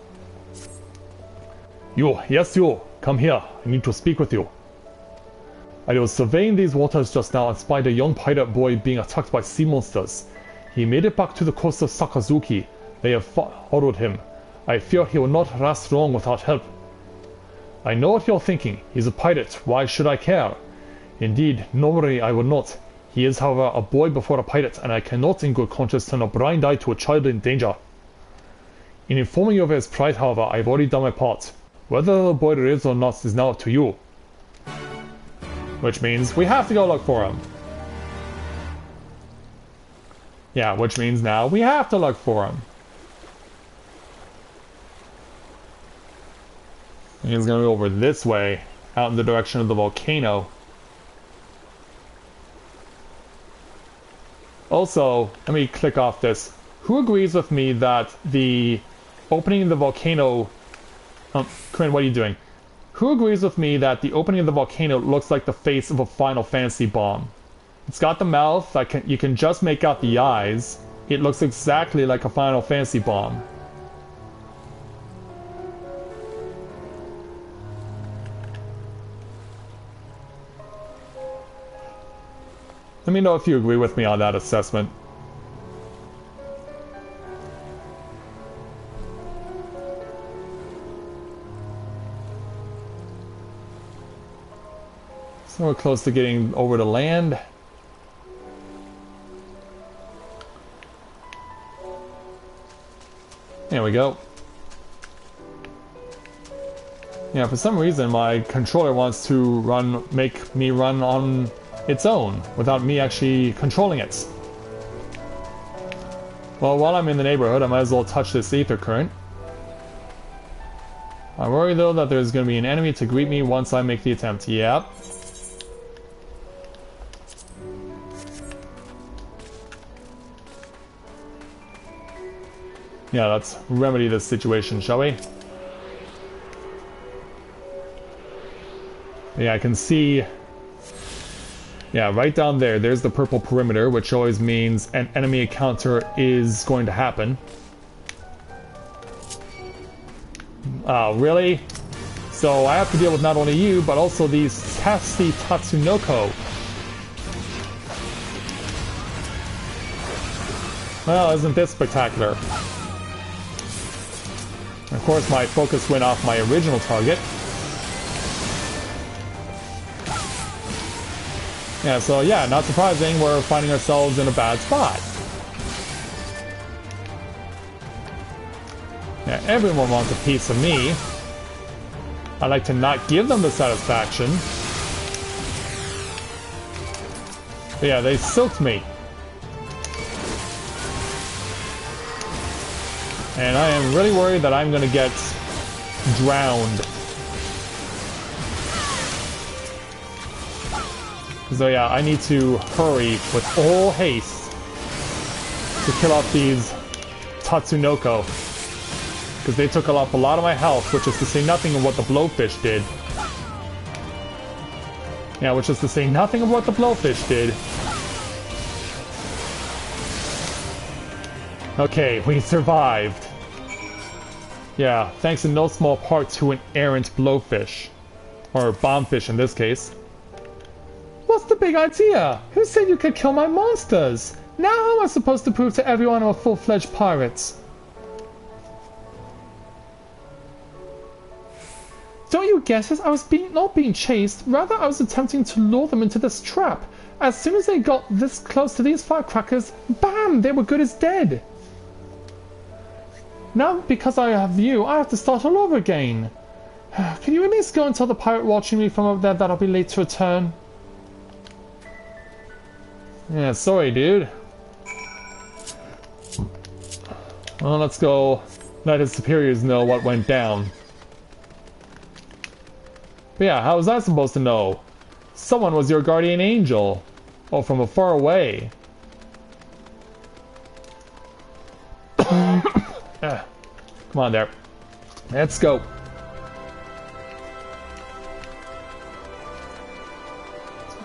You, yes you, come here. I need to speak with you. I was surveying these waters just now and spied a young pirate boy being attacked by sea monsters. He made it back to the coast of Sakazuki. They have followed him. I fear he will not last long without help. I know what you're thinking. He's a pirate. Why should I care? Indeed, normally I would not. He is, however, a boy before a pirate, and I cannot in good conscience turn a blind eye to a child in danger. In informing you of his plight, however, I have already done my part. Whether the boy lives or not is now up to you. Which means we have to go look for him. Yeah, which means now we have to look for him. And he's gonna go over this way, out in the direction of the volcano. Also, let me click off this. Who agrees with me that the opening of the volcano... Corinne, what are you doing? Who agrees with me that the opening of the volcano looks like the face of a Final Fantasy bomb? It's got the mouth, you can just make out the eyes. It looks exactly like a Final Fantasy bomb. Let me know if you agree with me on that assessment. So we're close to getting over to land. There we go. Yeah, for some reason my controller wants to make me run on its own, without me actually controlling it. Well, while I'm in the neighborhood, I might as well touch this ether current. I worry though that there's going to be an enemy to greet me once I make the attempt. Yep. Yeah, let's remedy this situation, shall we? Yeah, I can see... Yeah, right down there, there's the purple perimeter, which always means an enemy encounter is going to happen. Oh, really? So I have to deal with not only you, but also these Tasty Tatsunoko. Well, isn't this spectacular? Of course, my focus went off my original target. Yeah, so yeah, not surprising, we're finding ourselves in a bad spot. Yeah, everyone wants a piece of me. I like to not give them the satisfaction. But yeah, they silked me. And I am really worried that I'm gonna get drowned. So yeah, I need to hurry with all haste to kill off these Tatsunoko. Because they took off a lot of my health, which is to say nothing of what the blowfish did. Yeah, which is to say nothing of what the blowfish did. Okay, we survived. Yeah, thanks in no small part to an errant blowfish. Or bombfish in this case. What's the big idea? Who said you could kill my monsters? Now how am I supposed to prove to everyone I'm a full-fledged pirate? Don't you get it? I was not being chased. Rather, I was attempting to lure them into this trap. As soon as they got this close to these firecrackers, bam! They were good as dead. Now, because I have you, I have to start all over again. Can you at least go and tell the pirate watching me from over there that I'll be late to return? Yeah, sorry, dude. Well, let's go let his superiors know what went down. But yeah, how was I supposed to know? Someone was your guardian angel. Oh, from afar away. Come on there. Let's go.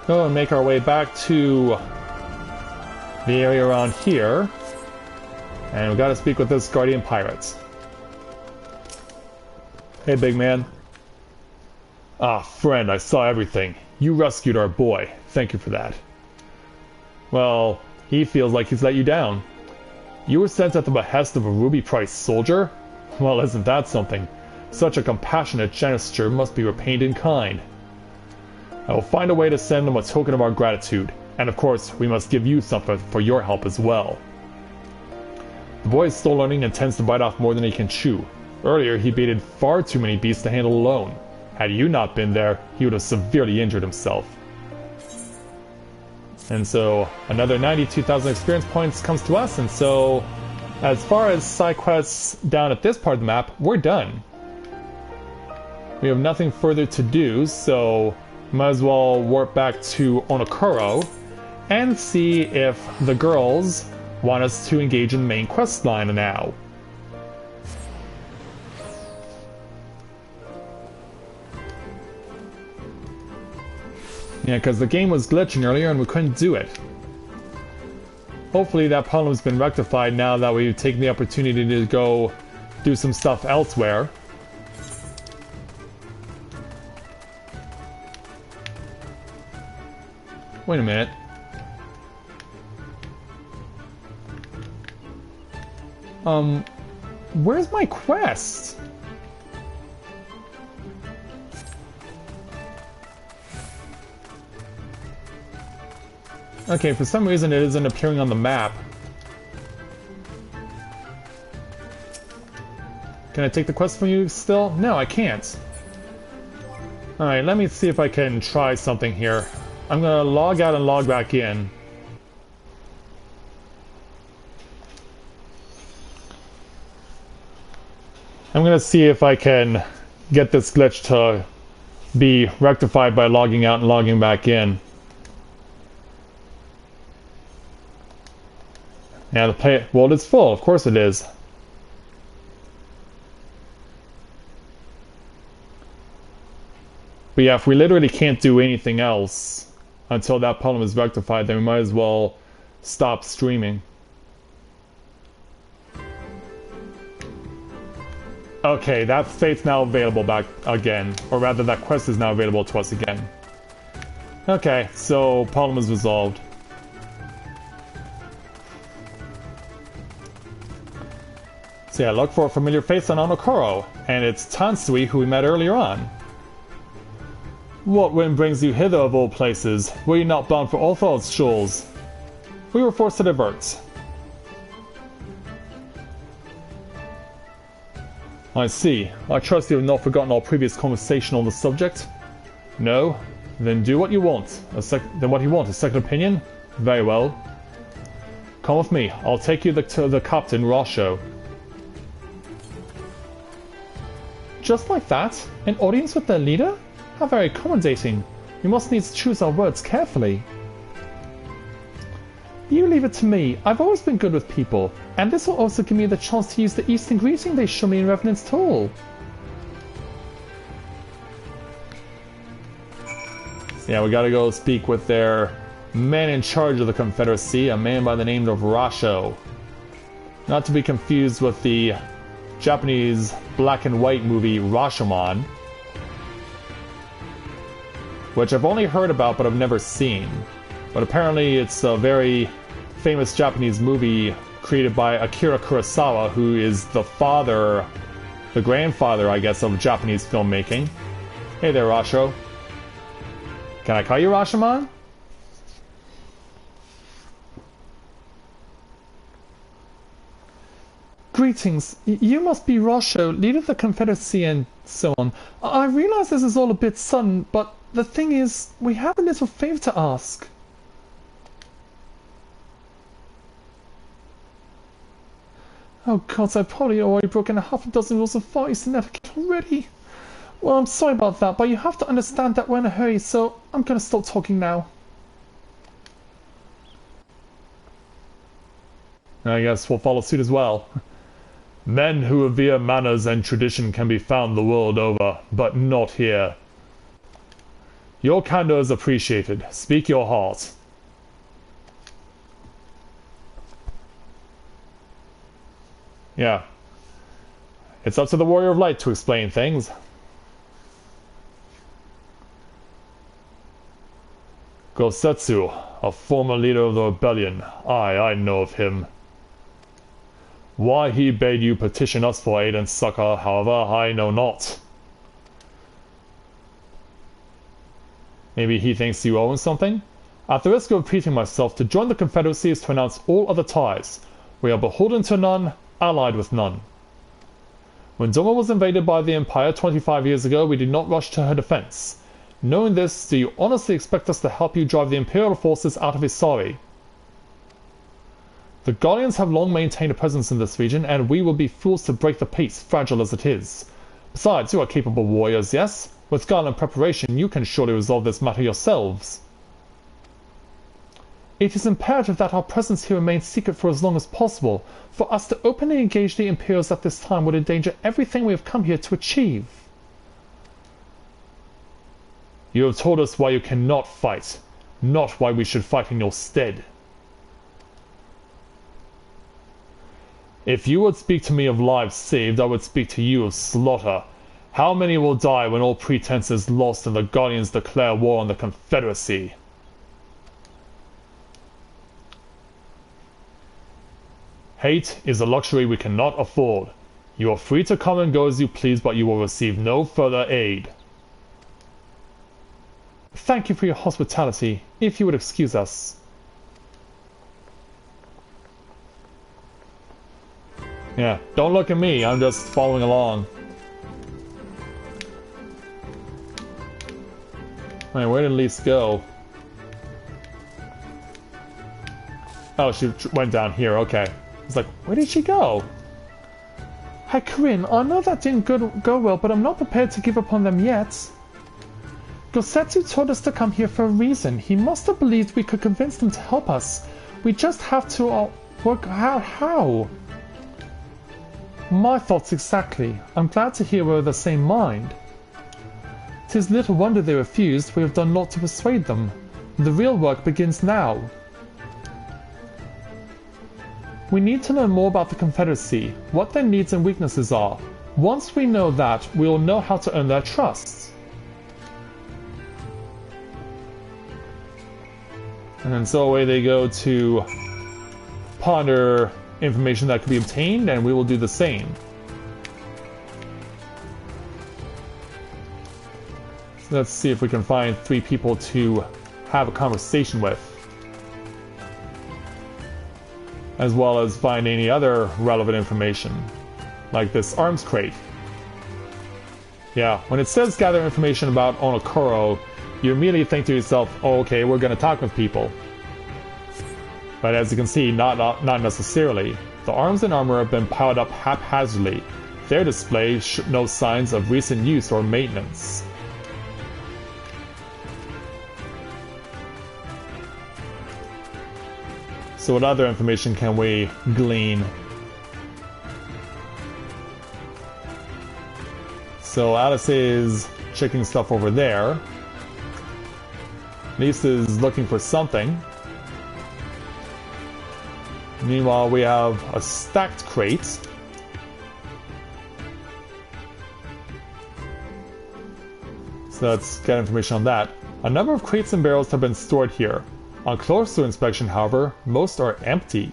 Go and make our way back to the area around here. And we gotta speak with this guardian pirate. Hey, big man. Ah, friend, I saw everything. You rescued our boy. Thank you for that. Well, he feels like he's let you down. You were sent at the behest of a ruby-priced soldier? Well, isn't that something? Such a compassionate gesture must be repaid in kind. I will find a way to send him a token of our gratitude, And of course, we must give you something for your help as well. The boy is still learning and tends to bite off more than he can chew. Earlier, he baited far too many beasts to handle alone. Had you not been there, he would have severely injured himself. And so, another 92,000 experience points comes to us, and so, as far as side quests down at this part of the map, we're done. We have nothing further to do, so might as well warp back to Onokoro and see if the girls want us to engage in the main quest line now. Yeah, because the game was glitching earlier and we couldn't do it. Hopefully that problem's been rectified now that we've taken the opportunity to go do some stuff elsewhere. Wait a minute. Where's my quest? Okay, for some reason it isn't appearing on the map. Can I take the quest from you still? No, I can't. Alright, let me see if I can try something here. I'm gonna log out and log back in. I'm gonna see if I can get this glitch to be rectified by logging out and logging back in. Yeah, the play world is full, of course it is. But yeah, if we literally can't do anything else until that problem is rectified, then we might as well stop streaming. Okay, that fate's now available back again. Or rather, that quest is now available to us again. Okay, so problem is resolved. So yeah, look for a familiar face on Onokoro, and it's Tansui who we met earlier on. What wind brings you hither of all places? Were you not bound for Orthod's shores? We were forced to divert. I see. I trust you have not forgotten our previous conversation on the subject? No? Then do what you want. Then what you want, a second opinion? Very well. Come with me. I'll take you to the Captain Rasho. Just like that? An audience with their leader? How very accommodating. We must needs choose our words carefully. You leave it to me. I've always been good with people, and this will also give me the chance to use the Eastern greeting they show me in Revenant's Hall. Yeah, we gotta go speak with their man in charge of the Confederacy, a man by the name of Rasho. Not to be confused with the Japanese black and white movie Rashomon, which I've only heard about but I've never seen. But apparently it's a very famous Japanese movie created by Akira Kurosawa, who is the father, the grandfather, I guess, of Japanese filmmaking. Hey there, Rasho. Can I call you Rashomon? Greetings. You must be Rasho, leader of the Confederacy and so on. I realize this is all a bit sudden, but the thing is, we have a little favor to ask. Oh god, I've probably already broken half a dozen rules of Far Eastern etiquette already. Well, I'm sorry about that, but you have to understand that we're in a hurry, so I'm gonna stop talking now. I guess we'll follow suit as well. Men who revere manners and tradition can be found the world over, but not here. Your candor is appreciated. Speak your heart. Yeah. It's up to the Warrior of Light to explain things. Gosetsu, a former leader of the rebellion. I know of him. Why he bade you petition us for aid and succor, however, I know not. Maybe he thinks you owe him something? At the risk of repeating myself, to join the Confederacy is to renounce all other ties. We are beholden to none, allied with none. When Doma was invaded by the Empire 25 years ago, we did not rush to her defense. Knowing this, do you honestly expect us to help you drive the Imperial forces out of Isari? The Guardians have long maintained a presence in this region, and we will be fools to break the peace, fragile as it is. Besides, you are capable warriors, yes? With guile and preparation, you can surely resolve this matter yourselves. It is imperative that our presence here remains secret for as long as possible. For us to openly engage the Imperials at this time would endanger everything we have come here to achieve. You have told us why you cannot fight, not why we should fight in your stead. If you would speak to me of lives saved, I would speak to you of slaughter. How many will die when all pretense is lost and the Guardians declare war on the Confederacy? Hate is a luxury we cannot afford. You are free to come and go as you please, but you will receive no further aid. Thank you for your hospitality. If you would excuse us. Yeah, don't look at me, I'm just following along. Wait, where did Lise go? Oh, she went down here, okay. I was like, where did she go? Hi, Corinne, I know that didn't go well, but I'm not prepared to give up on them yet. Gosetsu told us to come here for a reason. He must have believed we could convince them to help us. We just have to work out how. My thoughts exactly. I'm glad to hear we're of the same mind. 'Tis little wonder they refused. We have done naught to persuade them. The real work begins now. We need to learn more about the Confederacy, what their needs and weaknesses are. Once we know that, we will know how to earn their trust. And then so away they go to ponder information that could be obtained, and we will do the same. So let's see if we can find 3 people to have a conversation with, as well as find any other relevant information, like this arms crate. Yeah, when it says gather information about Onokoro, you immediately think to yourself, oh, okay, we're going to talk with people. But as you can see, not necessarily. The arms and armor have been piled up haphazardly. Their display shows no signs of recent use or maintenance. So what other information can we glean? So Alice is checking stuff over there. Lise is looking for something. Meanwhile, we have a stacked crate. So let's get information on that. A number of crates and barrels have been stored here. On closer inspection, however, most are empty.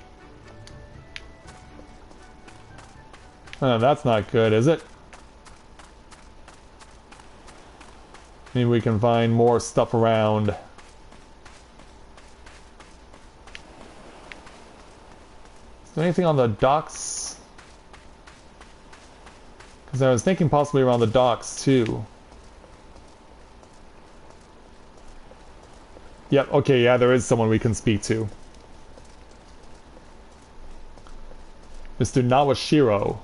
That's not good, is it? Maybe we can find more stuff around. Is there anything on the docks? Because I was thinking possibly around the docks too. Yep, okay, yeah, there is someone we can speak to. Mr. Nawashiro.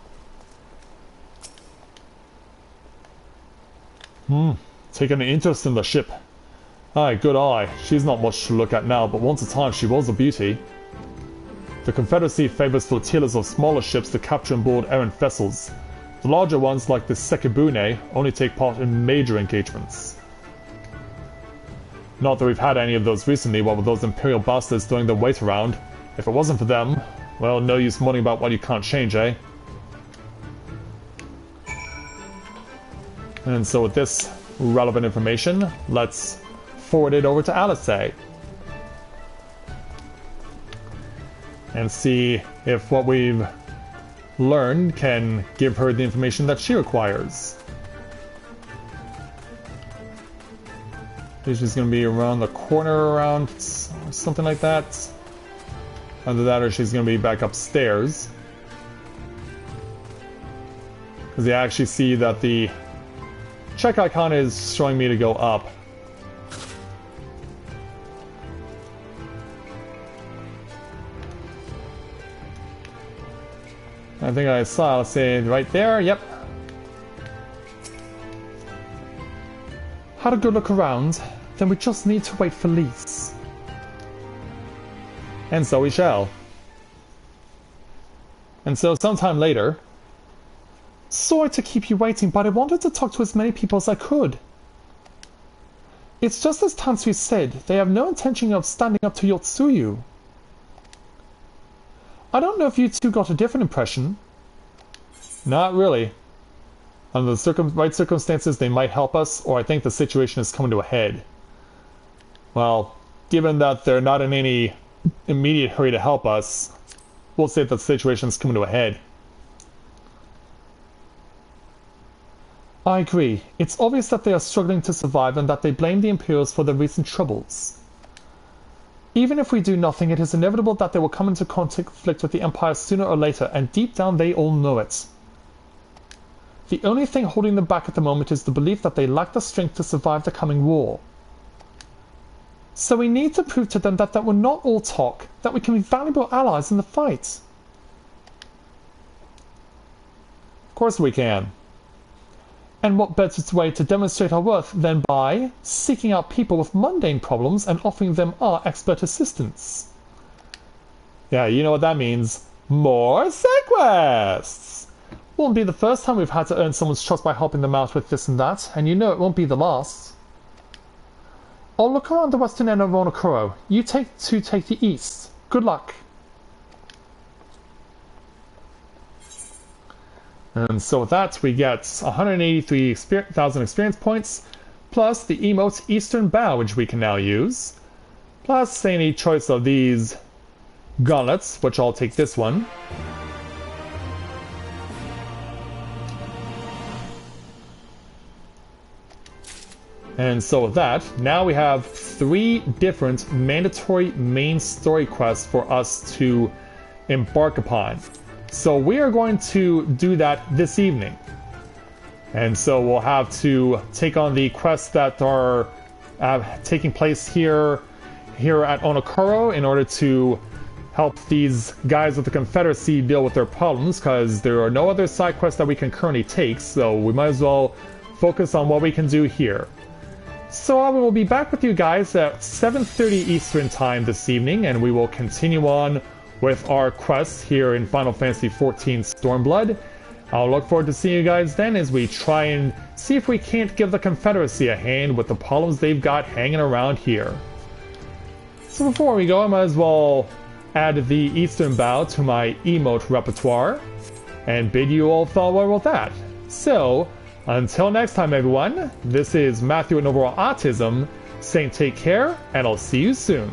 Taking an interest in the ship. Aye, good eye. She's not much to look at now, but once a time she was a beauty. The Confederacy favors flotillas of smaller ships to capture and board errant vessels. The larger ones, like the Sekibune, only take part in major engagements. Not that we've had any of those recently, what with those Imperial bastards throwing their weight around. If it wasn't for them, well, no use moaning about what you can't change, eh? And so with this relevant information, let's forward it over to Alice. And see if what we've learned can give her the information that she requires. She's going to be around the corner around or something like that. Either that or she's going to be back upstairs. Because you actually see that the check icon is showing me to go up. I think I saw, let's say, right there, yep. Had a good look around, then we just need to wait for Lise. And so we shall. And so sometime later... Sorry to keep you waiting, but I wanted to talk to as many people as I could. It's just as Tansui said, they have no intention of standing up to Yotsuyu. I don't know if you two got a different impression. Not really. Under the right circumstances, they might help us, or I think the situation is coming to a head. Well, given that they're not in any immediate hurry to help us, we'll say that the situation is coming to a head. I agree. It's obvious that they are struggling to survive and that they blame the Imperials for their recent troubles. Even if we do nothing, it is inevitable that they will come into conflict with the Empire sooner or later, and deep down they all know it. The only thing holding them back at the moment is the belief that they lack the strength to survive the coming war. So we need to prove to them that we're not all talk, that we can be valuable allies in the fight. Of course we can. And what better way to demonstrate our worth than by seeking out people with mundane problems and offering them our expert assistance? Yeah, you know what that means. More side quests! Won't be the first time we've had to earn someone's trust by helping them out with this and that, and you know it won't be the last. I'll look around the western end of Onokoro. You take the east. Good luck. And so with that, we get 183,000 experience points, plus the emote Eastern Bow, which we can now use, plus any choice of these gauntlets, which I'll take this one. And so with that, now we have 3 different mandatory main story quests for us to embark upon. So we are going to do that this evening. And so we'll have to take on the quests that are taking place here at Onokoro in order to help these guys with the Confederacy deal with their problems, because there are no other side quests that we can currently take, so we might as well focus on what we can do here. So I will be back with you guys at 7:30 Eastern Time this evening, and we will continue on with our quests here in Final Fantasy XIV Stormblood. I'll look forward to seeing you guys then as we try and see if we can't give the Confederacy a hand with the problems they've got hanging around here. So before we go, I might as well add the Eastern Bow to my emote repertoire and bid you all farewell with that. So, until next time everyone, this is Matthew at Novaura Autism, saying take care, and I'll see you soon.